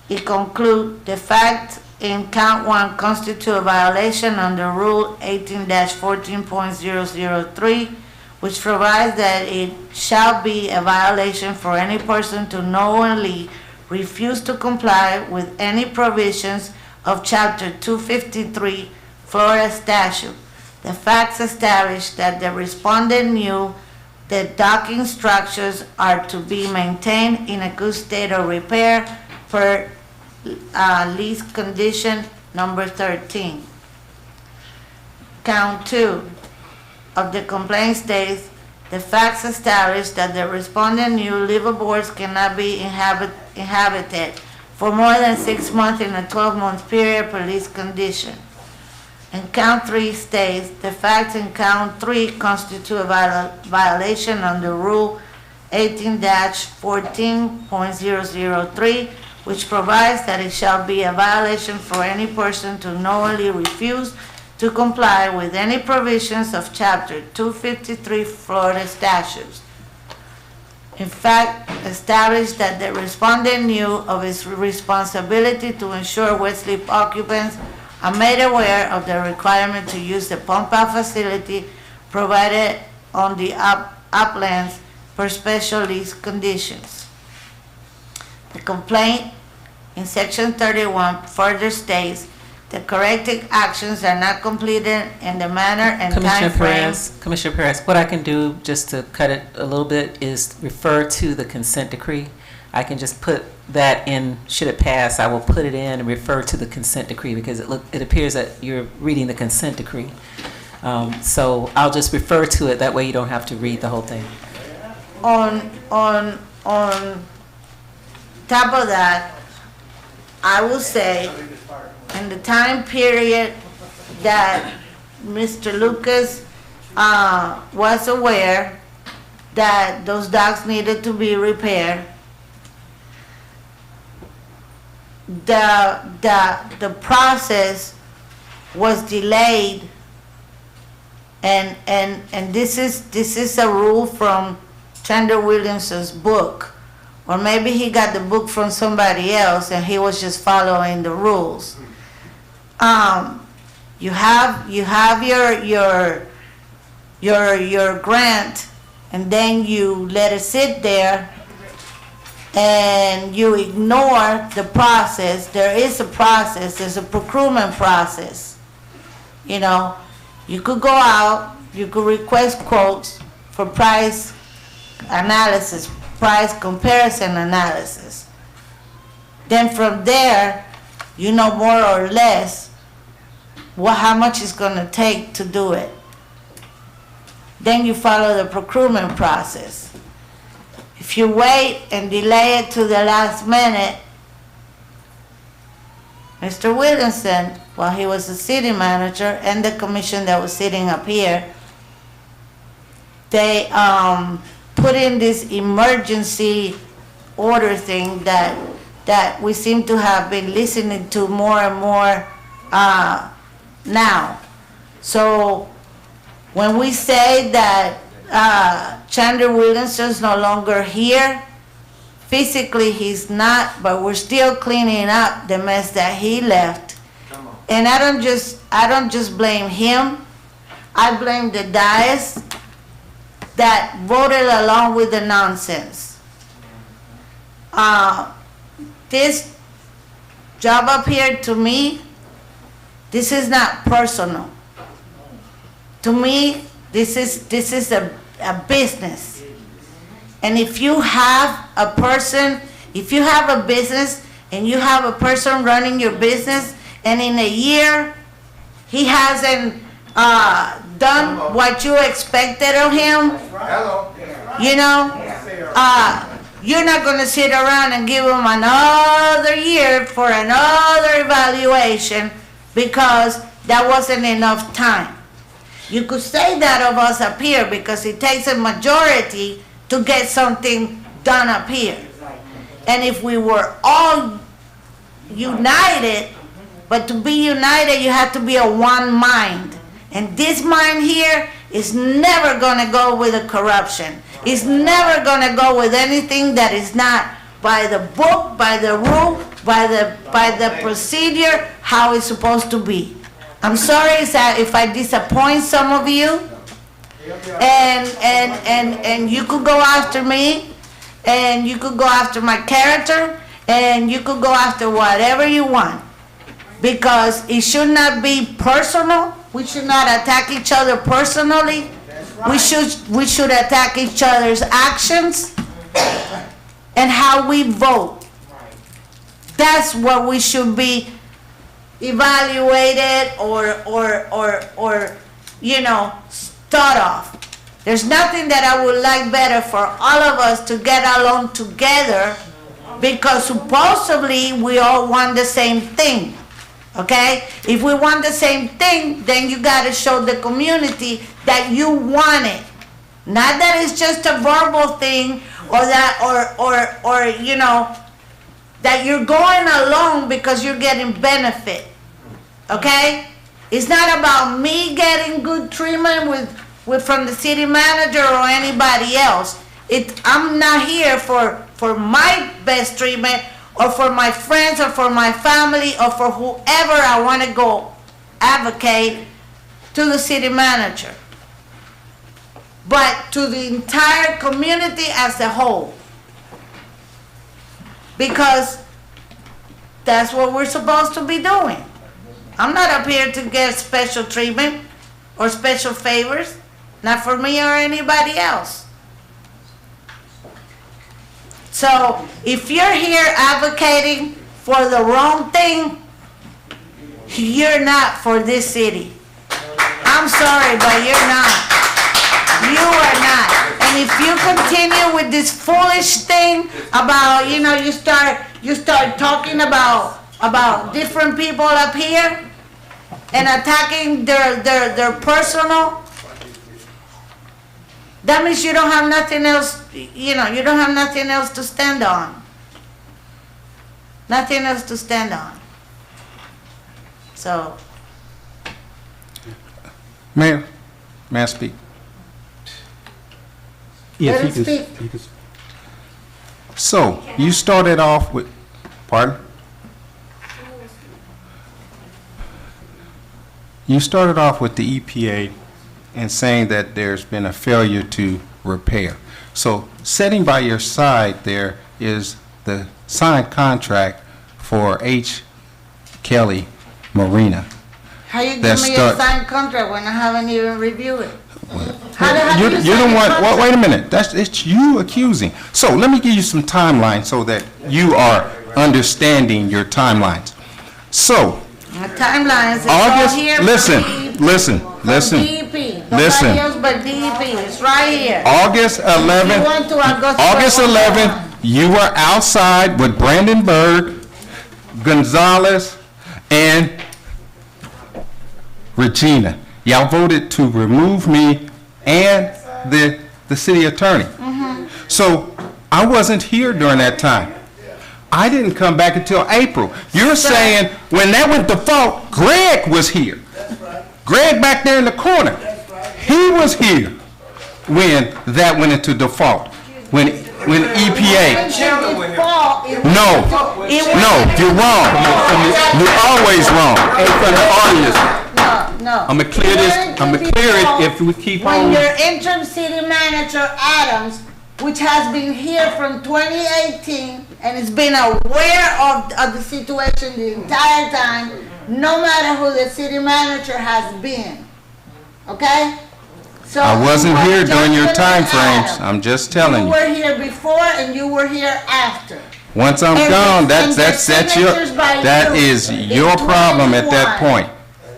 T: It concludes the fact in count 1 constitute a violation under Rule 18-14.003, which provides that it shall be a violation for any person to knowingly refuse to comply with any provisions of Chapter 253 Florida statute. The facts establish that the respondent knew that docking structures are to be maintained in a good state of repair per lease condition number 13. Count 2 of the complaint states, the facts establish that the respondent knew liveaboards cannot be inhabited for more than 6 months in a 12-month period per lease condition. And count 3 states, the facts in count 3 constitute a violation under Rule 18-14.003, which provides that it shall be a violation for any person to knowingly refuse to comply with any provisions of Chapter 253 Florida statutes. In fact, established that the respondent knew of his responsibility to ensure wet slip occupants are made aware of the requirement to use the pump-out facility provided on the uplands per special lease conditions. The complaint in Section 31 further states the corrective actions are not completed in the manner and time frame.
P: Commissioner Perez, what I can do, just to cut it a little bit, is refer to the consent decree. I can just put that in, should it pass, I will put it in and refer to the consent decree, because it appears that you're reading the consent decree. So I'll just refer to it, that way you don't have to read the whole thing.
T: On top of that, I will say, in the time period that Mr. Lucas was aware that those docks needed to be repaired, the process was delayed, and this is a rule from Chandler Williamson's book, or maybe he got the book from somebody else and he was just following the rules. You have your grant, and then you let it sit there and you ignore the process. There is a process, there's a procurement process. You know, you could go out, you could request quotes for price analysis, price comparison analysis. Then from there, you know more or less how much it's going to take to do it. Then you follow the procurement process. If you wait and delay it to the last minute, Mr. Williamson, while he was the city manager, and the commission that was sitting up here, they put in this emergency order thing that we seem to have been listening to more and more now. So when we say that Chandler Williamson's no longer here, physically he's not, but we're still cleaning up the mess that he left. And I don't just blame him. I blame the dais that voted along with the nonsense. This job up here, to me, this is not personal. To me, this is a business. And if you have a person, if you have a business and you have a person running your business, and in a year he hasn't done what you expected of him, you know, you're not going to sit around and give him another year for another evaluation because that wasn't enough time. You could say that of us up here because it takes a majority to get something done up here. And if we were all united, but to be united you have to be a one mind. And this mind here is never going to go with the corruption. It's never going to go with anything that is not by the book, by the rule, by the procedure, how it's supposed to be. I'm sorry if I disappoint some of you, and you could go after me, and you could go after my character, and you could go after whatever you want. Because it should not be personal. We should not attack each other personally. We should attack each other's actions and how we vote. That's what we should be evaluated or thought of. There's nothing that I would like better for all of us to get along together, because supposedly we all want the same thing. Okay? If we want the same thing, then you got to show the community that you want it. Not that it's just a verbal thing, or that that you're going along because you're getting benefit. Okay? It's not about me getting good treatment from the city manager or anybody else. I'm not here for my best treatment, or for my friends, or for my family, or for whoever I want to go advocate to the city manager, but to the entire community as a whole. Because that's what we're supposed to be doing. I'm not up here to get special treatment or special favors, not for me or anybody else. So if you're here advocating for the wrong thing, you're not for this city. I'm sorry, but you're not. You are not. And if you continue with this foolish thing about, you start talking about different people up here and attacking their personal, that means you don't have nothing else, you don't have nothing else to stand on. Nothing else to stand on. So.
C: Mayor, may I speak?
A: Yes,
T: Let him speak.
A: you can.
C: So, you started off with, pardon? You started off with the EPA and saying that there's been a failure to repair. So, sitting by your side there is the signed contract for H. Kelly Marina.
T: How you give me a signed contract when I haven't even reviewed it?
C: You don't want, wait a minute, it's you accusing. So let me give you some timeline so that you are understanding your timelines. So,
T: My timelines is
C: August,
T: all here.
C: listen.
T: DEP. Nobody else but DEP. It's right here.
C: August 11th,
T: You went to Augusta.
C: August 11th, you were outside with Brandon Berg, Gonzalez, and Regina. Y'all voted to remove me and the city attorney. So I wasn't here during that time. I didn't come back until April. You're saying when that went default, Greg was here. Greg back there in the corner. He was here when that went into default. When EPA. No, you're wrong. You're always wrong. In front of the audience.
T: No.
C: I'm gonna clear this. I'm gonna clear it if we keep on.
T: When your interim city manager, Adams, which has been here from 2018 and has been aware of the situation the entire time, no matter who the city manager has been. Okay? So
C: I wasn't here during your time frames.
T: Adams.
C: I'm just telling
T: You
C: you.
T: were here before and you were here after.
C: Once I'm
T: And
C: gone,
T: the signatures by
C: that
T: you
C: is
T: in
C: your problem at that
T: 21.
C: point.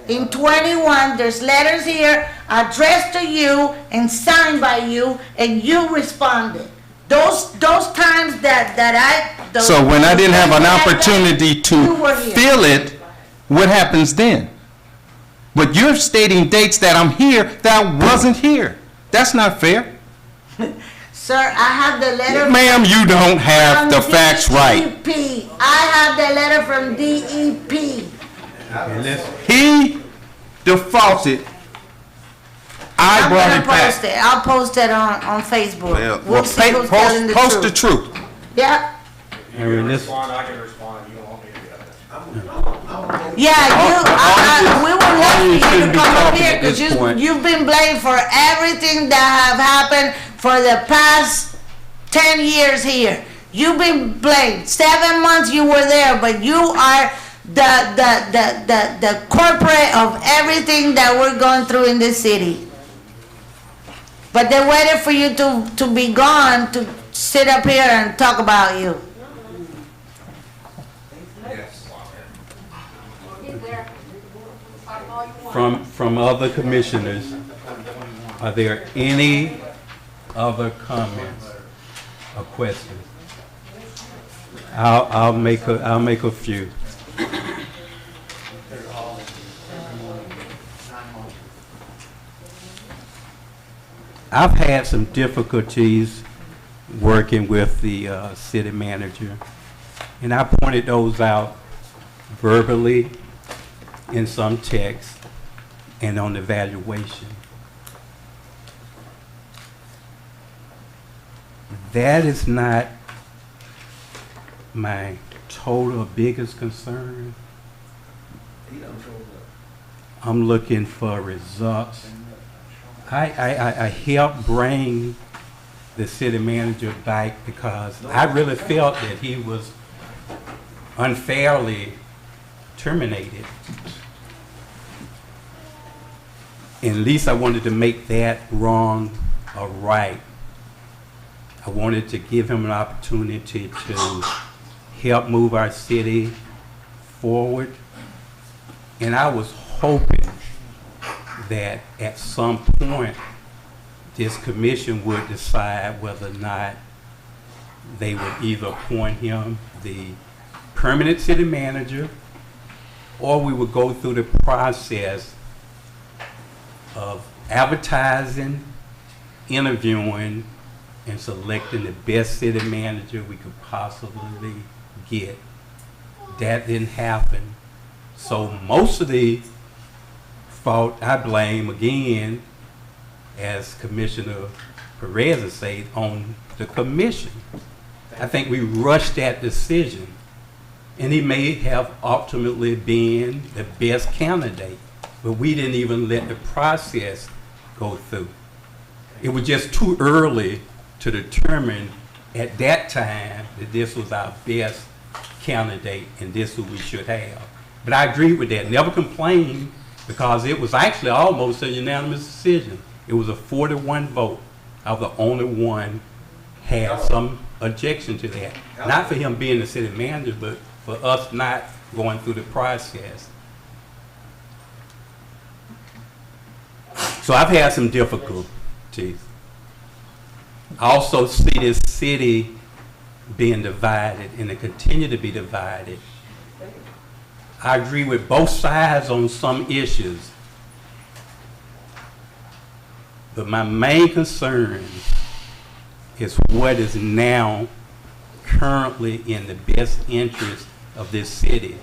T: In 21, there's letters here addressed to you and signed by you, and you responded. Those times
C: So when I didn't have an opportunity
T: you
C: to
T: were here.
C: fill it, what happens then? But you're stating dates that I'm here that I wasn't here. That's not fair.
T: Sir, I have the letter.
C: Ma'am, you don't have the
T: from
C: facts right.
T: DEP. I have the letter from DEP.
C: He defaulted. I
T: I'm
C: brought
T: gonna
C: it back.
T: post it. I'll post it on Facebook. We'll see who's
C: Post
T: telling the
C: post the
T: truth.
C: truth.
T: Yeah.
A: I mean, this,
G: I can respond, you don't want me to do that.
T: we would love for you
A: shouldn't
T: to
A: be
T: come up
A: talking
T: here
A: at this
T: because
A: point.
T: you've been blamed for everything that have happened for the past 10 years here. You've been blamed. 7 months you were there, but you are the corporate of everything that we're going through in this city. But they waited for you to be gone to sit up here and talk about you.
A: From other commissioners, are there any other comments or questions? I'll make a few. I've had some difficulties working with the city manager, and I pointed those out verbally in some text and on the evaluation. That is not my total biggest concern. I'm looking for results. I helped bring the city manager back because I really felt that he was unfairly terminated. And at least I wanted to make that wrong or right. I wanted to give him an opportunity to help move our city forward. And I was hoping that at some point this commission would decide whether or not they would either appoint him the permanent city manager, or we would go through the process of advertising, interviewing, and selecting the best city manager we could possibly get. That didn't happen. So most of the fault I blame, again, as Commissioner Perez has said, on the commission. I think we rushed that decision, and he may have ultimately been the best candidate, but we didn't even let the process go through. It was just too early to determine at that time that this was our best candidate and this is who we should have. But I agree with that. Never complained, because it was actually almost a unanimous decision. It was a 4-1 vote. I was the only one had some objection to that. Not for him being the city manager, but for us not going through the process. So I've had some difficulties. I also see this city being divided, and it continue to be divided. I agree with both sides on some issues, but my main concern is what is now currently in the best interest of this city.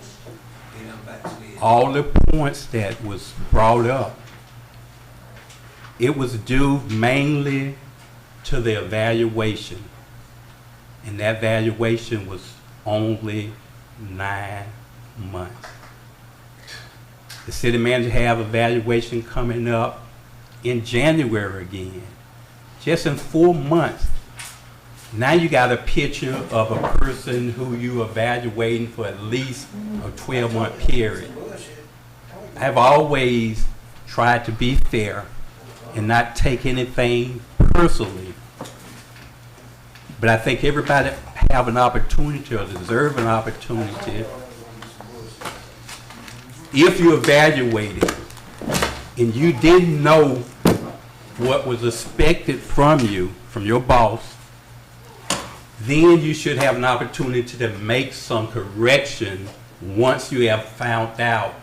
A: All the points that was brought up, it was due mainly to the evaluation, and that evaluation was only 9 months. The city manager have evaluation coming up in January again. Just in 4 months. Now you got a picture of a person who you evaluating for at least a 12-month period. I've always tried to be fair and not take anything personally. But I think everybody have an opportunity or deserve an opportunity. If you evaluated and you didn't know what was expected from you, from your boss, then you should have an opportunity to make some correction once you have found out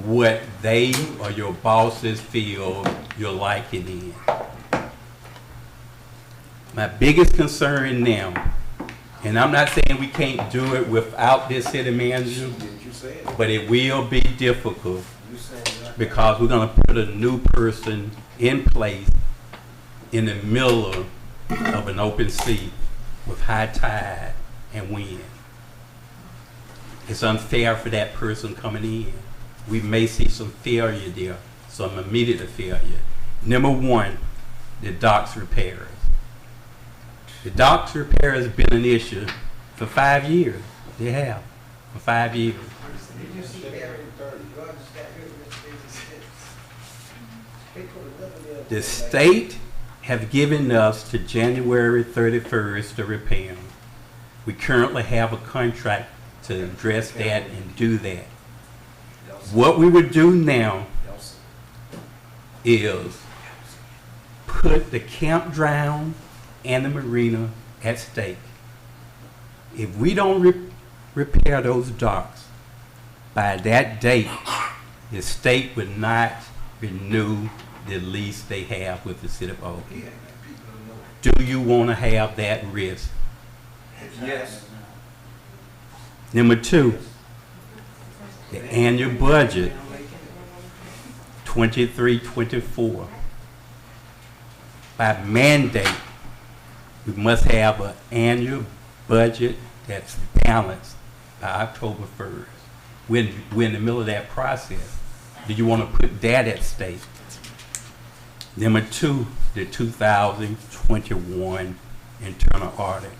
A: what they or your bosses feel you're liking in. My biggest concern now, and I'm not saying we can't do it without this city manager, but it will be difficult because we're going to put a new person in place in the middle of an open seat with high tide and wind. It's unfair for that person coming in. We may see some failure there, some immediate failure. Number one, the docks repairs. The docks repair has been an issue for 5 years. They have, for 5 years. The state have given us to January 31st to repair them. We currently have a contract to address that and do that. What we would do now is put the campground and the marina at stake. If we don't repair those docks by that date, the state would not renew the lease they have with the city of Pahokee. Do you want to have that risk?
I: Yes.
A: Number two, the annual budget, 23-24. By mandate, we must have an annual budget that's balanced by October 1st. We're in the middle of that process. Do you want to put that at stake? Number two, the 2021 internal audit.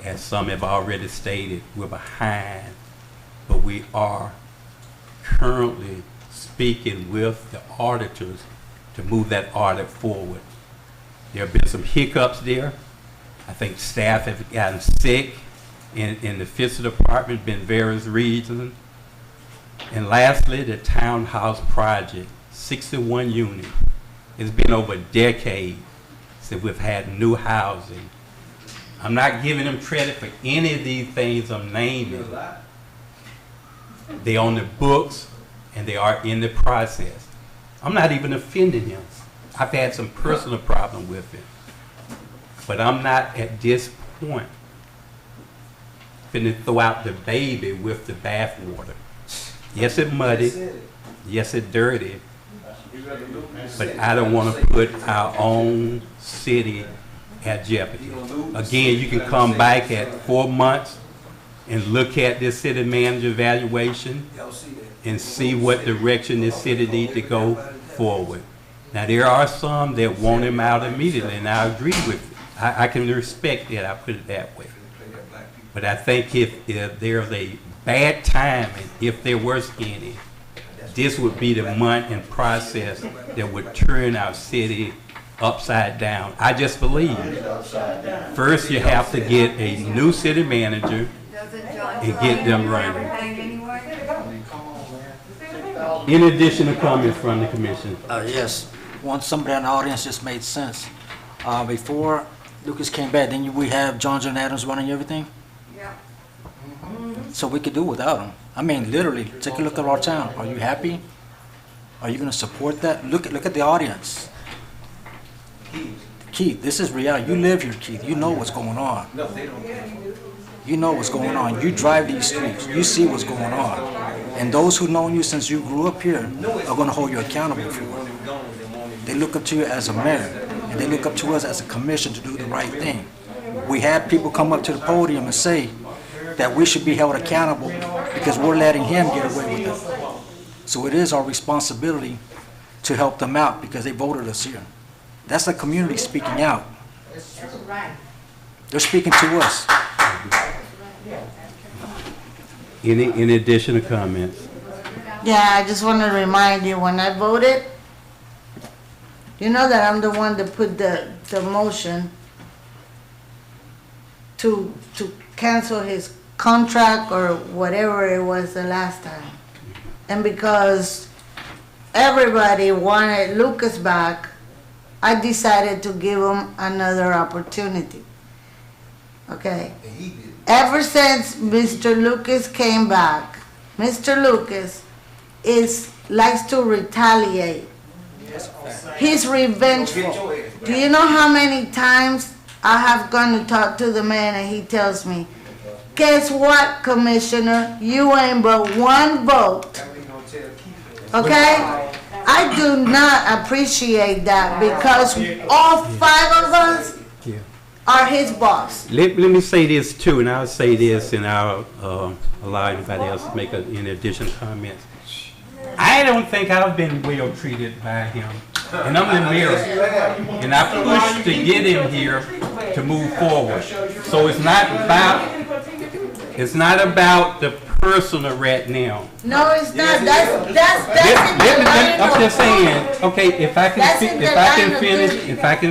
A: As some have already stated, we're behind, but we are currently speaking with the auditors to move that audit forward. There have been some hiccups there. I think staff have gotten sick in the fiscal department, been various reasons. And lastly, the townhouse project, 61 units. It's been over a decade since we've had new housing. I'm not giving them credit for any of these things I'm naming. They're on the books and they are in the process. I'm not even offending him. I've had some personal problem with it. But I'm not at this point finna throw out the baby with the bathwater. Yes, it muddy. Yes, it dirty. But I don't want to put our own city at jeopardy. Again, you can come back at 4 months and look at this city manager evaluation and see what direction this city needs to go forward. Now, there are some that want him out immediately, and I agree with it. I can respect that, I put it that way. But I think if there's a bad time, and if there was any, this would be the month and process that would turn our city upside down. I just believe first you have to get a new city manager and get them running. In addition to comments from the commission.
Q: Yes, somebody in the audience just made sense. Before Lucas came back, then we have John Adams running everything? Yeah. So we could do without him. I mean, literally, take a look at our town. Are you happy? Are you going to support that? Look at the audience. Keith, this is reality. You live here, Keith. You know what's going on.
I: No, they don't.
Q: You know what's going on. You drive these streets. You see what's going on. And those who know you since you grew up here are going to hold you accountable for it. They look up to you as a mayor, and they look up to us as a commission to do the right thing. We had people come up to the podium and say that we should be held accountable because we're letting him get away with it. So it is our responsibility to help them out because they voted us here. That's the community speaking out. They're speaking to us.
A: Any additional comments?
T: Yeah, I just want to remind you, when I voted, you know that I'm the one that put the motion to cancel his contract or whatever it was the last time. And because everybody wanted Lucas back, I decided to give him another opportunity. Okay? Ever since Mr. Lucas came back, Mr. Lucas likes to retaliate. He's revengeful. Do you know how many times I have gone to talk to the man and he tells me, guess what, Commissioner? You ain't but one vote. Okay? I do not appreciate that because all 5 of us are his boss.
A: Let me say this too, and I'll say this, and I'll allow anybody else to make any additional comments. I don't think I've been well treated by him, and I'm the mayor, and I pushed to get him here to move forward. So it's not about the personal right now.
T: No, it's not. That's in the line
A: I'm just
T: of
A: saying. Okay, if I
T: That's in the line of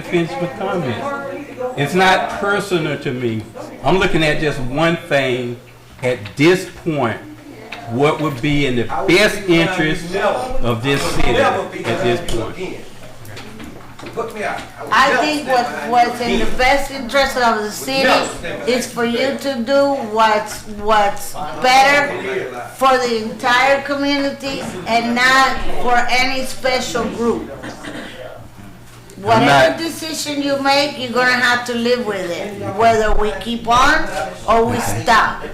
A: finish with comments. It's not personal to me. I'm looking at just one thing at this point. What would be in the best interest of this city at this point?
T: I think what's in the best interest of the city is for you to do what's better for the entire community and not for any special group. Whatever decision you make, you're gonna have to live with it, whether we keep on or we stop.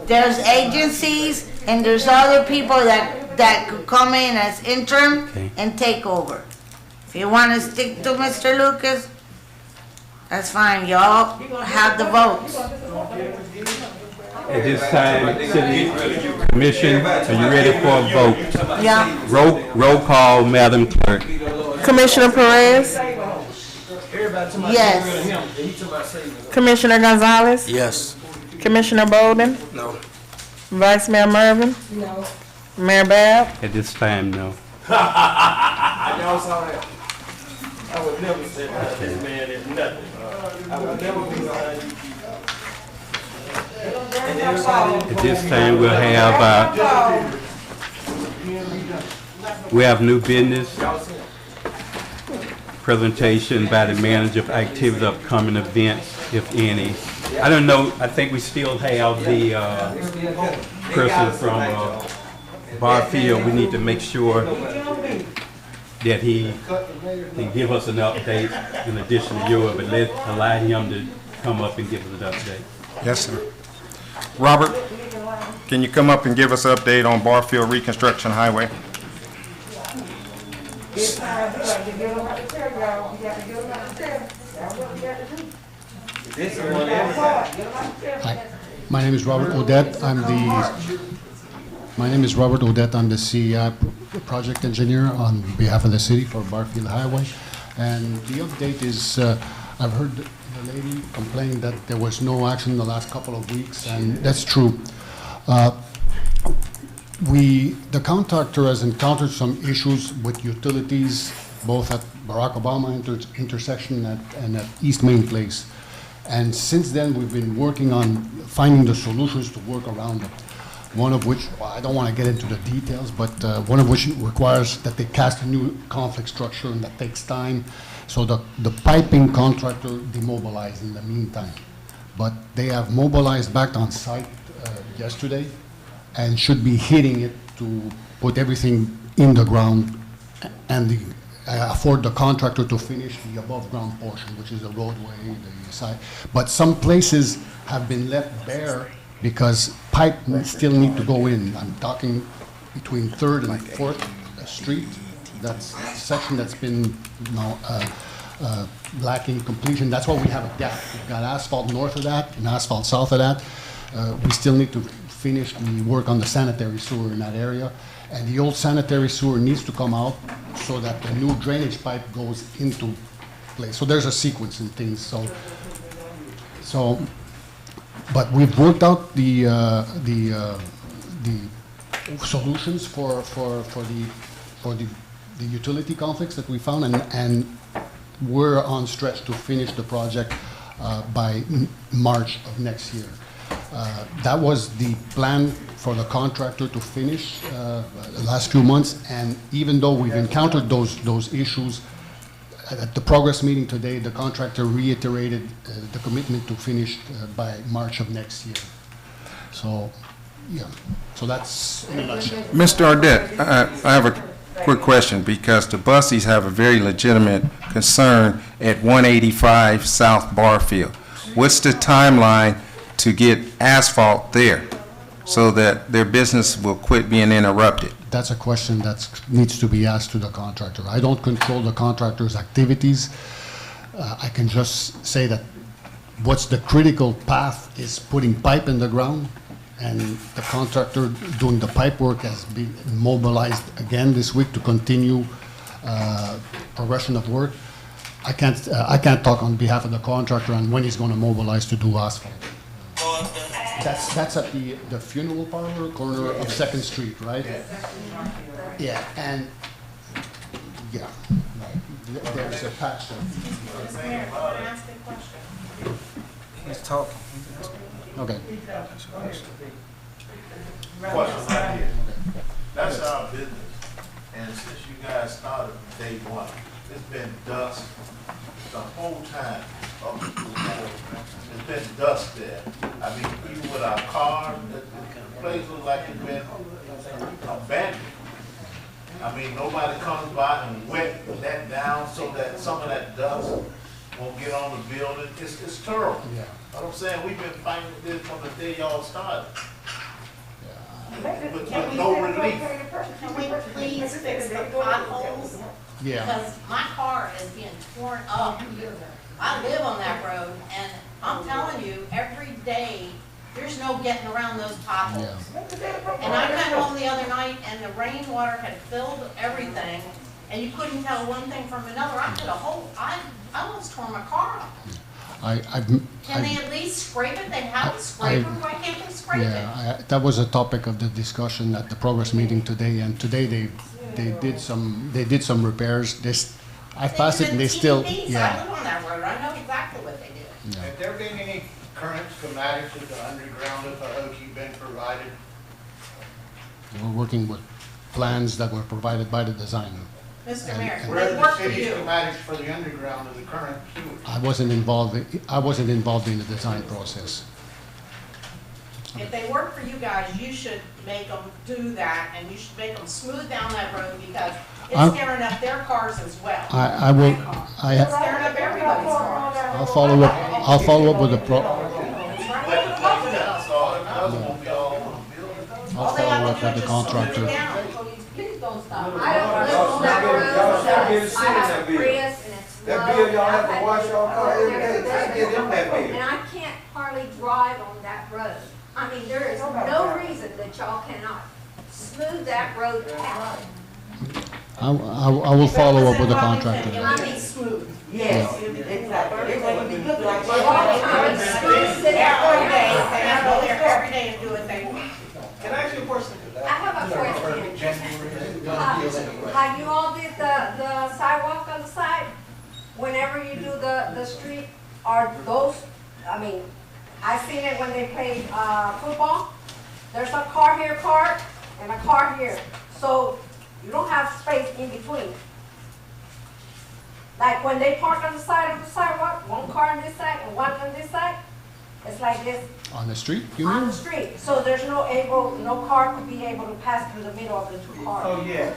T: There's agencies and there's other people that could come in as interim and take over. If you wanna stick to Mr. Lucas, that's fine, y'all have the votes.
A: At this time, City Commission, are you ready for a vote?
T: Yeah.
A: Roll call, Madam Clerk.
D: Commissioner Perez?
T: Yes.
D: Commissioner Gonzalez?
S: Yes.
D: Commissioner Bolden?
S: No.
D: Vice Mayor Mervin?
B: No.
D: Mayor Bab?
A: At this time, no.
I: Y'all saw that? I would never say that this man is nothing. I would never be behind you people.
A: At this time, we have new business. Presentation by the manager of activities, upcoming events, if any. I don't know, I think we still have the person from Barfield. We need to make sure that he can give us an update in addition to yours, but let's allow him to come up and give us an update.
C: Yes, sir. Robert, can you come up and give us an update on Barfield Reconstruction Highway?
U: Hi, my name is Robert Odette. I'm the CEI project engineer on behalf of the city for Barfield Highway. And the update is, I've heard the lady complain that there was no action in the last couple of weeks, and that's true. The contractor has encountered some issues with utilities, both at Barack Obama intersection and at East Main Place. And since then, we've been working on finding the solutions to work around it. One of which, well, I don't want to get into the details, but one of which requires that they cast a new conflict structure, and that takes time. So the piping contractor demobilized in the meantime. But they have mobilized back on site yesterday, and should be hitting it to put everything in the ground and afford the contractor to finish the above ground portion, which is the roadway, the side. But some places have been left bare because pipe still need to go in. I'm talking between 3rd and 4th Street. That's a section that's been lacking completion. That's why we have a gap. We've got asphalt north of that and asphalt south of that. We still need to finish the work on the sanitary sewer in that area. And the old sanitary sewer needs to come out so that the new drainage pipe goes into place. So there's a sequence in things. But we've worked out the solutions for the utility conflicts that we found, and we're on stretch to finish the project by March of next year. That was the plan for the contractor to finish the last few months, and even though we've encountered those issues, at the progress meeting today, the contractor reiterated the commitment to finish by March of next year. So, yeah, so that's in a nutshell.
C: Mr. Ardette, I have a quick question, because the buses have a very legitimate concern at 185 South Barfield. What's the timeline to get asphalt there so that their business will quit being interrupted?
U: That's a question that needs to be asked to the contractor. I don't control the contractor's activities. I can just say that what's the critical path is putting pipe in the ground, and the contractor doing the pipe work has been mobilized again this week to continue progression of work. I can't talk on behalf of the contractor on when he's going to mobilize to do asphalt. That's at the funeral parlor corner of 2nd Street, right? Yeah, and yeah, right. There's a patch there.
S: He's talking.
U: Okay.
G: Question right here. That's our business, and since you guys started day one, it's been dust the whole time up to the board. It's been dust there. I mean, even with our cars, the place looks like it's been abandoned. I mean, nobody comes by and wet that down so that some of that dust won't get on the building. It's terrible.
U: Yeah.
G: What I'm saying, we've been fighting this from the day y'all started. With no relief.
F: Can we please fix the potholes?
U: Yeah.
F: Because my car is being torn up. I live on that road, and I'm telling you, every day, there's no getting around those potholes. And I got home the other night, and the rainwater had filled everything, and you couldn't tell one thing from another. I almost tore my car up. Can they at least scrape it? They have a scraper, why can't they scrape it?
U: Yeah, that was a topic of the discussion at the progress meeting today, and today they did some repairs. I passed it and they still,
F: I
U: yeah.
F: live on that road, I know exactly what they did.
G: Have there been any current schematics of the underground of Pahokee been provided?
U: We're working with plans that were provided by the designer.
F: Mr. Mayor,
G: Where are
F: they
G: the
F: work for
G: city
F: you.
G: schematics for the underground of the current sewer?
U: I wasn't involved in the design process.
F: If they work for you guys, you should make them do that, and you should make them smooth down that road, because it's tearing up their cars as well.
U: It's
F: tearing up everybody's cars.
U: I'll follow up with the contractor.
F: Please don't stop.
I: I have Prius, and it's that bill y'all have to wash your car every day. Just get in that bill.
V: And I can't hardly drive on that road. I mean, there is no reason that y'all cannot smooth that road out.
U: I will follow up with the contractor.
F: I mean, smooth.
L: Yes, exactly. It would be good like
F: Every day, they have to go there every day and do it.
G: Can I ask you a question?
V: I have a question. How you all did the sidewalk on the side? Whenever you do the street, are those, I mean, I seen it when they played football. There's a car here parked and a car here. So you don't have space in between. Like when they park on the side of the sidewalk, one car on this side and one on this side, it's like this.
U: On the street, you
V: On
U: mean?
V: the street, so there's no car could be able to pass through the middle of the two cars.
G: Oh, yeah.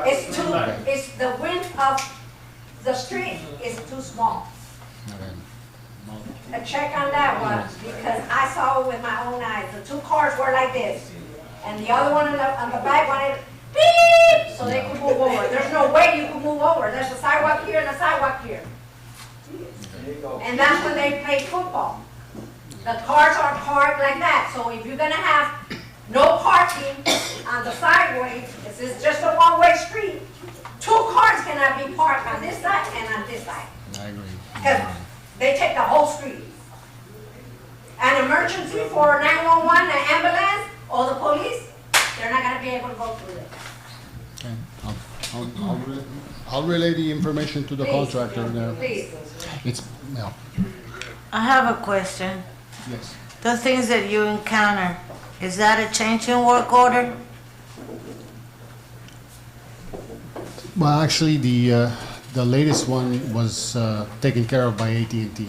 V: It's the width of the street is too small. Check on that one, because I saw it with my own eyes. The two cars were like this, and the other one on the back wanted beep, so they could move over. There's no way you can move over. There's a sidewalk here and a sidewalk here. And that's when they play football. The cars are parked like that, so if you're gonna have no parking on the sideway, this is just a one-way street, two cars cannot be parked on this side and on this side.
U: I agree.
V: Because they take the whole street. An emergency for 911, an ambulance, or the police, they're not gonna be able to go through it.
U: Okay. I'll relay the information to the
V: Please.
U: contractor there.
V: Please.
U: It's, yeah.
T: I have a question.
U: Yes.
T: The things that you encounter, is that a change in work order?
U: Well, actually, the latest one was taken care of by AT&T,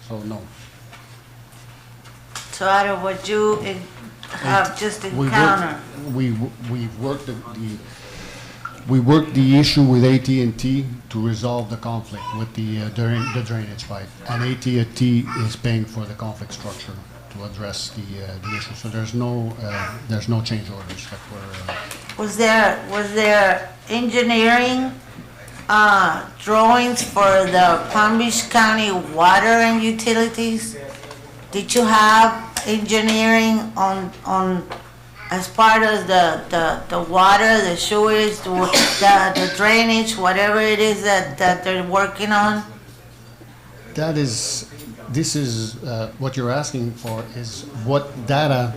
U: so no.
T: So out of what you have just encountered?
U: We worked the issue with AT&T to resolve the conflict with the drainage pipe, and AT&T is paying for the conflict structure to address the issue. So there's no change orders that were.
T: Was there engineering drawings for the Palm Beach County water and utilities? Did you have engineering on as part of the water, the sewage, the drainage, whatever it is that they're working on?
U: This is what you're asking for is what data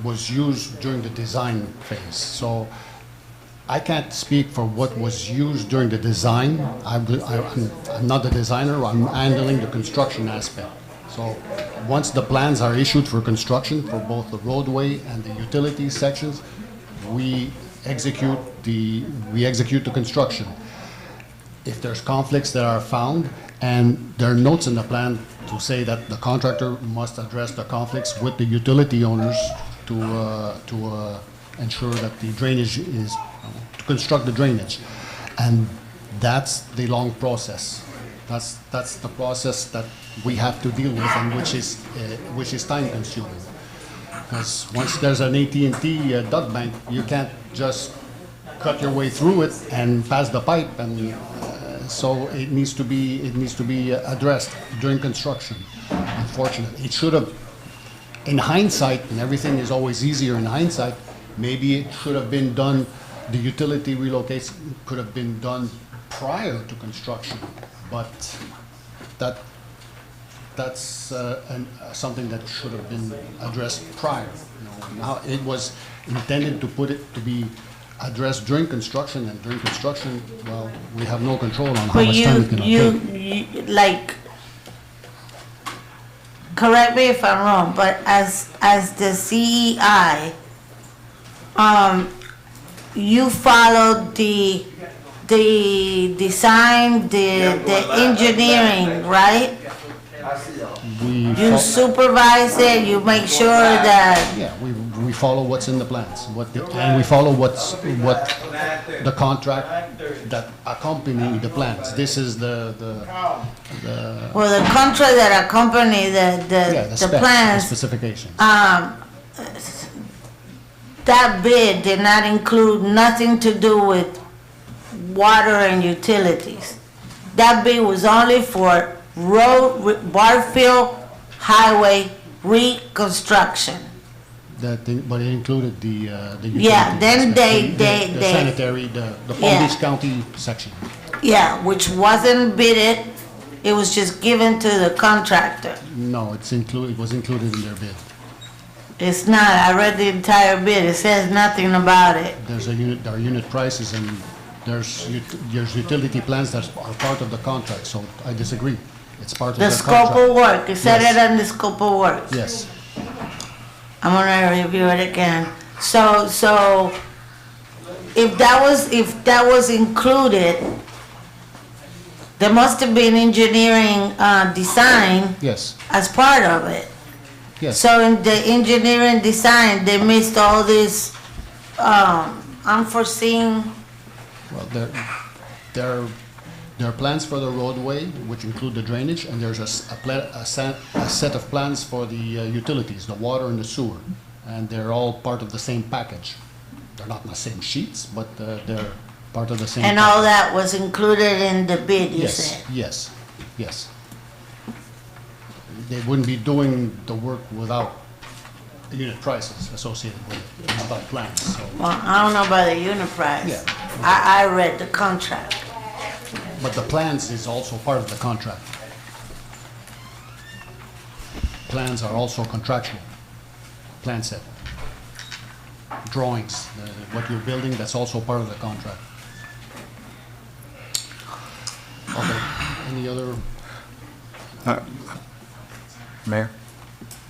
U: was used during the design phase. So I can't speak for what was used during the design. I'm not the designer, I'm handling the construction aspect. So once the plans are issued for construction for both the roadway and the utility sections, we execute the construction. If there's conflicts that are found, and there are notes in the plan to say that the contractor must address the conflicts with the utility owners to ensure that the drainage is, to construct the drainage. And that's the long process. That's the process that we have to deal with, and which is time consuming. Because once there's an AT&T duct bank, you can't just cut your way through it and pass the pipe, and so it needs to be addressed during construction. Unfortunately, it should have, in hindsight, and everything is always easier in hindsight, maybe it should have been done, the utility relocation could have been done prior to construction, but that's something that should have been addressed prior. Now it was intended to be addressed during construction, and during construction, well, we have no control on how much time it can take.
T: Like, correct me if I'm wrong, but as the CEI, you followed the design, the engineering, right? You supervise it, you make sure that...
U: Yeah, we follow what's in the plans, and we follow what the contract that accompany the plans. This is the
T: Well, the contract that accompany the
U: specs,
T: plans...
U: the specifications.
T: That bid did not include nothing to do with water and utilities. That bid was only for Barfield Highway reconstruction.
U: But it included the utility
T: Yeah, then
U: aspect,
T: they
U: the sanitary, the Palm Beach County section.
T: Yeah, which wasn't bidded, it was just given to the contractor.
U: No, it was included in their bid.
T: It's not, I read the entire bid, it says nothing about it.
U: There are unit prices, and there's utility plans that are part of the contract, so I disagree. It's part of the contract.
T: The scope of work, it said
U: Yes.
T: it on the scope of work.
U: Yes.
T: I'm gonna review it again. So if that was included, there must have been engineering, design
U: Yes.
T: as part of it.
U: Yes.
T: So in the engineering design, they missed all this, unforeseen,
U: Well, there are plans for the roadway, which include the drainage, and there's a set of plans for the utilities, the water and the sewer, and they're all part of the same package. They're not in the same sheets, but they're part of the same.
T: and all that was included in the bid, you
U: Yes,
T: said?
U: yes. They wouldn't be doing the work without unit prices associated with it, without plans, so.
T: Well, I don't know about the unit price.
U: Yeah.
T: I read the contract.
U: But the plans is also part of the contract. Plans are also contractual. Plan set. Drawings, what you're building, that's also part of the contract. Okay, any other,
C: Mayor?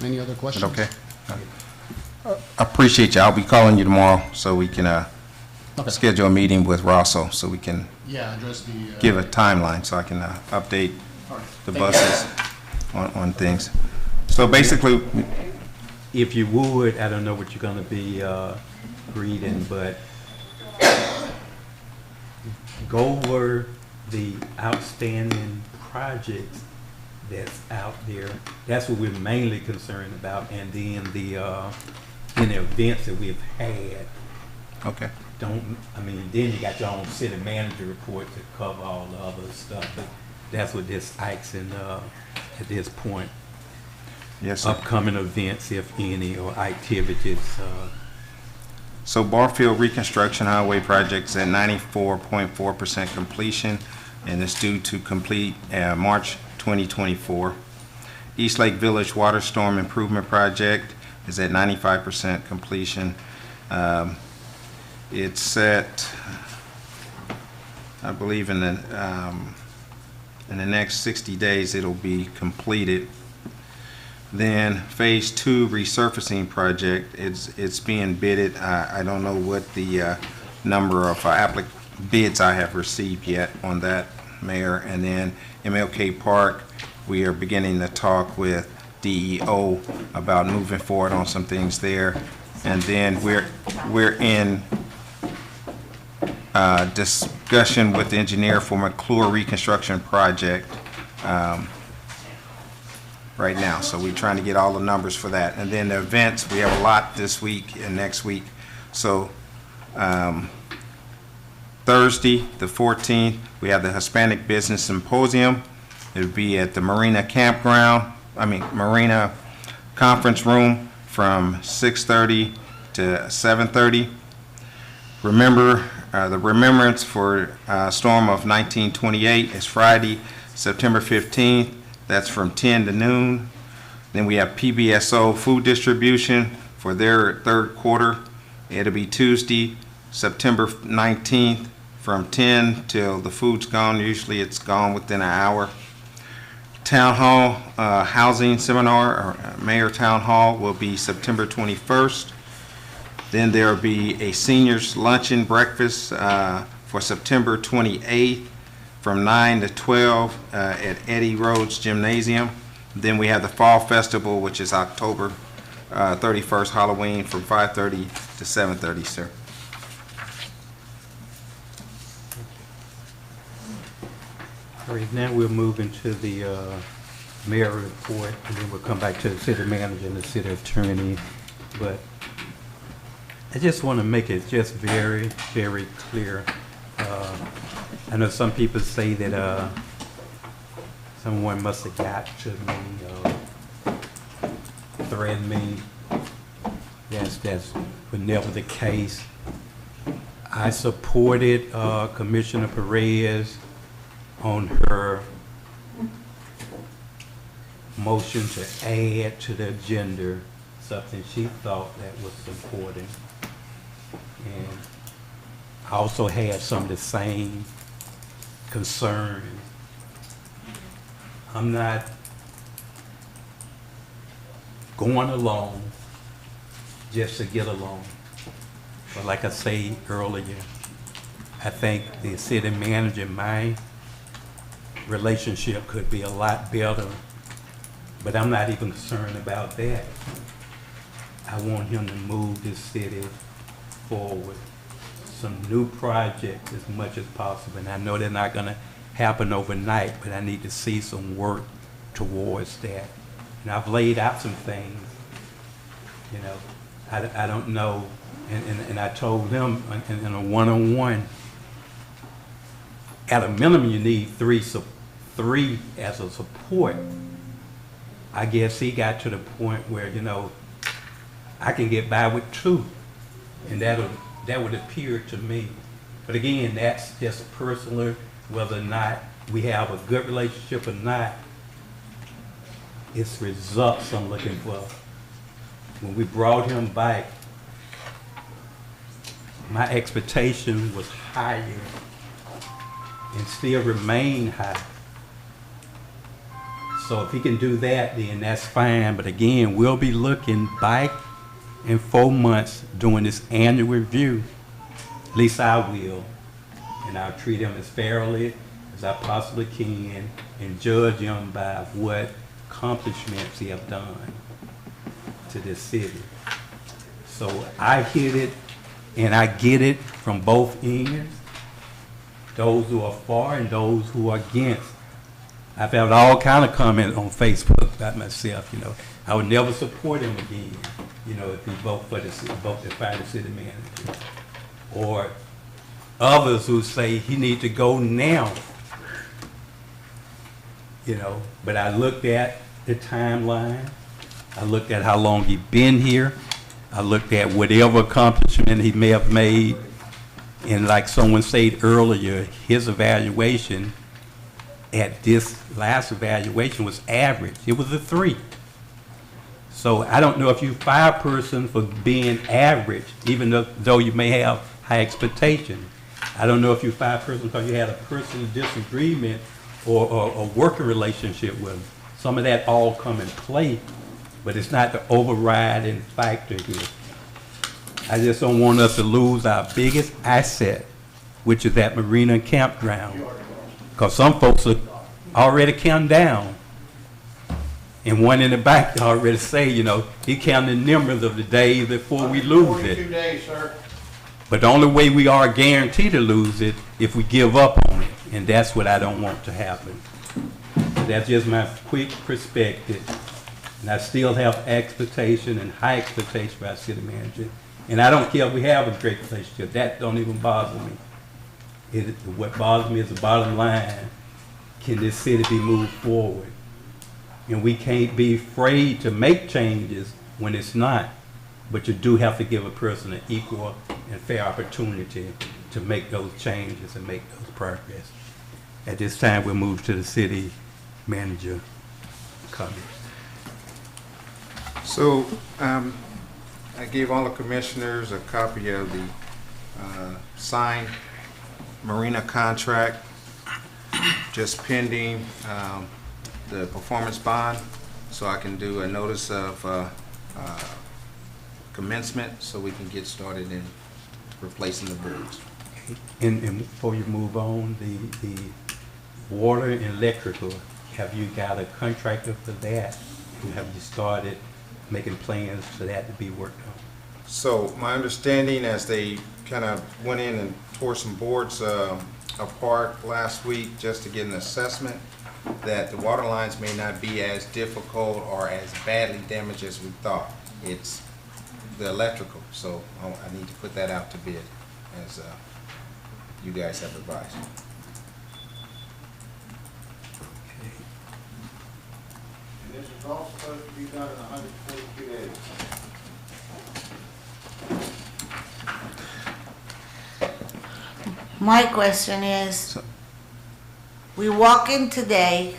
U: any other
C: Is
U: questions?
C: it okay? I appreciate you. I'll be calling you tomorrow so we can
U: Okay.
C: schedule a meeting with Rosso so we can
U: Yeah, address the.
C: give a timeline so I can update
U: All right,
C: the
U: thank you.
C: buses on things. So basically,
A: If you would, I don't know what you're gonna be reading, but go over the outstanding projects that's out there. That's what we're mainly concerned about, and then the events that we've had.
C: okay.
A: don't, I mean, then you got your own city manager report to cover all the other stuff, but that's what this asking, at this point.
C: Yes, sir.
A: Upcoming events, if any, or activities,
C: So Barfield Reconstruction Highway Project is at 94.4% completion, and it's due to complete March 2024. East Lake Village Water Storm Improvement Project is at 95% completion. It's set, I believe in the next 60 days it'll be completed. Then Phase 2 resurfacing project, it's being bidded. I don't know what the number of bids I have received yet on that, Mayor. And then MLK Park, we are beginning to talk with DEO about moving forward on some things there. And then we're in discussion with the engineer for McClure reconstruction project right now. So we're trying to get all the numbers for that. And then the events, we have a lot this week and next week. So Thursday, the 14th, we have the Hispanic Business Symposium. It'll be at the Marina Marina Conference Room from 6:30 to 7:30. Remember, the remembrance for storm of 1928 is Friday, September 15th. That's from 10 to noon. Then we have PBSO food distribution for their third quarter. It'll be Tuesday, September 19th from 10 till the food's gone. Usually it's gone within an hour. Town Hall housing seminar, or Mayor Town Hall, will be September 21st. Then there will be a seniors luncheon breakfast for September 28th from 9 to 12 at Eddie Rhodes Gymnasium. Then we have the Fall Festival, which is October 31st, Halloween, from 5:30 to 7:30, sir.
A: all right, now we'll move into the mayor report, and then we'll come back to the city manager and the city attorney. But I just want to make it just very, very clear. I know some people say that someone must have got to me, threatened me. That's never the case. I supported Commissioner Perez on her motion to add to the agenda something she thought that was important. And I also had some of the same concerns. I'm not going along just to get along. But like I said earlier, I think the city manager and my relationship could be a lot better, but I'm not even concerned about that. I want him to move this city forward. Some new projects as much as possible. And I know they're not gonna happen overnight, but I need to see some work towards that. And I've laid out some things, you know, I don't know, and I told them in a one-on-one, at a minimum you need three as a support. I guess he got to the point where, you know, I can get by with two, and that would appear to me. But again, that's just personal, whether or not we have a good relationship or not. It's results I'm looking for. When we brought him back, my expectation was higher and still remain high. So if he can do that, then that's fine. But again, we'll be looking back in 4 months doing this annual review. At least I will. And I'll treat him as fairly as I possibly can and judge him by what accomplishments he have done to this city. So I hit it and I get it from both ends, those who are for and those who are against. I've had all kind of comments on Facebook about myself, you know. I would never support him again, you know, if he vote to fire the city manager. or others who say he need to go now. You know, but I looked at the timeline. I looked at how long he been here. I looked at whatever accomplishment he may have made. And like someone said earlier, his evaluation at this last evaluation was average. It was a 3. So I don't know if you fire a person for being average, even though you may have high expectations. I don't know if you fire a person because you had a personal disagreement or a working relationship with them. Some of that all come in play, but it's not the overriding factor here. I just don't want us to lose our biggest asset, which is that Marina campground. Because some folks are already counting down. And one in the back already say, you know, he counting the numbers of the days before we lose it.
C: 42 days, sir.
A: But the only way we are guaranteed to lose it if we give up on it. And that's what I don't want to happen. That's just my quick perspective. And I still have expectation and high expectation for our city manager. And I don't care if we have a great relationship. That don't even bother me. What bothers me is the bottom line. Can this city be moved forward? And we can't be afraid to make changes when it's not. But you do have to give a person an equal and fair opportunity to make those changes and make those progress. At this time, we'll move to the city manager comments.
C: So, I gave all the commissioners a copy of the signed Marina contract, just pending the performance bond, so I can do a notice of commencement, so we can get started in replacing the bridge.
A: And before you move on, the water and electrical, have you got a contractor for that? And have you started making plans for that to be worked on?
C: So my understanding, as they kind of went in and tore some boards apart last week just to get an assessment, that the water lines may not be as difficult or as badly damaged as we thought. It's the electrical, so I need to put that out to bid, as you guys have advised.
G: And this is all supposed to be done in 142 days.
T: My question is, we walk in today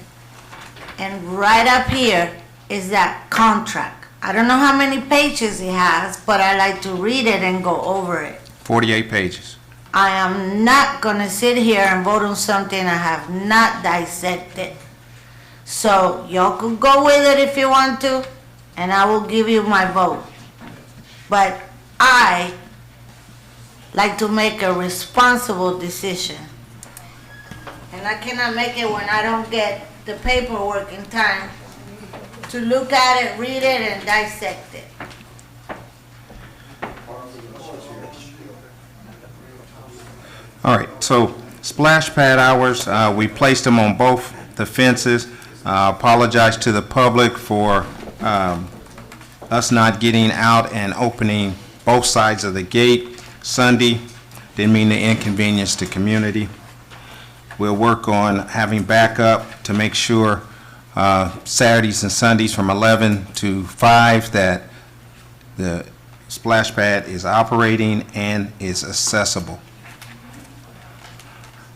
T: and right up here is that contract. I don't know how many pages it has, but I like to read it and go over it.
C: 48 pages.
T: I am not gonna sit here and vote on something I have not dissected. So y'all could go with it if you want to, and I will give you my vote. But I like to make a responsible decision. And I cannot make it when I don't get the paperwork in time to look at it, read it, and dissect it.
C: All right, so splash pad hours, we placed them on both the fences. Apologize to the public for us not getting out and opening both sides of the gate Sunday. Didn't mean to inconvenience the community. We'll work on having backup to make sure Saturdays and Sundays from 11 to 5 that the splash pad is operating and is accessible.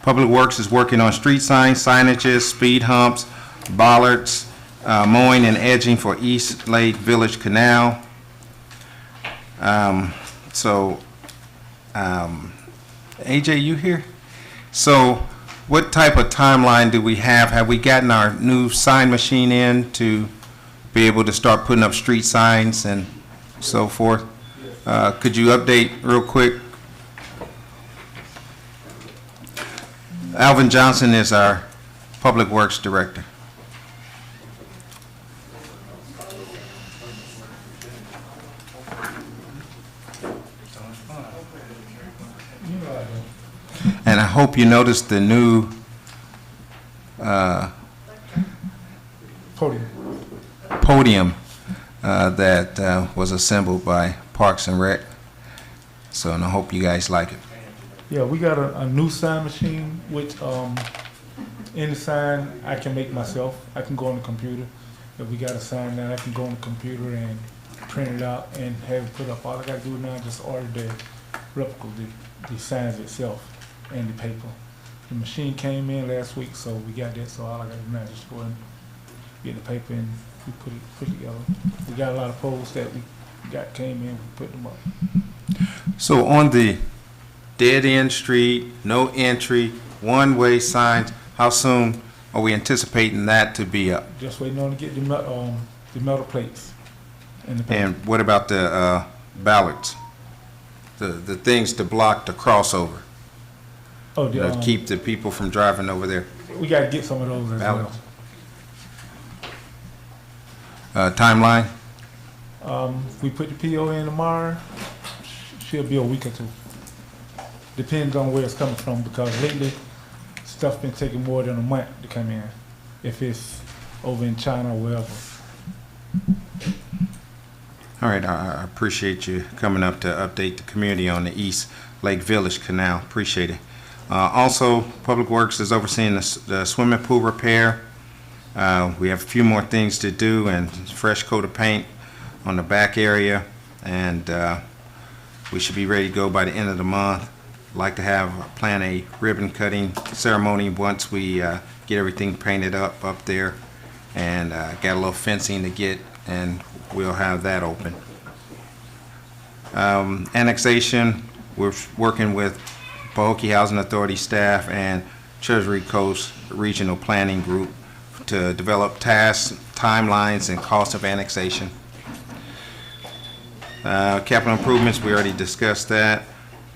C: Public Works is working on street signs, signages, speed humps, bollards, mowing and edging for East Lake Village Canal. AJ, you here? So what type of timeline do we have? Have we gotten our new sign machine in to be able to start putting up street signs and so forth? Could you update real quick? Alvin Johnson is our Public Works Director. And I hope you noticed the new podium that was assembled by Parks and Rec. So, and I hope you guys like it.
J: Yeah, we got a new sign machine, which any sign I can make myself. I can go on the computer. If we got a sign now, I can go on the computer and print it out and have it put up. All I gotta do now is just order the replica, the signs itself, and the paper. The machine came in last week, so we got that. So all I gotta do now is just go and get the paper and we put it together. We got a lot of poles that we came in, we put them up.
C: So on the dead end street, no entry, one-way signs, how soon are we anticipating that to be up?
J: Just waiting on to get the metal plates.
C: And what about the ballards? The things to block the crossover?
J: Oh,
C: To keep the people from driving over there?
J: We got to get some of those as
C: Ballards. Timeline?
J: If we put the PO in tomorrow, she'll be a week or two. Depends on where it's coming from, because lately stuff been taking more than a month to come in, if it's over in China or wherever.
C: All right, I appreciate you coming up to update the community on the East Lake Village Canal. Appreciate it. Also, Public Works is overseeing the swimming pool repair. We have a few more things to do and fresh coat of paint on the back area, and we should be ready to go by the end of the month. Like to plan a ribbon cutting ceremony once we get everything painted up there, and got a little fencing to get, and we'll have that open. Annexation, we're working with Pahokee Housing Authority staff and Treasury Coast Regional Planning Group to develop tasks, timelines, and cost of annexation. Capital improvements, we already discussed that.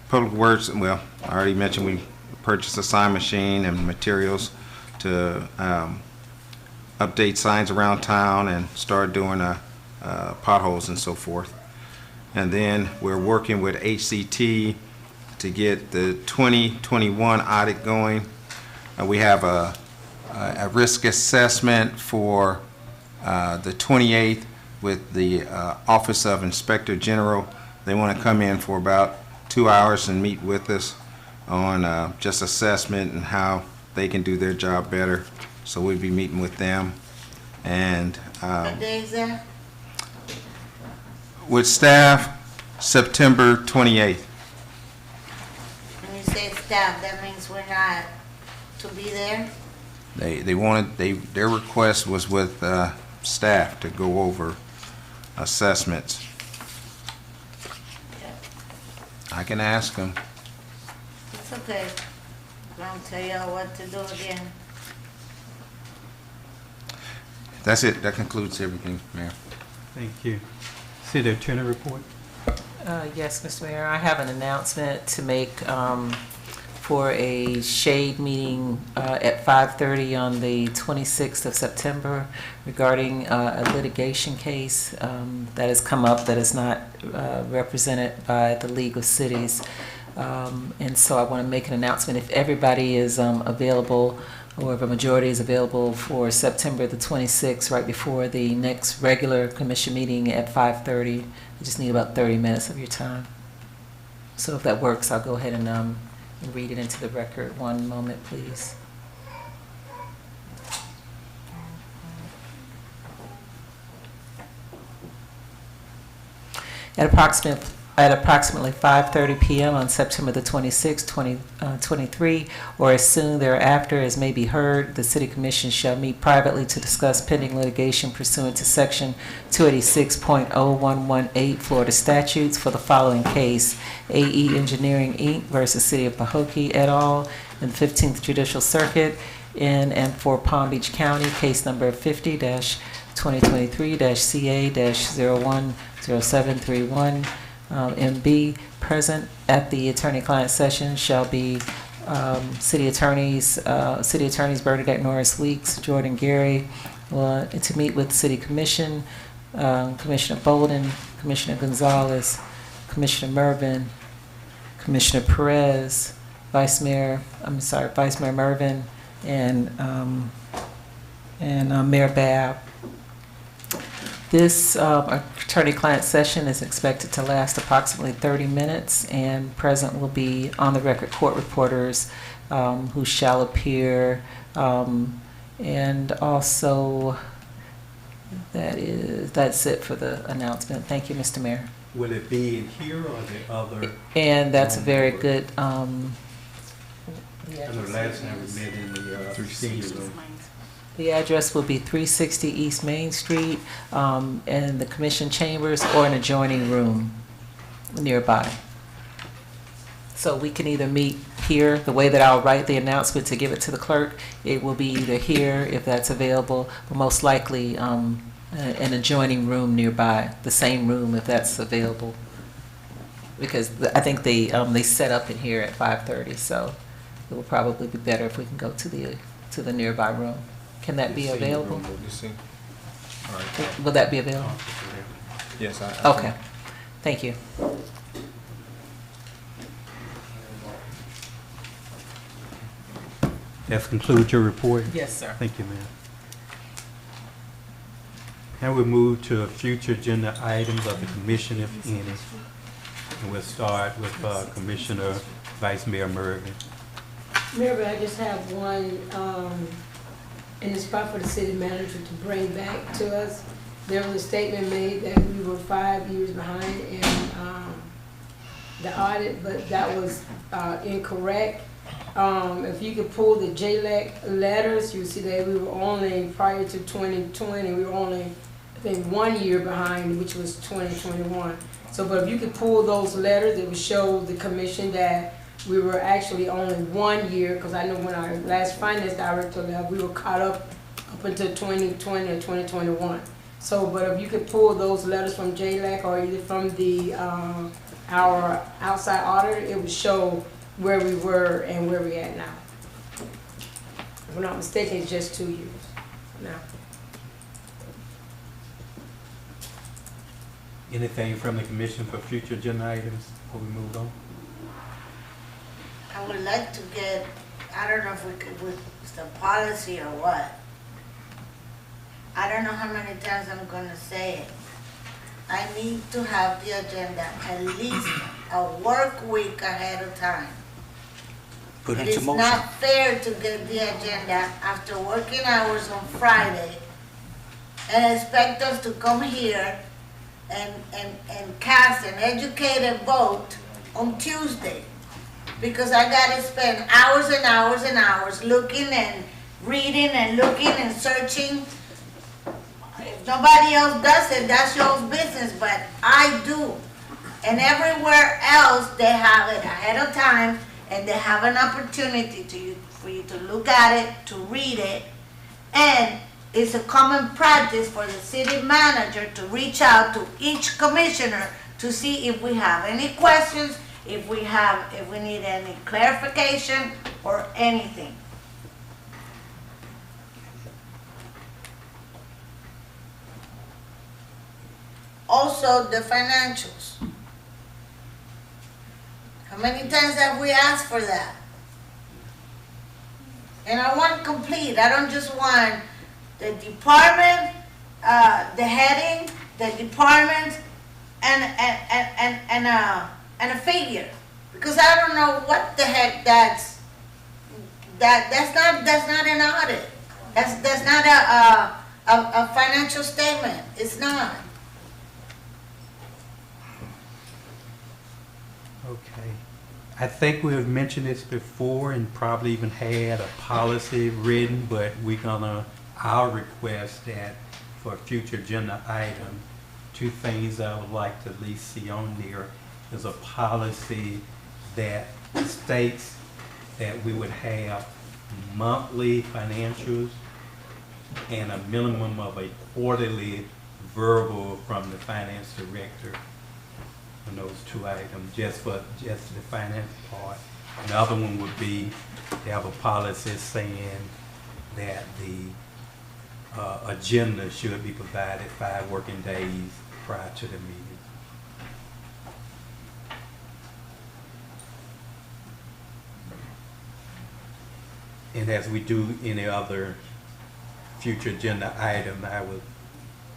C: Public Works, well, I already mentioned we purchased a sign machine and materials to update signs around town and start doing potholes and so forth. And then we're working with HCT to get the 2021 audit going. We have a risk assessment for the 28th with the Office of Inspector General. They want to come in for about 2 hours and meet with us on just assessment and how they can do their job better. So we'll be meeting with them. And
T: What day is that?
C: with staff, September 28th.
T: When you say staff, that means we're not to be there?
C: They wanted, their request was with staff to go over assessments. I can ask them.
T: It's okay. I don't tell y'all what to do again.
C: That's it. That concludes everything, Mayor.
A: Thank you. City Attorney report.
P: Yes, Mr. Mayor, I have an announcement to make for a shade meeting at 5:30 on the 26th of September regarding a litigation case that has come up that is not represented by the League of Cities. And so I want to make an announcement. If everybody is available, or if a majority is available for September the 26th, right before the next regular commission meeting at 5:30, I just need about 30 minutes of your time. So if that works, I'll go ahead and read it into the record. One moment, please. At approximately 5:30 p.m. on September the 26th, 2023, or as soon thereafter as may be heard, the City Commission shall meet privately to discuss pending litigation pursuant to Section 286.0118 Florida statutes for the following case: AE Engineering, Inc. versus City of Pahokee et al. in the 15th Judicial Circuit in and for Palm Beach County, case number 50-2023-CA-010731. MB. Present at the attorney-client session shall be City Attorneys Bernadette Norris Weeks, Jordan Gary, to meet with City Commission, Commissioner Bolden, Commissioner Gonzalez, Commissioner Mervin, Commissioner Perez, Vice Mayor Mervin, and Mayor Babb. This attorney-client session is expected to last approximately 30 minutes, and present will be on-the-record court reporters who shall appear, and also that's it for the announcement. Thank you, Mr. Mayor.
A: Will it be in here or the other?
P: And that's a very good.
A: I know last time we met in the senior room.
P: The address will be 360 East Main Street, in the commission chambers or an adjoining room nearby. So we can either meet here, the way that I'll write the announcement to give it to the clerk, it will be either here if that's available, but most likely an adjoining room nearby, the same room if that's available. Because I think they set up in here at 5:30, so it will probably be better if we can go to the nearby room. Can that be available? Will that be available?
C: Yes,
P: Okay, thank you.
A: That concludes your report?
P: Yes, sir.
A: Thank you, ma'am. Now we move to future agenda items of the commission, if any. And we'll start with Commissioner Vice Mayor Mervin.
B: Mayor, I just have one, and it's probably for the city manager to bring back to us. There was a statement made that we were 5 years behind in the audit, but that was incorrect. If you could pull the JLEC letters, you see that we were only, prior to 2020, we were only, I think, 1 year behind, which was 2021. So, but if you could pull those letters, it would show the commission that we were actually only 1 year, because I know when our last finance director left, we were caught up until 2020 or 2021. So, but if you could pull those letters from JLAC or either from the our outside auditor, it would show where we were and where we're at now. If I'm not mistaken, it's just 2 years now.
A: Anything from the commission for future agenda items before we move on?
T: I would like to get, I don't know if we could, with the policy or what. I don't know how many times I'm gonna say it. I need to have the agenda at least a work week ahead of time.
Q: Put
T: It
Q: into
T: is
Q: motion.
T: not fair to get the agenda after working hours on Friday and expect us to come here and cast an educated vote on Tuesday. Because I gotta spend hours and hours and hours looking and reading and looking and searching. If nobody else does it, that's your business, but I do. And everywhere else, they have it ahead of time, and they have an opportunity for you to look at it, to read it, and it's a common practice for the city manager to reach out to each commissioner to see if we have any questions, if we need any clarification or anything. Also, the financials. How many times have we asked for that? And I want complete. I don't just want the department, the heading, the department, and a figure, because I don't know what the heck that's not an audit. That's not a financial statement. It's not.
A: Okay. I think we have mentioned this before and probably even had a policy written, but I'll request that for a future agenda item, two things I would like to at least see on there is a policy that states that we would have monthly financials and a minimum of a quarterly verbal from the finance director on those two items, just the finance part. And the other one would be to have a policy saying that the agenda should be provided 5 working days prior to the meeting. And as we do any other future agenda item, I would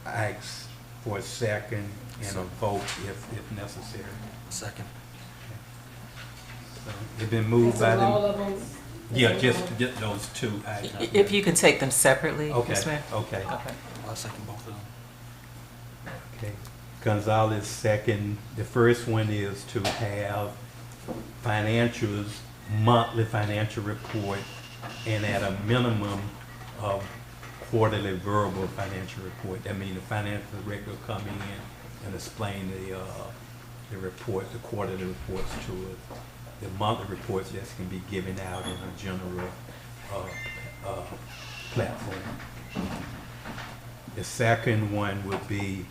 A: ask for a second and a vote if necessary.
Q: Second.
A: So, it's been moved by
B: all
A: the,
B: of them.
A: yeah, just those two items.
P: If you can take them separately,
A: Okay,
P: Ms. Mayor.
A: okay.
Q: I'll second both of them.
A: Okay. Gonzalez second. The first one is to have financials, monthly financial report, and at a minimum of quarterly verbal financial report. That means the financial director will come in and explain the report, the quarterly reports to us. The monthly reports just can be given out in a general platform. The second one would be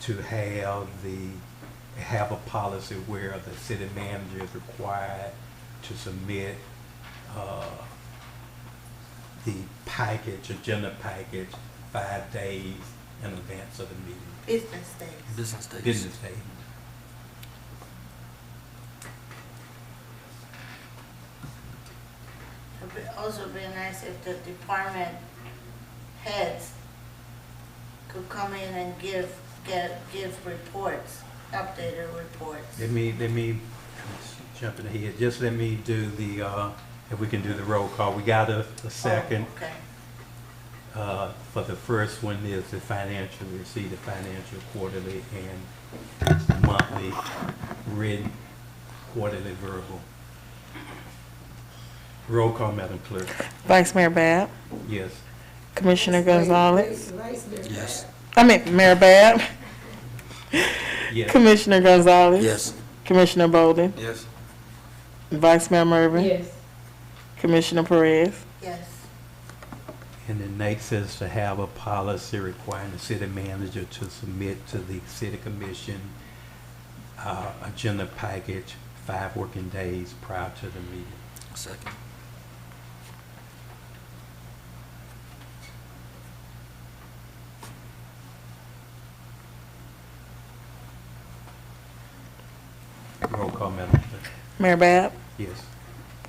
A: to have a policy where the city manager is required to submit the package, agenda package, 5 days in advance of the meeting.
T: Business days.
Q: Business days.
A: Business days.
T: It would also be nice if the department heads could come in and give reports, updated reports.
A: Let me jump in ahead. Just let me do the, if we can do the roll call. We got a second.
T: Oh, okay.
A: For the first one is the financial, receive the financial quarterly and monthly written, quarterly verbal. Roll call, Madam Clerk.
D: Vice Mayor Bab,
A: Yes.
D: Commissioner Gonzalez.
Q: Yes.
D: I mean, Mayor Bab,
A: Yes.
D: Commissioner Gonzalez.
Q: Yes.
D: Commissioner Bolden,
Q: Yes.
D: Vice Mayor Mervin.
B: Yes.
D: Commissioner Perez.
T: Yes.
A: And the next is to have a policy requiring the city manager to submit to the city commission agenda package 5 working days prior to the meeting.
Q: Second.
A: Roll call, Madam Clerk.
D: Mayor Bab,
A: Yes.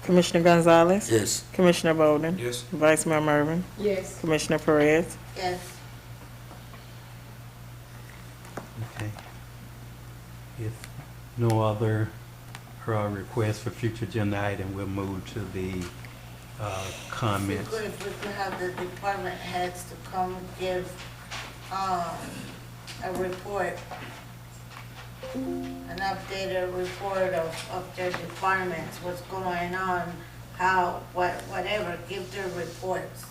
D: Commissioner Gonzalez.
Q: Yes.
D: Commissioner Bolden.
Q: Yes.
D: Vice Mayor Mervin.
B: Yes.
D: Commissioner Perez.
T: Yes.
A: Okay. If no other requests for future agenda item, we'll move to the comments.
T: If we could have the department heads to come give a report, an updated report of their departments, what's going on, how, whatever, give their reports.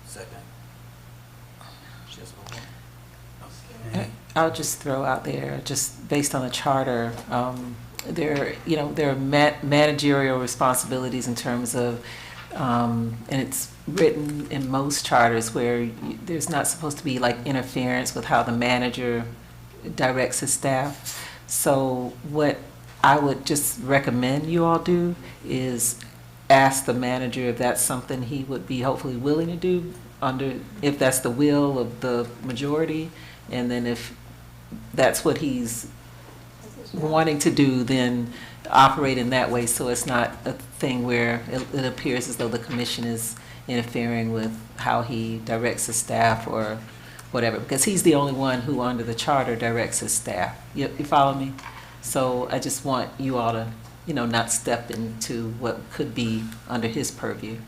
Q: Second.
P: I'll just throw out there, just based on the charter, there are managerial responsibilities in terms of, and it's written in most charters where there's not supposed to be like interference with how the manager directs his staff. So what I would just recommend you all do is ask the manager if that's something he would be hopefully willing to do if that's the will of the majority. And then if that's what he's wanting to do, then operate in that way, so it's not a thing where it appears as though the commission is interfering with how he directs his staff or whatever, because he's the only one who under the charter directs his staff. You follow me? So I just want you all to, not step into what could be under his purview.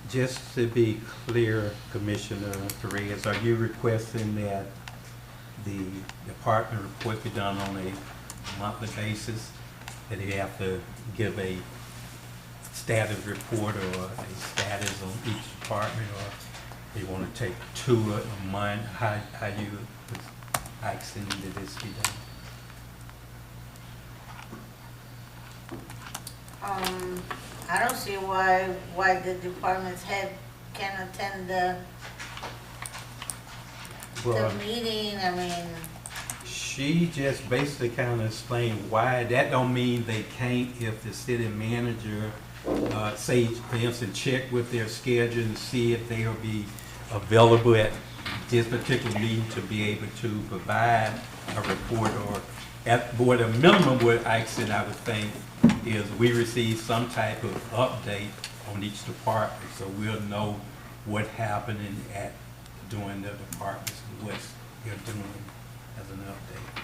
A: Just to be clear, Commissioner Perez, are you requesting that the department report be done on a monthly basis? That he have to give a status report or a status on each department, or you want to take 2 a month? How you asking that this be done?
T: I don't see why the department's head can attend the meeting. I mean,
A: she just basically kind of explained why. That don't mean they can't if the city manager, say, for instance, check with their schedule and see if they'll be available at this particular meeting to be able to provide a report, or at board, a minimum what I said I would think is we receive some type of update on each department, so we'll know what happened at doing the departments and what they're doing as an update.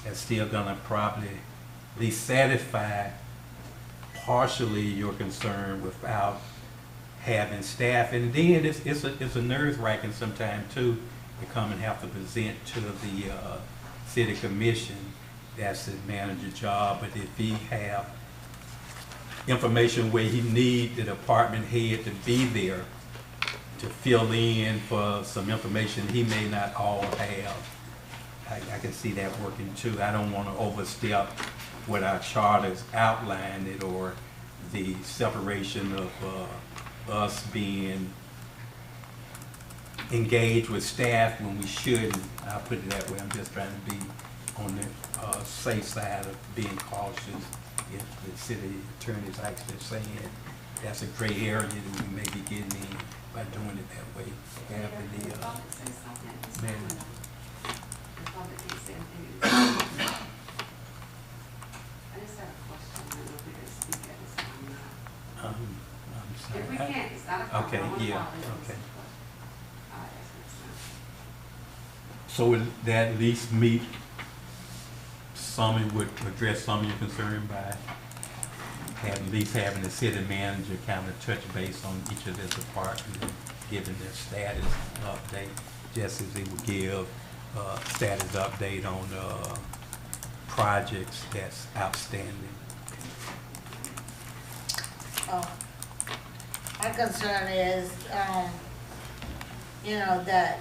A: That's still gonna probably at least satisfy partially your concern without having staff. And then it's a nerve wracking sometimes too, to come and have to present to the city commission. That's his manager job, but if he have information where he need the department head to be there to fill in for some information he may not all have, I can see that working too. I don't want to overstep what our charters outlined it, or the separation of us being engaged with staff when we shouldn't. I'll put it that way. I'm just trying to be on the safe side of being cautious. If the city attorney is actually saying that's a gray area that we may be getting in by doing it that way. Having the manager. I'm sorry.
H: If we can't, it's not a problem.
A: Okay, yeah, okay. So would that at least meet some, it would address some of your concern by at least having the city manager kind of touch base on each of their departments and giving their status update, just as they would give status update on projects that's outstanding.
T: Oh, my concern is, you know, that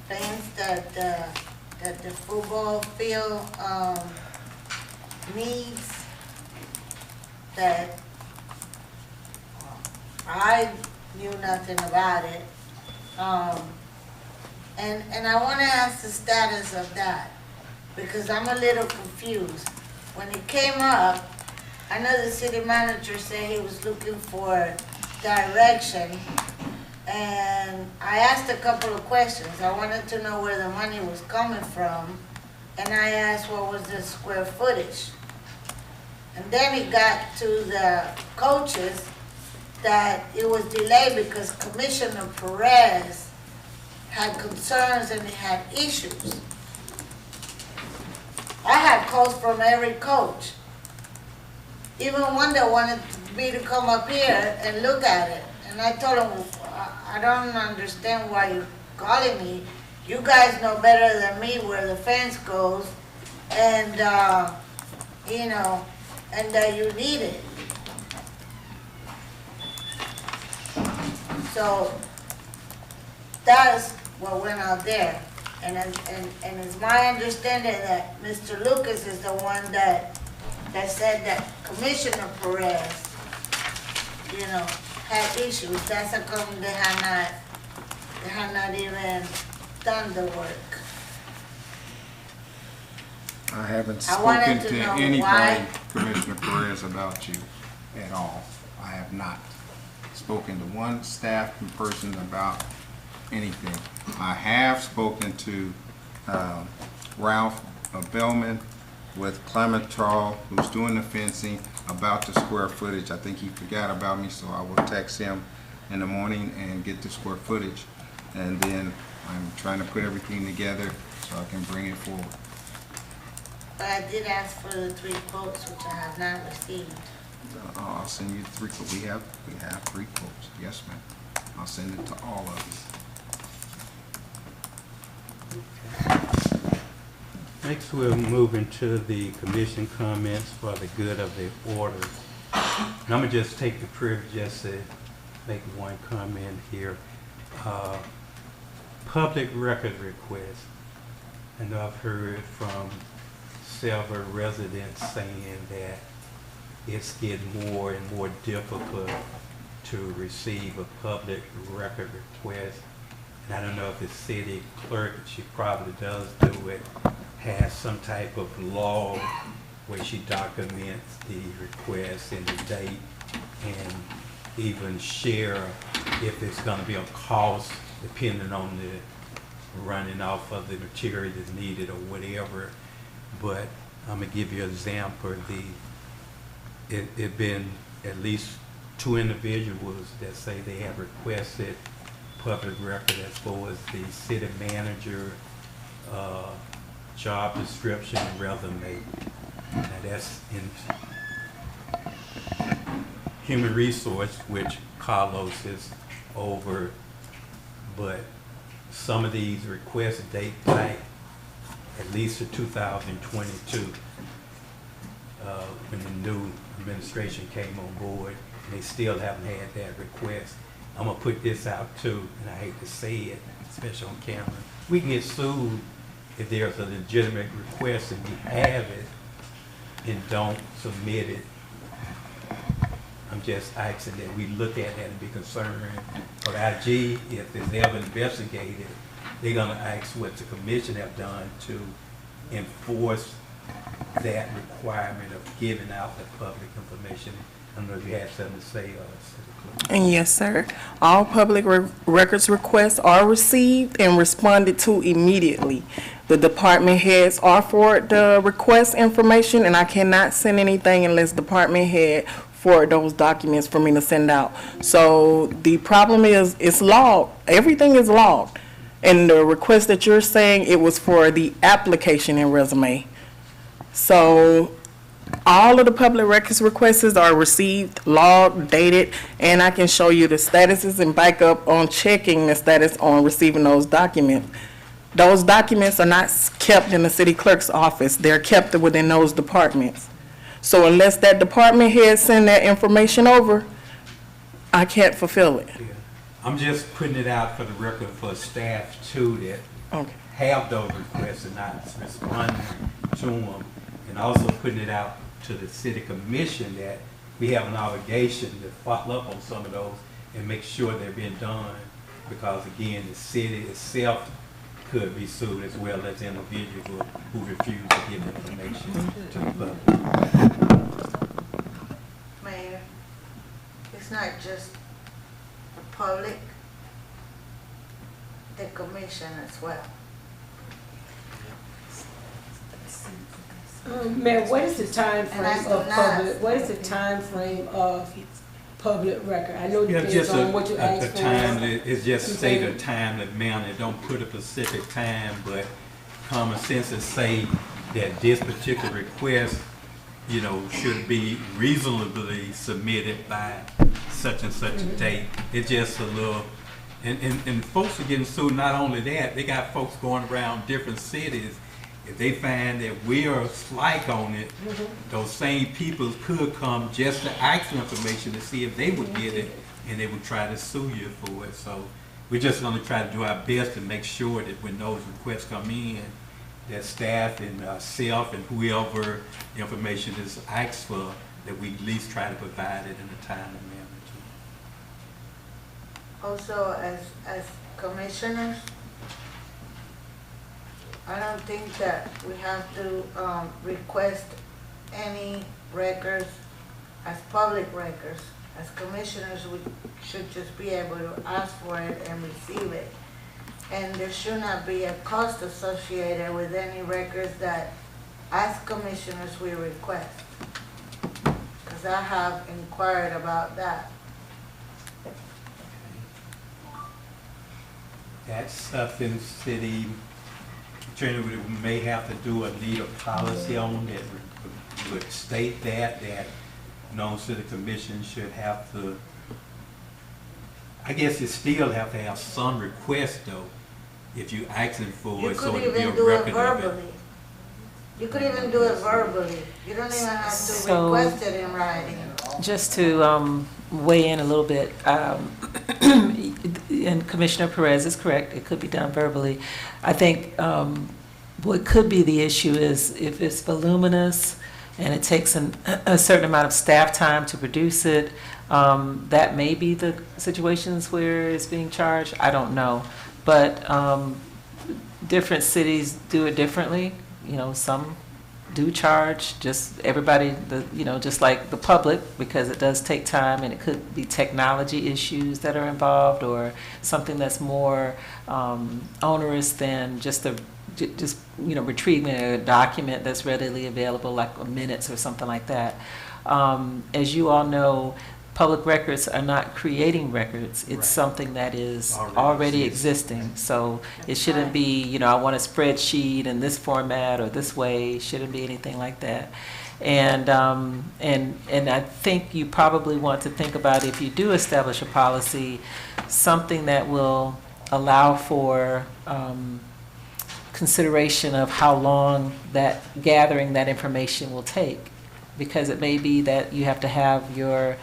T: fence that the football field needs, that I knew nothing about it. And I want to ask the status of that, because I'm a little confused. When it came up, I know the city manager said he was looking for direction, and I asked a couple of questions. I wanted to know where the money was coming from, and I asked what was the square footage. And then it got to the coaches that it was delayed because Commissioner Perez had concerns and he had issues. I had calls from every coach, even one that wanted me to come up here and look at it. And I told him, I don't understand why you're calling me. You guys know better than me where the fence goes, and you know, and that you need it. So that's what went out there. And it's my understanding that Mr. Lucas is the one that said that Commissioner Perez, you know, had issues. That's how come they had not even done the work.
C: I haven't
T: I
C: spoken
T: wanted
C: to
T: to know
C: anybody,
T: why.
C: Commissioner Perez, about you at all. I have not spoken to one staff person about anything. I have spoken to Ralph Bellman with Clementrol, who's doing the fencing, about the square footage. I think he forgot about me, so I will text him in the morning and get the square footage. And then I'm trying to put everything together so I can bring it forward.
T: But I did ask for the 3 quotes, which I have not received.
C: I'll send you 3 quotes. We have 3 quotes. Yes, ma'am. I'll send it to all of you.
A: Next, we'll move into the commission comments for the good of the order. And I'm gonna just take the privilege just to make one comment here. Public record request. I know I've heard from several residents saying that it's getting more and more difficult to receive a public record request. And I don't know if the city clerk, she probably does do it, has some type of log where she documents the request and the date, and even share if it's going to be a cost depending on the running off of the material that's needed or whatever. But I'm gonna give you an example. It been at least 2 individuals that say they have requested public record as far as the city manager job description and resume. Now that's in human resource, which Carlos is over, but some of these requests date back at least to 2022, when the new administration came on board, and they still haven't had that request. I'm gonna put this out too, and I hate to say it, especially on camera. We can get sued if there's a legitimate request and we have it and don't submit it. I'm just asking that we look at that and be concerned. But IG, if it's ever investigated, they're gonna ask what the commission have done to enforce that requirement of giving out the public information. I don't know if you have something to say,
D: And yes, sir. All public records requests are received and responded to immediately. The department heads are forward the request information, and I cannot send anything unless department head forward those documents for me to send out. So the problem is, it's logged. Everything is logged. And the request that you're saying, it was for the application and resume. So all of the public records requests are received, logged, dated, and I can show you the statuses and back up on checking the status on receiving those documents. Those documents are not kept in the city clerk's office. They're kept within those departments. So unless that department head send that information over, I can't fulfill it.
A: I'm just putting it out for the record for staff too that have those requests and not responding to them. And also putting it out to the city commission that we have an obligation to follow up on some of those and make sure they're being done. Because again, the city itself could be sued as well as individuals who refuse to give information to the public.
T: Mayor, it's not just the public, the commission as well.
B: Mayor, what is the time
T: And I
B: frame
T: do
B: of
T: not-
B: public, what is the time frame of public record? I know it
A: Yeah,
B: depends
A: just
B: on what you ask
A: a
B: for.
A: time, it's just
B: You
A: state
B: say-
A: a time, the amount, it don't put a specific time, but common sense is say that this particular request, you know, should be reasonably submitted by such and such a date. It's just a little, and folks are getting sued, not only that, they got folks going around different cities. If they find that we are slack on it, those same people could come just to ask for information to see if they would get it, and they would try to sue you for it. So we're just gonna try to do our best to make sure that when those requests come in, that staff and self and whoever the information is asked for, that we at least try to provide it in a timely manner.
T: Also, as commissioners, I don't think that we have to request any records as public records. As commissioners, we should just be able to ask for it and receive it. And there should not be a cost associated with any records that, as commissioners, we request. Because I have inquired about that.
A: That's something city attorney may have to do a need a policy on that would state that non-city commission should have to, I guess you still have to have some request though, if you asking for it, so it'll be a record of it.
T: You could even do it verbally. You don't even have to request it in writing.
P: Just to weigh in a little bit, and Commissioner Perez is correct, it could be done verbally. I think what could be the issue is if it's voluminous and it takes a certain amount of staff time to produce it, that may be the situations where it's being charged. I don't know. But different cities do it differently. You know, some do charge just everybody, just like the public, because it does take time, and it could be technology issues that are involved, or something that's more onerous than just retrieving a document that's readily available, like minutes or something like that. As you all know, public records are not creating records. It's something that is already existing. So it shouldn't be, I want a spreadsheet in this format or this way. It shouldn't be anything like that. And I think you probably want to think about, if you do establish a policy, something that will allow for consideration of how long that gathering that information will take. Because it may be that you have to have your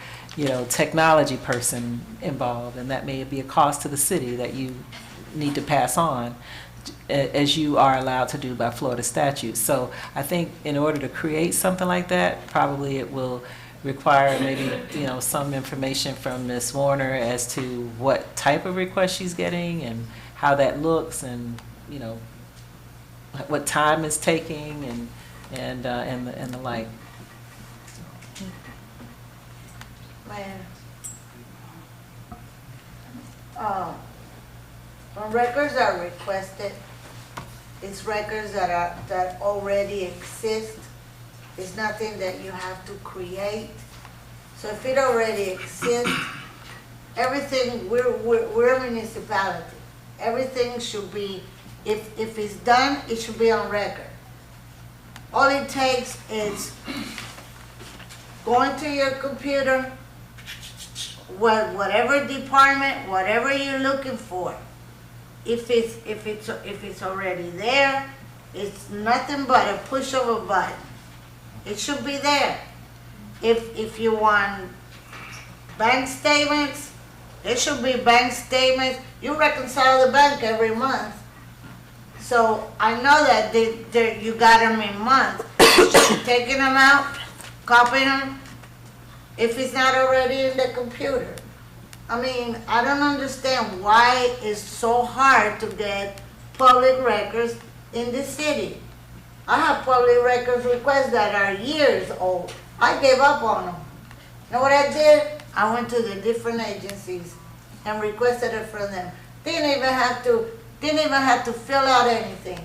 P: technology person involved, and that may be a cost to the city that you need to pass on, as you are allowed to do by Florida statute. So I think in order to create something like that, probably it will require maybe, some information from Ms. Warner as to what type of request she's getting and how that looks, and, what time it's taking, and the like.
T: When records are requested, it's records that already exist. It's nothing that you have to create. So if it already exists, everything, we're a municipality. Everything should be, if it's done, it should be on record. All it takes is going to your computer, whatever department, whatever you're looking for, if it's already there, it's nothing but a push of a button. It should be there. If you want bank statements, there should be bank statements. You reconcile the bank every month. So I know that you got them in months. Taking them out, copying them, if it's not already in the computer. I mean, I don't understand why it's so hard to get public records in the city. I have public records requests that are years old. I gave up on them. You know what I did? I went to the different agencies and requested it from them. Didn't even have to fill out anything.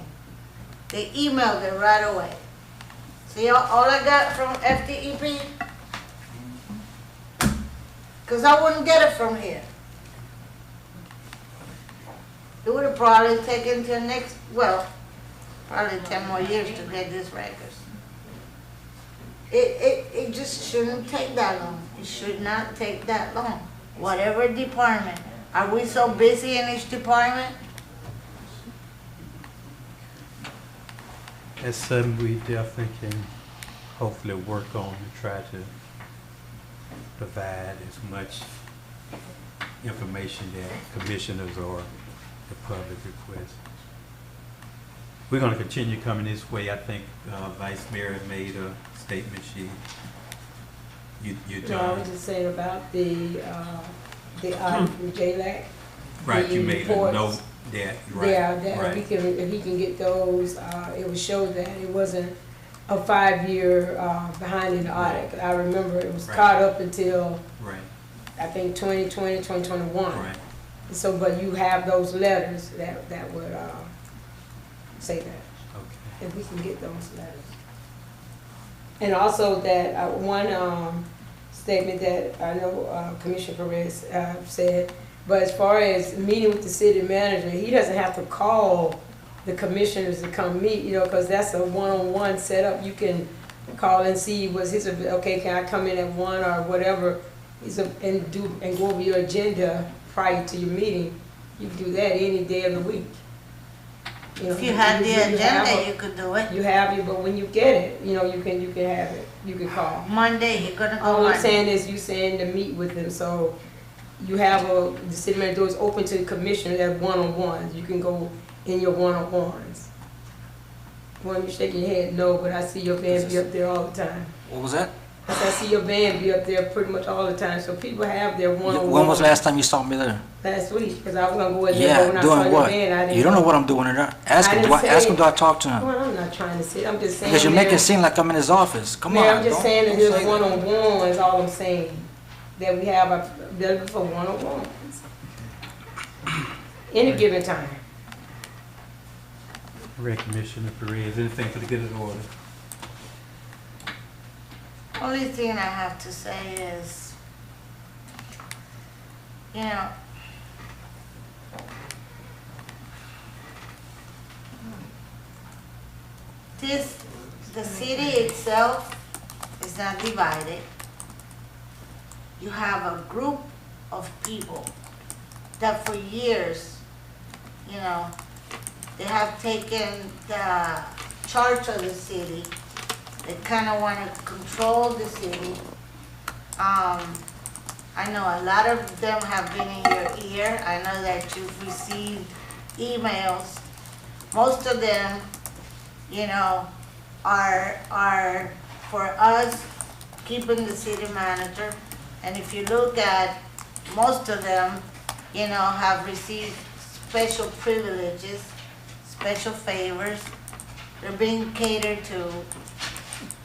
T: They emailed it right away. See all I got from FTEP? Because I wouldn't get it from here. It would have probably taken till probably 10 more years to get these records. It just shouldn't take that long. It should not take that long. Whatever department. Are we so busy in each department?
A: That's something we definitely can hopefully work on to try to provide as much information that commissioners or the public request. We're going to continue coming this way. I think Vice Mayor made a statement. You
B: No, I was just saying about the JLAC.
A: Right, you made a note that, right.
B: Right. If he can get those, it would show that it wasn't a 5-year behind in the audit. 'Cause I remember it was caught up until I think 2020, 2021.
A: Right.
B: So, but you have those letters that would say that.
A: Okay.
B: If we can get those letters. And also that one statement that I know Commissioner Perez said, but as far as meeting with the city manager, he doesn't have to call the commissioners to come meet, because that's a one-on-one setup. You can call and see okay, can I come in at 1 or whatever, and go over your agenda prior to your meeting. You can do that any day of the week.
T: If you had the agenda, you could do it.
B: You have it, but when you get it, you can have it. You can call.
T: Monday, you're gonna go
B: All
T: Monday.
B: I'm saying is you saying to meet with them, so you have the city manager door is open to the commissioner at one-on-ones. You can go in your one-on-ones. Well, you're shaking your head, no, but I see your man be up there all the time.
S: What was that?
B: I see your van be up there pretty much all the time, so people have their one-on-one.
Q: When was the last time you saw me there?
B: Last week, because I was gonna go in there, but when
Q: Yeah,
B: I saw
Q: doing
B: your
Q: what?
B: van, I didn't.
Q: You don't know what I'm doing in there. Ask
B: I
Q: him,
B: didn't say
Q: ask him,
B: it.
Q: do I talk to him?
B: Well, I'm not trying to sit, I'm just saying.
Q: Because you're making it
B: there's-
Q: seem like I'm in his office. Come on.
B: Mayor, I'm just
Q: don't-
B: saying that
Q: don't
B: there's
Q: say that.
B: one-on-one is all I'm saying, that we have a ability for one-on-ones. Any given time.
A: Commissioner Perez, anything for the good of the order?
T: Only thing I have to say is, you know, the city itself is not divided. You have a group of people that for years, you know, they have taken the charge of the city. They kind of want to control the city. I know a lot of them have been in your ear. I know that you've received emails. Most of them, you know, are for us keeping the city manager. And if you look at most of them, you know, have received special privileges, special favors. They're being catered to.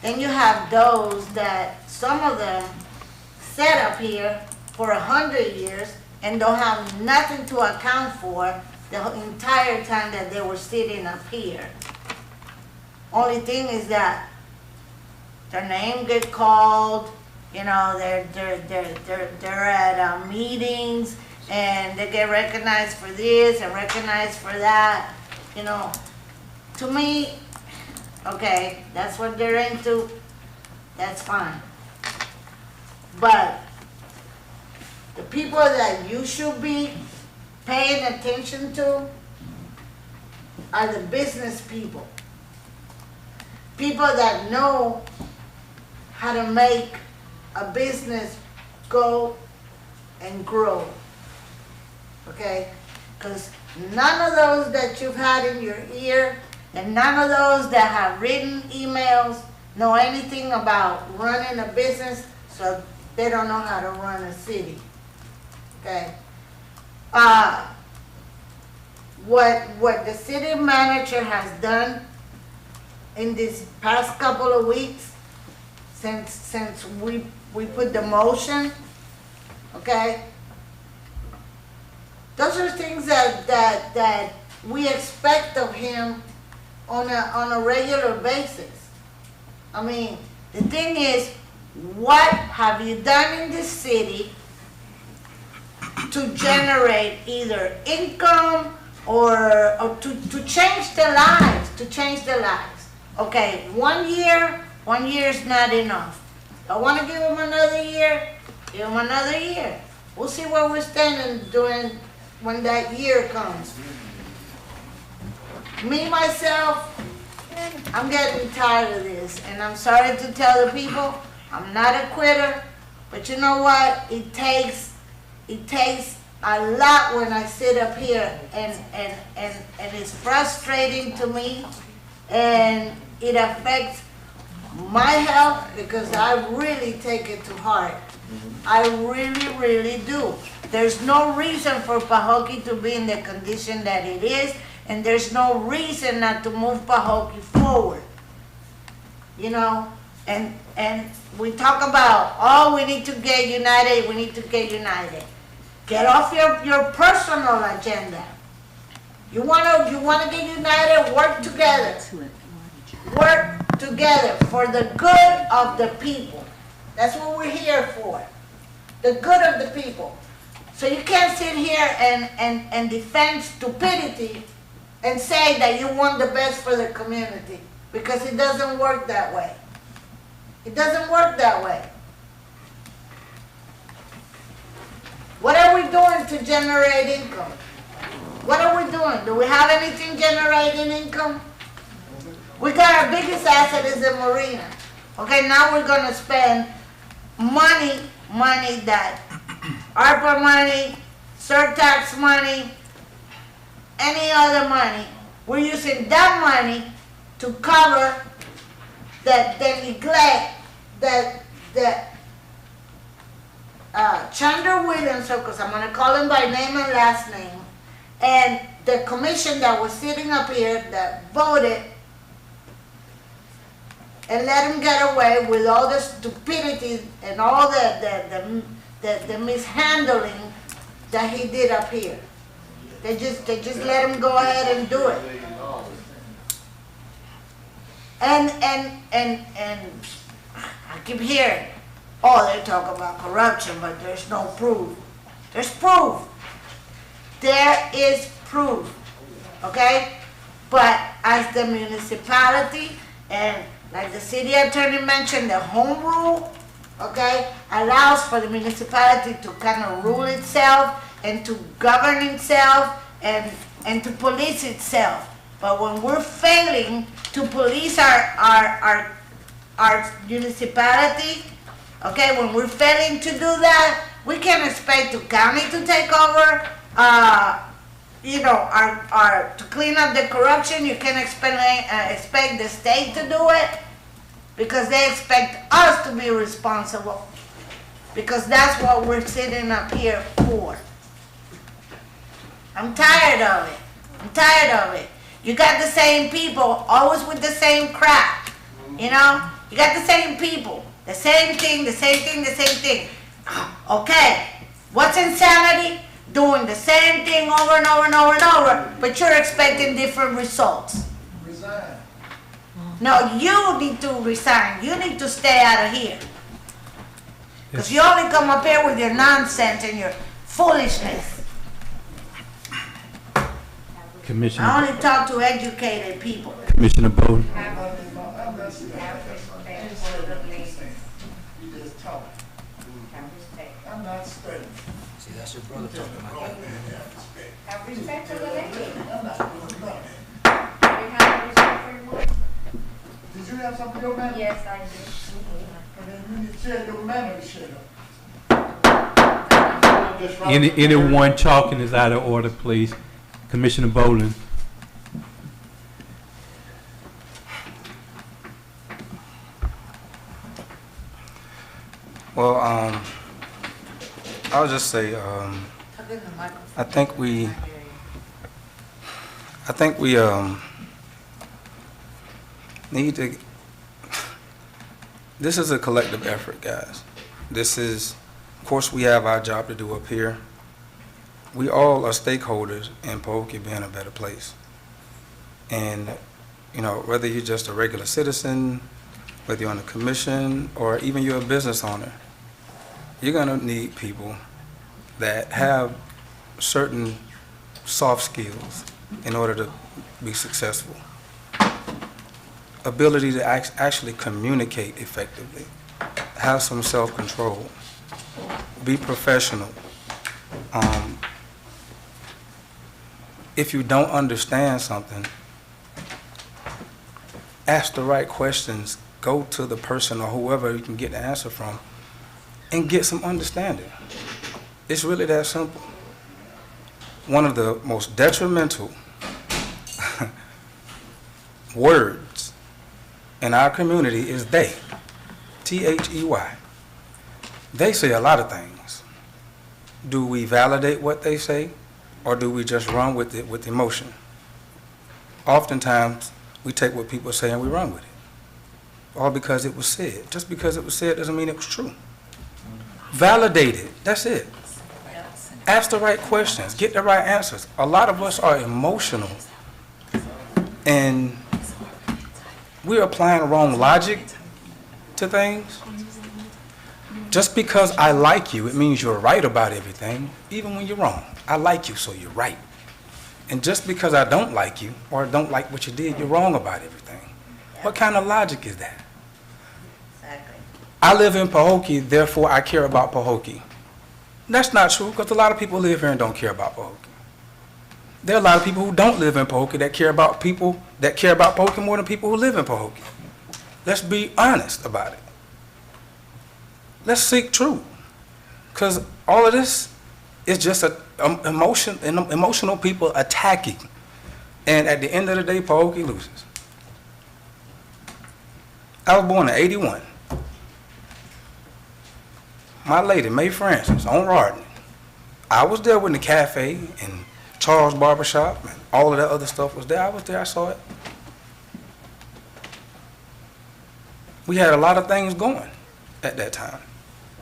T: Then you have those that, some of them set up here for 100 years and don't have nothing to account for the entire time that they were sitting up here. Only thing is that their name get called, you know, they're at meetings and they get recognized for this and recognized for that. You know, to me, okay, that's what they're into, that's fine. But the people that you should be paying attention to are the business people. People that know how to make a business go and grow, okay? Because none of those that you've had in your ear and none of those that have written emails know anything about running a business, so they don't know how to run a city, okay? What the city manager has done in this past couple of weeks, since we put the motion, okay? Those are things that we expect of him on a regular basis. I mean, the thing is, what have you done in this city to generate either income or to change their lives, Okay, 1 year is not enough. I want to give them another year, give them another year. We'll see where we're standing when that year comes. Me, myself, I'm getting tired of this, and I'm sorry to tell the people, I'm not a quitter, but you know what? It takes a lot when I sit up here, and it's frustrating to me, and it affects my health because I really take it to heart. I really, really do. There's no reason for Pahokee to be in the condition that it is, and there's no reason not to move Pahokee forward. You know, and we talk about, oh, we need to get united, we need to get united. Get off your personal agenda. You wanna get united, work together. Work together for the good of the people. That's what we're here for. The good of the people. So you can't sit here and defend stupidity and say that you want the best for the community, because it doesn't work that way. It doesn't work that way. What are we doing to generate income? What are we doing? Do we have anything generating income? We got our biggest asset is the Marina. Okay, now we're gonna spend money that, ARPA money, surtax money, any other money. We're using that money to cover the neglect that that Chandler Williams, because I'm gonna call him by name and last name, and the commission that was sitting up here that voted and let him get away with all the stupidity and all the mishandling that he did up here. They just let him go ahead and do it. And I keep hearing, oh, they talk about corruption, but there's no proof. There's proof. There is proof, okay? But as the municipality, and like the city attorney mentioned, the home rule, okay, allows for the municipality to kind of rule itself and to govern itself and to police itself. But when we're failing to police our municipality, okay, when we're failing to do that, we can't expect the county to take over, to clean up the corruption. You can't expect the state to do it, because they expect us to be responsible, because that's what we're sitting up here for. I'm tired of it. I'm tired of it. You got the same people, always with the same crap, you know? You got the same people, the same thing, the same thing, the same thing. Okay, what's insanity? Doing the same thing over and over and over and over, but you're expecting different results.
O: Resign.
T: No, you need to resign. You need to stay out of here. Because you only come up here with your nonsense and your foolishness.
A: Commissioner.
T: I only talk to educated people.
A: Commissioner Bowden.
O: You just talk. I'm not studying.
Q: See, that's your brother talking like that.
V: Have respect for the lady.
O: I'm not doing nothing.
V: You have respect for your wife?
O: Did you have something your man?
V: Yes, I do.
O: And then you need to tell your man to shut up.
A: Anyone talking is out of order, please. Commissioner Bowling.
S: Well, I'll just say, I think we need to, this is a collective effort, guys. This is, of course, we have our job to do up here. We all are stakeholders in Pahokee being a better place. And, you know, whether you're just a regular citizen, whether you're on a commission, or even you're a business owner, you're gonna need people that have certain soft skills in order to be successful. Ability to actually communicate effectively, have some self-control, be professional. If you don't understand something, ask the right questions, go to the person or whoever you can get the answer from, and get some understanding. It's really that simple. One of the most detrimental words in our community is they, T-H-E-Y. They say a lot of things. Do we validate what they say, or do we just run with it with emotion? Oftentimes, we take what people say and we run with it, all because it was said. Just because it was said doesn't mean it was true. Validate it, that's it. Ask the right questions, get the right answers. A lot of us are emotional, and we're applying wrong logic to things. Just because I like you, it means you're right about everything, even when you're wrong. I like you, so you're right. And just because I don't like you, or don't like what you did, you're wrong about everything. What kind of logic is that?
T: Exactly.
S: I live in Pahokee, therefore I care about Pahokee. That's not true, because a lot of people live here and don't care about Pahokee. There are a lot of people who don't live in Pahokee that care about Pahokee more than people who live in Pahokee. Let's be honest about it. Let's seek truth, because all of this is just emotional people attacking, and at the end of the day, Pahokee loses. I was born in '81. my lady, May Francis, on Rodney. I was there when the cafe and Charles Barbershop and all of that other stuff was there. I was there, I saw it. We had a lot of things going at that time.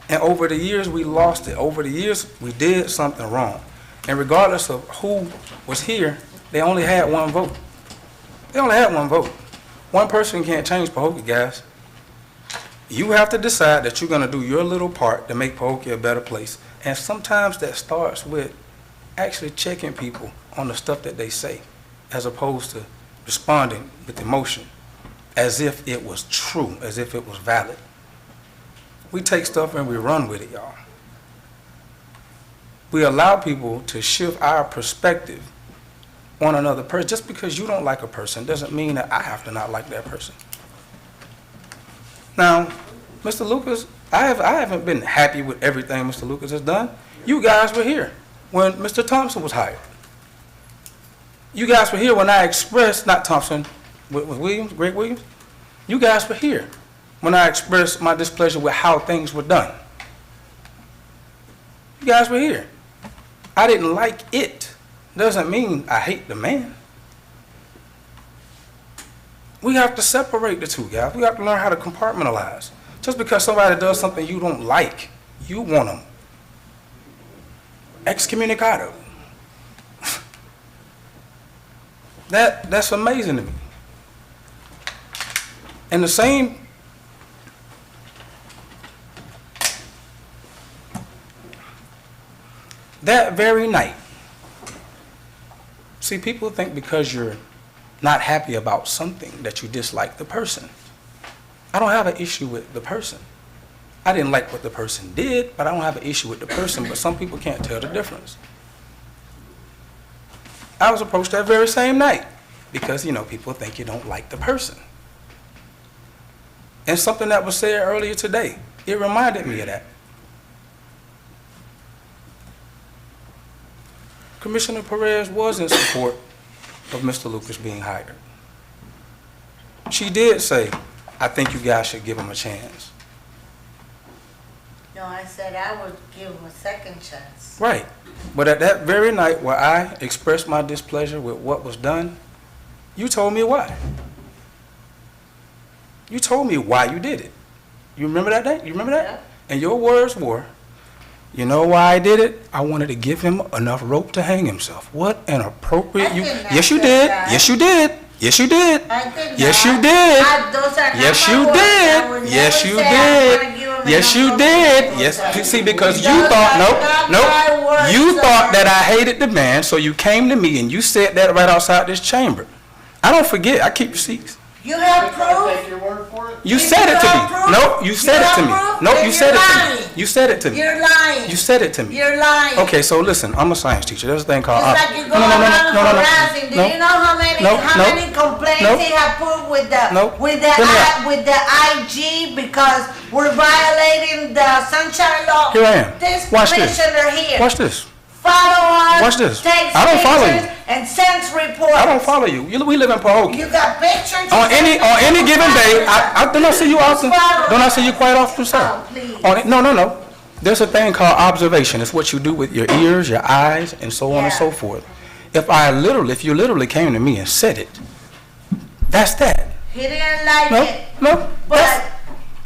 S: And over the years, we lost it. Over the years, we did something wrong. And regardless of who was here, they only had one vote. They only had one vote. One person can't change Pahokee, guys. You have to decide that you're gonna do your little part to make Pahokee a better place. And sometimes that starts with actually checking people on the stuff that they say, as opposed to responding with emotion, as if it was true, as if it was valid. We take stuff and we run with it, y'all. We allow people to shift our perspective on another person. Just because you don't like a person doesn't mean that I have to not like that person. Now, Mr. Lucas, I haven't been happy with everything Mr. Lucas has done. You guys were here when Mr. Thompson was hired. You guys were here when I expressed, not Thompson, with Williams, Greg Williams. You guys were here when I expressed my displeasure with how things were done. You guys were here. I didn't like it. Doesn't mean I hate the man. We have to separate the two, guys. We have to learn how to compartmentalize. Just because somebody does something you don't like, you want them excommunicado. That's amazing to me. And the same, that very night, see, people think because you're not happy about something that you dislike the person. I don't have an issue with the person. I didn't like what the person did, but I don't have an issue with the person, but some people can't tell the difference. I was approached that very same night because, you know, people think you don't like the person. And something that was said earlier today, it reminded me of that. Commissioner Perez was in support of Mr. Lucas being hired. She did say, I think you guys should give him a chance.
T: No, I said I would give him a second chance.
S: Right. But at that very night where I expressed my displeasure with what was done, you told me why. You told me why you did it. You remember that day? You remember that?
T: Yeah.
S: And your words were, you know why I did it? I wanted to give him enough rope to hang himself. What an appropriate you. Yes, you did. Yes, you did. Yes, you did. Yes, you did. Yes, you did. Yes, you did. Yes, you did. Yes, see, because you thought, nope. You thought that I hated the man, so you came to me and you said that right outside this chamber. I don't forget. I keep receipts.
T: You have proof?
S: You said it to me. Nope, you said it to me. Nope, you said it to me. You said it to me.
T: You're lying.
S: You said it to me.
T: You're lying.
S: Okay, so listen, I'm a science teacher. There's a thing called...
T: It's like you go around harassing. Do you know how many complaints they have put with the IG because we're violating the sunshine law?
S: Here I am.
T: This
S: Watch this.
T: commissioner here.
S: Watch this.
T: Follow us.
S: Watch this.
T: Takes
S: I don't follow you.
T: pictures and sends reports.
S: I don't follow you. We live in Pahokee.
T: You got pictures.
S: On any given day, I don't see you often. Don't I see you quite often, sir?
T: Oh, please.
S: No. There's a thing called observation. It's what you do with your ears, your eyes, and so on and so forth. If you literally came to me and said it, that's that.
T: He didn't like it.
S: No.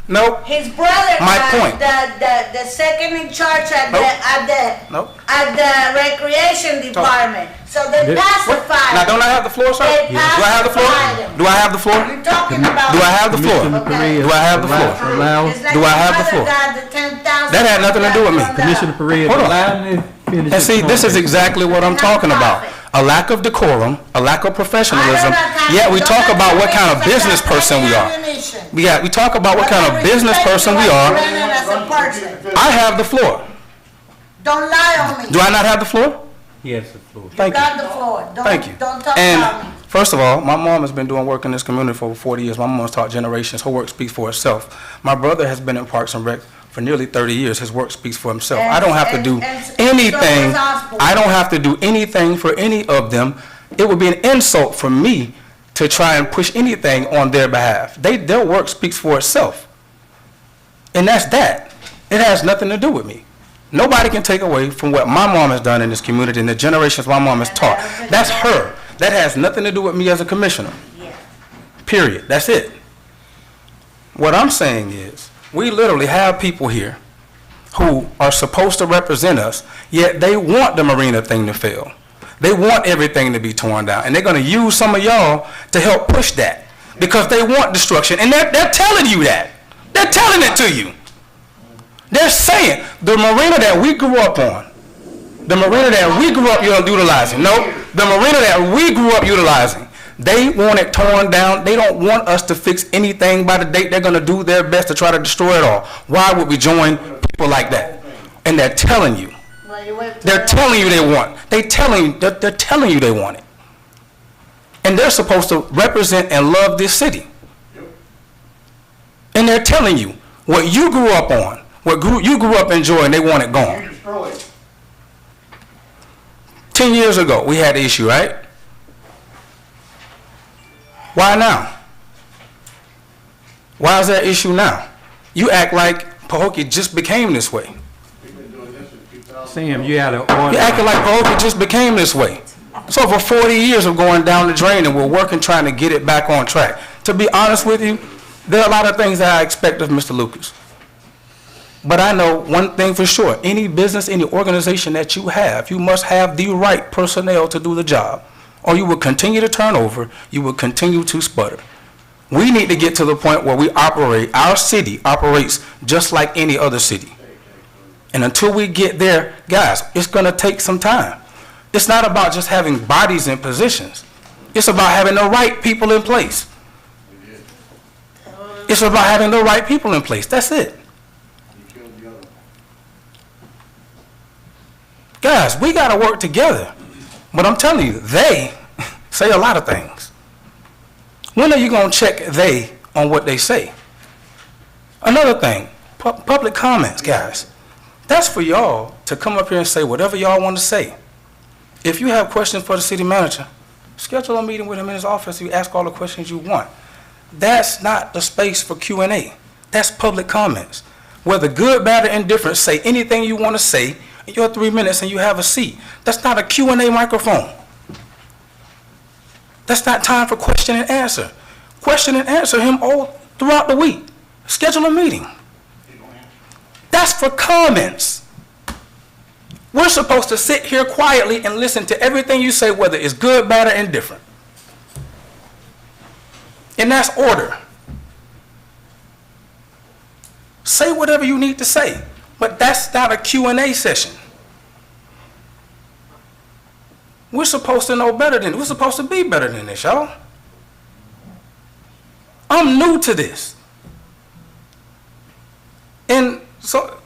S: Nope.
T: His brother,
S: My point.
T: the second in charge at the recreation department. So they pacified.
S: Now, don't I have the floor, sir? Do I have the floor? Do I have the floor?
T: You're talking about.
S: Do I have the floor? Do I have the floor? Do I have the floor? That had nothing to do with me.
A: Commissioner Perez, allow me to finish.
S: And see, this is exactly what I'm talking about. A lack of decorum, a lack of professionalism. Yet we talk about what kind of business person we are. We talk about what kind of business person we are. I have the floor.
T: Don't lie on me.
S: Do I not have the floor?
A: Yes, the floor.
S: Thank you.
T: Got the floor.
S: Thank you.
T: Don't talk about me.
S: First of all, my mom has been doing work in this community for over 40 years. My mom's taught generations. Her work speaks for itself. My brother has been in Parks and Rec for nearly 30 years. His work speaks for himself. I don't have to do anything. I don't have to do anything for any of them. It would be an insult for me to try and push anything on their behalf. Their work speaks for itself. And that's that. It has nothing to do with me. Nobody can take away from what my mom has done in this community and the generations my mom has taught. That's her. That has nothing to do with me as a commissioner. Period. That's it. What I'm saying is, we literally have people here who are supposed to represent us, yet they want the Marina thing to fail. They want everything to be torn down, and they're going to use some of y'all to help push that because they want destruction, and they're telling you that. They're telling it to you. They're saying the Marina that we grew up on, the Marina that we grew up utilizing, no, the Marina that we grew up utilizing, they want it torn down. They don't want us to fix anything by the date. They're going to do their best to try to destroy it all. Why would we join people like that? And they're telling you. They're telling you they want. They're telling you they want it. And they're supposed to represent and love this city. And they're telling you what you grew up on, you grew up enjoying, they want it gone. 10 years ago, we had the issue, right? Why now? Why is that issue now? You act like Pahokee just became this way.
A: Sam, you out of order.
S: You acting like Pahokee just became this way. So for 40 years of going down the drain, and we're working trying to get it back on track. To be honest with you, there are a lot of things that I expect of Mr. Lucas. But I know one thing for sure. Any business, any organization that you have, you must have the right personnel to do the job. Or you will continue to turn over, you will continue to sputter. We need to get to the point where we operate, our city operates just like any other city. And until we get there, guys, it's going to take some time. It's not about just having bodies in positions. It's about having the right people in place. It's about having the right people in place. That's it. Guys, we got to work together. But I'm telling you, they say a lot of things. When are you going to check they on what they say? Another thing, public comments, guys. That's for y'all to come up here and say whatever y'all want to say. If you have questions for the city manager, schedule a meeting with him in his office. You ask all the questions you want. That's not the space for Q&A. That's public comments. Whether good, bad, or indifferent, say anything you want to say in your 3 minutes and you have a seat. That's not a Q&A microphone. That's not time for question and answer. Question and answer him all throughout the week. Schedule a meeting. That's for comments. We're supposed to sit here quietly and listen to everything you say, whether it's good, bad, or indifferent. And that's order. Say whatever you need to say, but that's not a Q&A session. We're supposed to know better than, we're supposed to be better than this, y'all. I'm new to this. And so,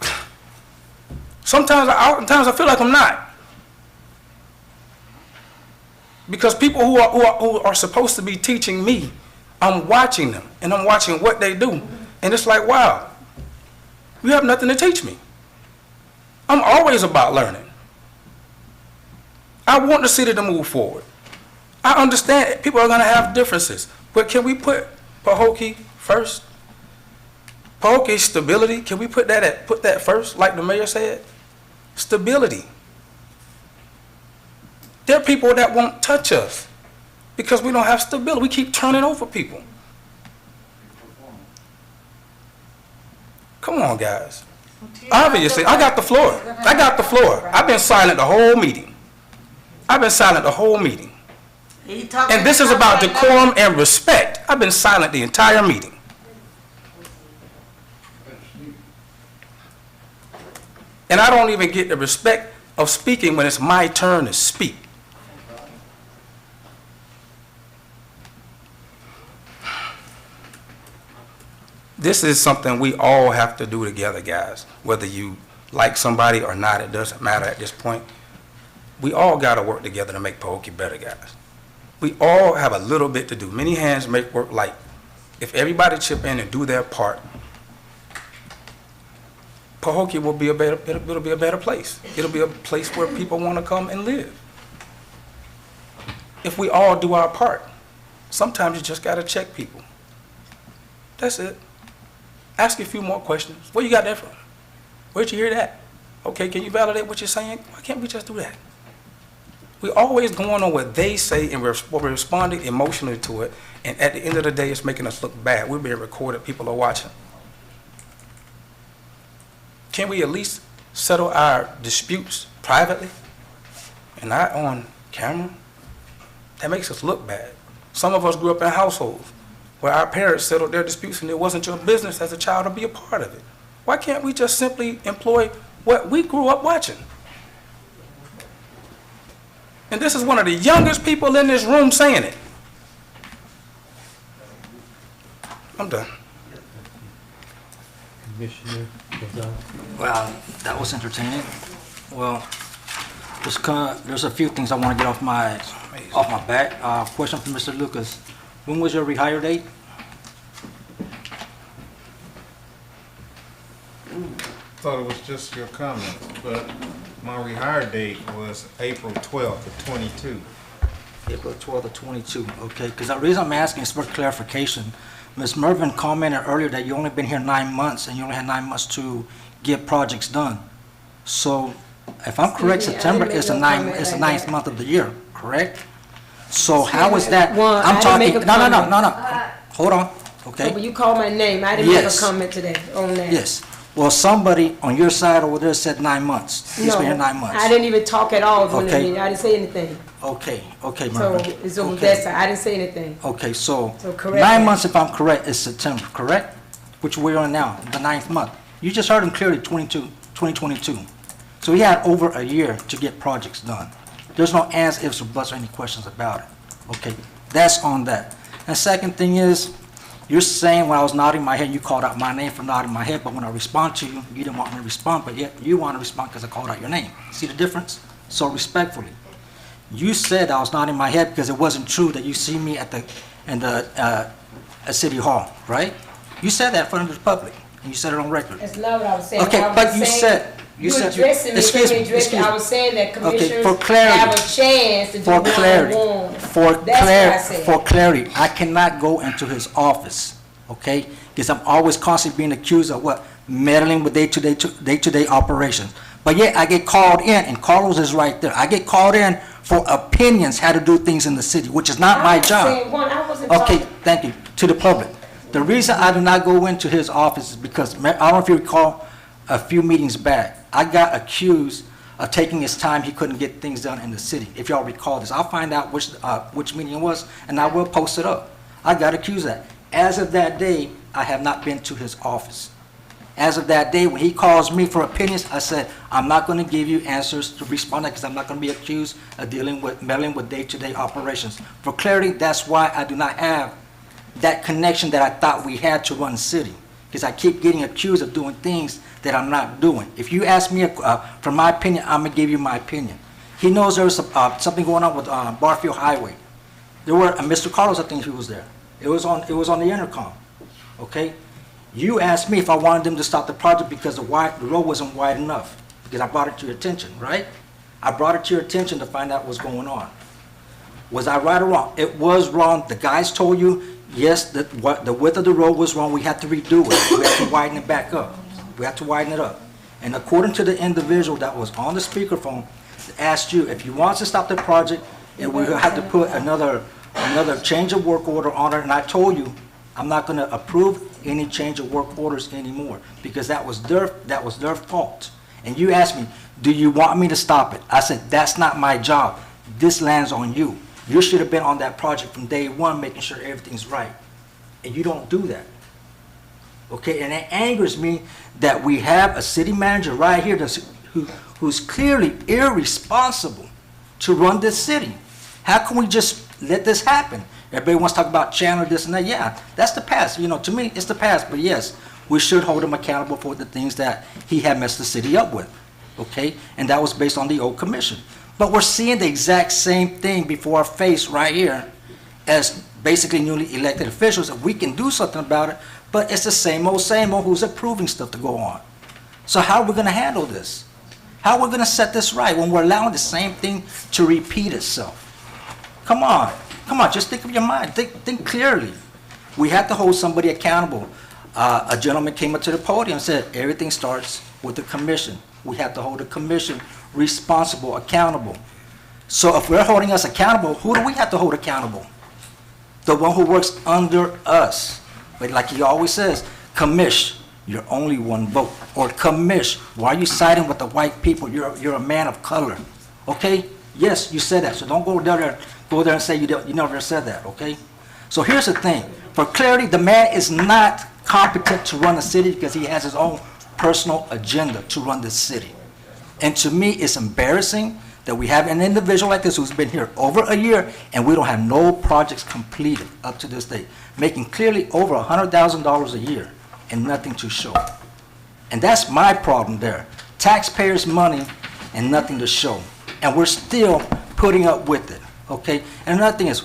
S: sometimes I feel like I'm not. Because people who are supposed to be teaching me, I'm watching them, and I'm watching what they do. And it's like, wow, you have nothing to teach me. I'm always about learning. I want the city to move forward. I understand people are going to have differences, but can we put Pahokee first? Pahokee stability, can we put that first, like the mayor said? Stability. There are people that won't touch us because we don't have stability. We keep turning over people. Come on, guys. Obviously, I got the floor. I got the floor. I've been silent the whole meeting. I've been silent the whole meeting. And this is about decorum and respect. I've been silent the entire meeting. And I don't even get the respect of speaking when it's my turn to speak. This is something we all have to do together, guys. Whether you like somebody or not, it doesn't matter at this point. We all got to work together to make Pahokee better, guys. We all have a little bit to do. Many hands make work light. If everybody chip in and do their part, Pahokee will be it'll be a better place. It'll be a place where people want to come and live. If we all do our part, sometimes you just got to check people. That's it. Ask a few more questions. What you got there for? Where'd you hear that? Okay, can you validate what you're saying? Why can't we just do that? We always going on what they say and we're responding emotionally to it. And at the end of the day, it's making us look bad. We're being recorded. People are watching. Can we at least settle our disputes privately and not on camera? That makes us look bad. Some of us grew up in households where our parents settled their disputes and it wasn't your business as a child to be a part of it. Why can't we just simply employ what we grew up watching? And this is one of the youngest people in this room saying it. I'm done.
A: Commissioner Gonzalez.
Q: Well, that was entertaining. Well, there's a few things I want to get off my back. Question from Mr. Lucas. When was your rehire date?
C: Thought it was just your comment, but my rehire date was April 12th of 22.
Q: April 12th of 22, okay. Because the reason I'm asking is for clarification. Ms. Mervin commented earlier that you only been here 9 months and you only had 9 months to get projects done. So if I'm correct, September is the ninth month of the year, correct? So how is that? I'm talking, no. Hold on, okay?
B: But you called my name. I didn't make a comment today on that.
Q: Yes. Well, somebody on your side over there said 9 months. He's been here 9 months.
B: I didn't even talk at all during the
Q: Okay.
B: meeting. I didn't say anything.
Q: Okay,
B: So
Q: Mervin.
B: it's over
Q: Okay.
B: that side. I didn't say anything.
Q: Okay, so
B: correct
Q: 9
B: that.
Q: months, if I'm correct, is September, correct? Which we're on now, the 9th month. You just heard him clearly, 2022. So he had over a year to get projects done. There's no ands, ifs, or buts, or any questions about it. Okay, that's on that. And second thing is, you're saying when I was nodding my head, you called out my name for nodding my head, but when I respond to you, you didn't want me to respond, but yet you want to respond because I called out your name. See the difference? So respectfully, you said I was nodding my head because it wasn't true that you see me at City Hall, right? You said that in front of the public, and you said it on record.
B: That's not what I was saying.
Q: Okay,
B: I was
Q: but you
B: saying-
Q: said,
B: You addressing me,
Q: excuse me,
B: I was saying that commissioners
Q: for clarity,
B: have a chance to do
Q: for clarity,
B: one-on-one.
Q: for
B: That's what I said.
Q: for clarity, I cannot go into his office, okay? Because I'm always constantly being accused of what? Meddling with day-to-day operations. But yet I get called in, and Carlos is right there. I get called in for opinions how to do things in the city, which is not my job.
B: I wasn't
Q: Okay,
B: talking.
Q: thank you. To the public. The reason I do not go into his office is because, I don't know if you recall, a few meetings back, I got accused of taking his time. He couldn't get things done in the city. If y'all recall this, I'll find out which meeting it was, and I will post it up. I got accused of that. As of that day, I have not been to his office. As of that day, when he calls me for opinions, I said, I'm not going to give you answers to respond to because I'm not going to be accused of meddling with day-to-day operations. For clarity, that's why I do not have that connection that I thought we had to run the city, because I keep getting accused of doing things that I'm not doing. If you ask me for my opinion, I'm going to give you my opinion. He knows there was something going on with Barfield Highway. There were, Mr. Carlos, I think he was there. It was on the intercom, okay? You asked me if I wanted them to stop the project because the road wasn't wide enough, because I brought it to your attention, right? I brought it to your attention to find out what's going on. Was I right or wrong? It was wrong. The guys told you, yes, the width of the road was wrong. We had to redo it. We had to widen it back up. We had to widen it up. And according to the individual that was on the speakerphone, asked you if you want to stop the project, and we have to put another change of work order on it. And I told you, I'm not going to approve any change of work orders anymore because that was their fault. And you asked me, do you want me to stop it? I said, that's not my job. This lands on you. You should have been on that project from day one, making sure everything's right. And you don't do that. Okay, and it angers me that we have a city manager right here who's clearly irresponsible to run this city. How can we just let this happen? Everybody wants to talk about Chandler, this and that. Yeah, that's the past. You know, to me, it's the past. But yes, we should hold him accountable for the things that he had messed the city up with. Okay, and that was based on the old commission. But we're seeing the exact same thing before our face right here as basically newly elected officials. If we can do something about it, but it's the same old who's approving stuff to go on. So how are we going to handle this? How are we going to set this right when we're allowing the same thing to repeat itself? Come on, just think of your mind. Think clearly. We have to hold somebody accountable. A gentleman came up to the podium and said, everything starts with the commission. We have to hold the commission responsible, accountable. So if we're holding us accountable, who do we have to hold accountable? The one who works under us. But like he always says, commish, you're only one vote. Or commish, why are you siding with the white people? You're a man of color. Okay? Yes, you said that. So don't go there and say you never said that, okay? So here's the thing. For clarity, the man is not competent to run the city because he has his own personal agenda to run this city. And to me, it's embarrassing that we have an individual like this who's been here over a year and we don't have no projects completed up to this day, making clearly over $100,000 a year and nothing to show. And that's my problem there. Taxpayers' money and nothing to show. And we're still putting up with it, okay? And another thing is,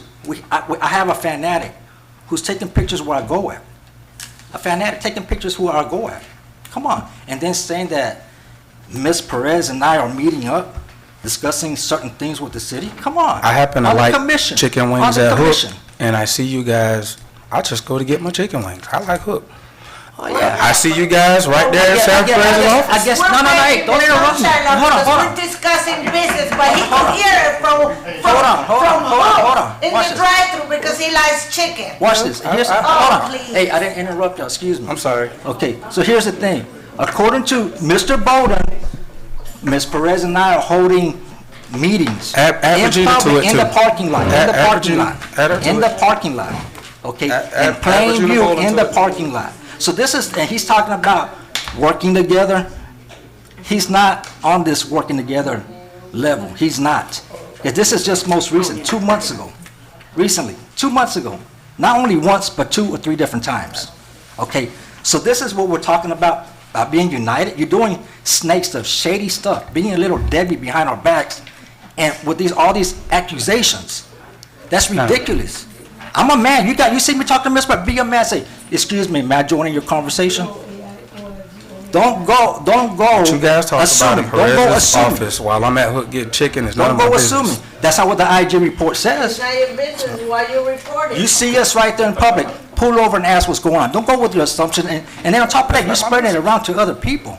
Q: I have a fanatic who's taking pictures where I go at. A fanatic taking pictures where I go at. Come on. And then saying that Ms. Perez and I are meeting up, discussing certain things with the city. Come on.
S: I happen to
Q: On the
S: like
Q: commission.
S: chicken
Q: On
S: wings
Q: the
S: at Hook,
Q: commission.
S: and I see you guys, I just go to get my chicken wings. I like Hook.
Q: Oh, yeah.
S: I see you guys right there at South President's office.
Q: I guess, no, hey, don't interrupt me. Hold on.
T: We're discussing business, but he can hear it from
Q: Hold on.
T: in
Q: Watch
T: the
Q: this.
T: drive-thru because he likes chicken.
Q: Watch this. Hold on.
T: please.
Q: Hey, I didn't interrupt you. Excuse me.
S: I'm sorry.
Q: Okay, so here's the thing. According to Mr. Bowden, Ms. Perez and I are holding meetings
S: Add
Q: in
S: Regina to
Q: public,
S: it,
Q: in
S: too.
Q: the parking lot,
S: Add Regina to
Q: in
S: it.
Q: the parking lot, okay? In
S: add
Q: plain
S: Regina
Q: view,
S: Bowden
Q: in
S: to
Q: the
S: it.
Q: parking lot. So this is, and he's talking about working together. He's not on this working together level. He's not. Because this is just most recent, 2 months ago. Recently, 2 months ago. Not only once, but 2 or 3 different times. Okay, so this is what we're talking about being united. You're doing snake stuff, shady stuff, being a little Debbie behind our backs, and with all these accusations. That's ridiculous. I'm a man. You see me talking to Miss, but be a man. Say, excuse me, may I join in your conversation? Don't go.
S: You guys talk about in
Q: assuming. Don't go
S: Perez's
Q: assuming.
S: office while I'm at Hook getting chicken. It's none
Q: Don't
S: of my
Q: go
S: business.
Q: assuming. That's not what the IG report
T: It's
Q: says.
T: not your business why you reporting.
Q: You see us right there in public, pull over and ask what's going on. Don't go with your assumption, and then on top of that, you're spreading it around to other people.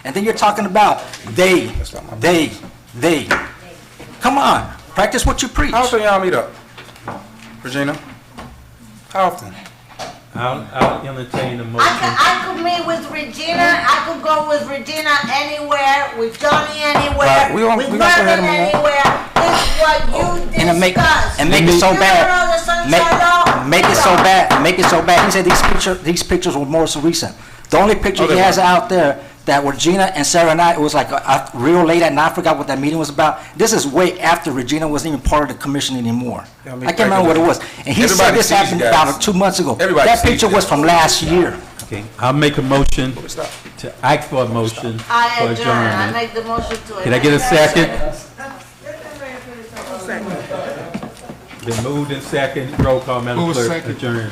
Q: And then you're talking about they. Come on, practice what you preach.
S: How often y'all meet up? Regina? How often?
A: I'll entertain a motion.
T: I could meet with Regina, I could go with Regina anywhere, with Johnny anywhere,
S: Right, we gonna
T: with
S: go ahead
T: Mervin
S: and move on.
T: anywhere. It's what you
Q: And make
T: discuss.
Q: it so
T: You
Q: bad.
T: know the sunshine law?
Q: Make it so bad. Make it so bad. He said these pictures were more so recent. The only picture he
S: Okay.
Q: has out there that were Regina and Sarah and I, it was like real late at night. I forgot what that meeting was about. This is way after Regina wasn't even part of the commission anymore.
S: Yeah, I mean,
Q: I can't remember what it was. And he said
S: everybody
Q: this
S: sees
Q: happened
S: you guys.
Q: about 2 months ago.
S: Everybody
Q: That
S: sees
Q: picture
S: you
Q: was
S: guys.
Q: from last year.
A: Okay, I'll make a motion to ask for a motion for
T: I adjourn, I
A: adjournment.
T: make the motion to adjourn.
A: Can I get a second? Been moved and second. Roll call, Madam
O: Who was
A: Clerk.
O: second?
A: Adjourn.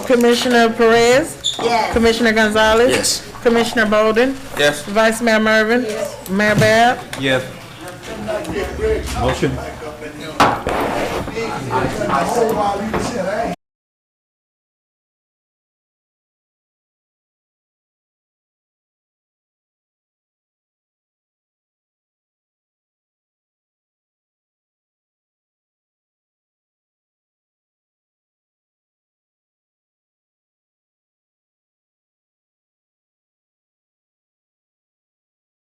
D: Commissioner Perez?
T: Yes.
D: Commissioner Gonzalez?
Q: Yes.
D: Commissioner Bowden?
S: Yes.
D: Vice Mayor Mervin? Mayor Bab?
A: Yes. Motion.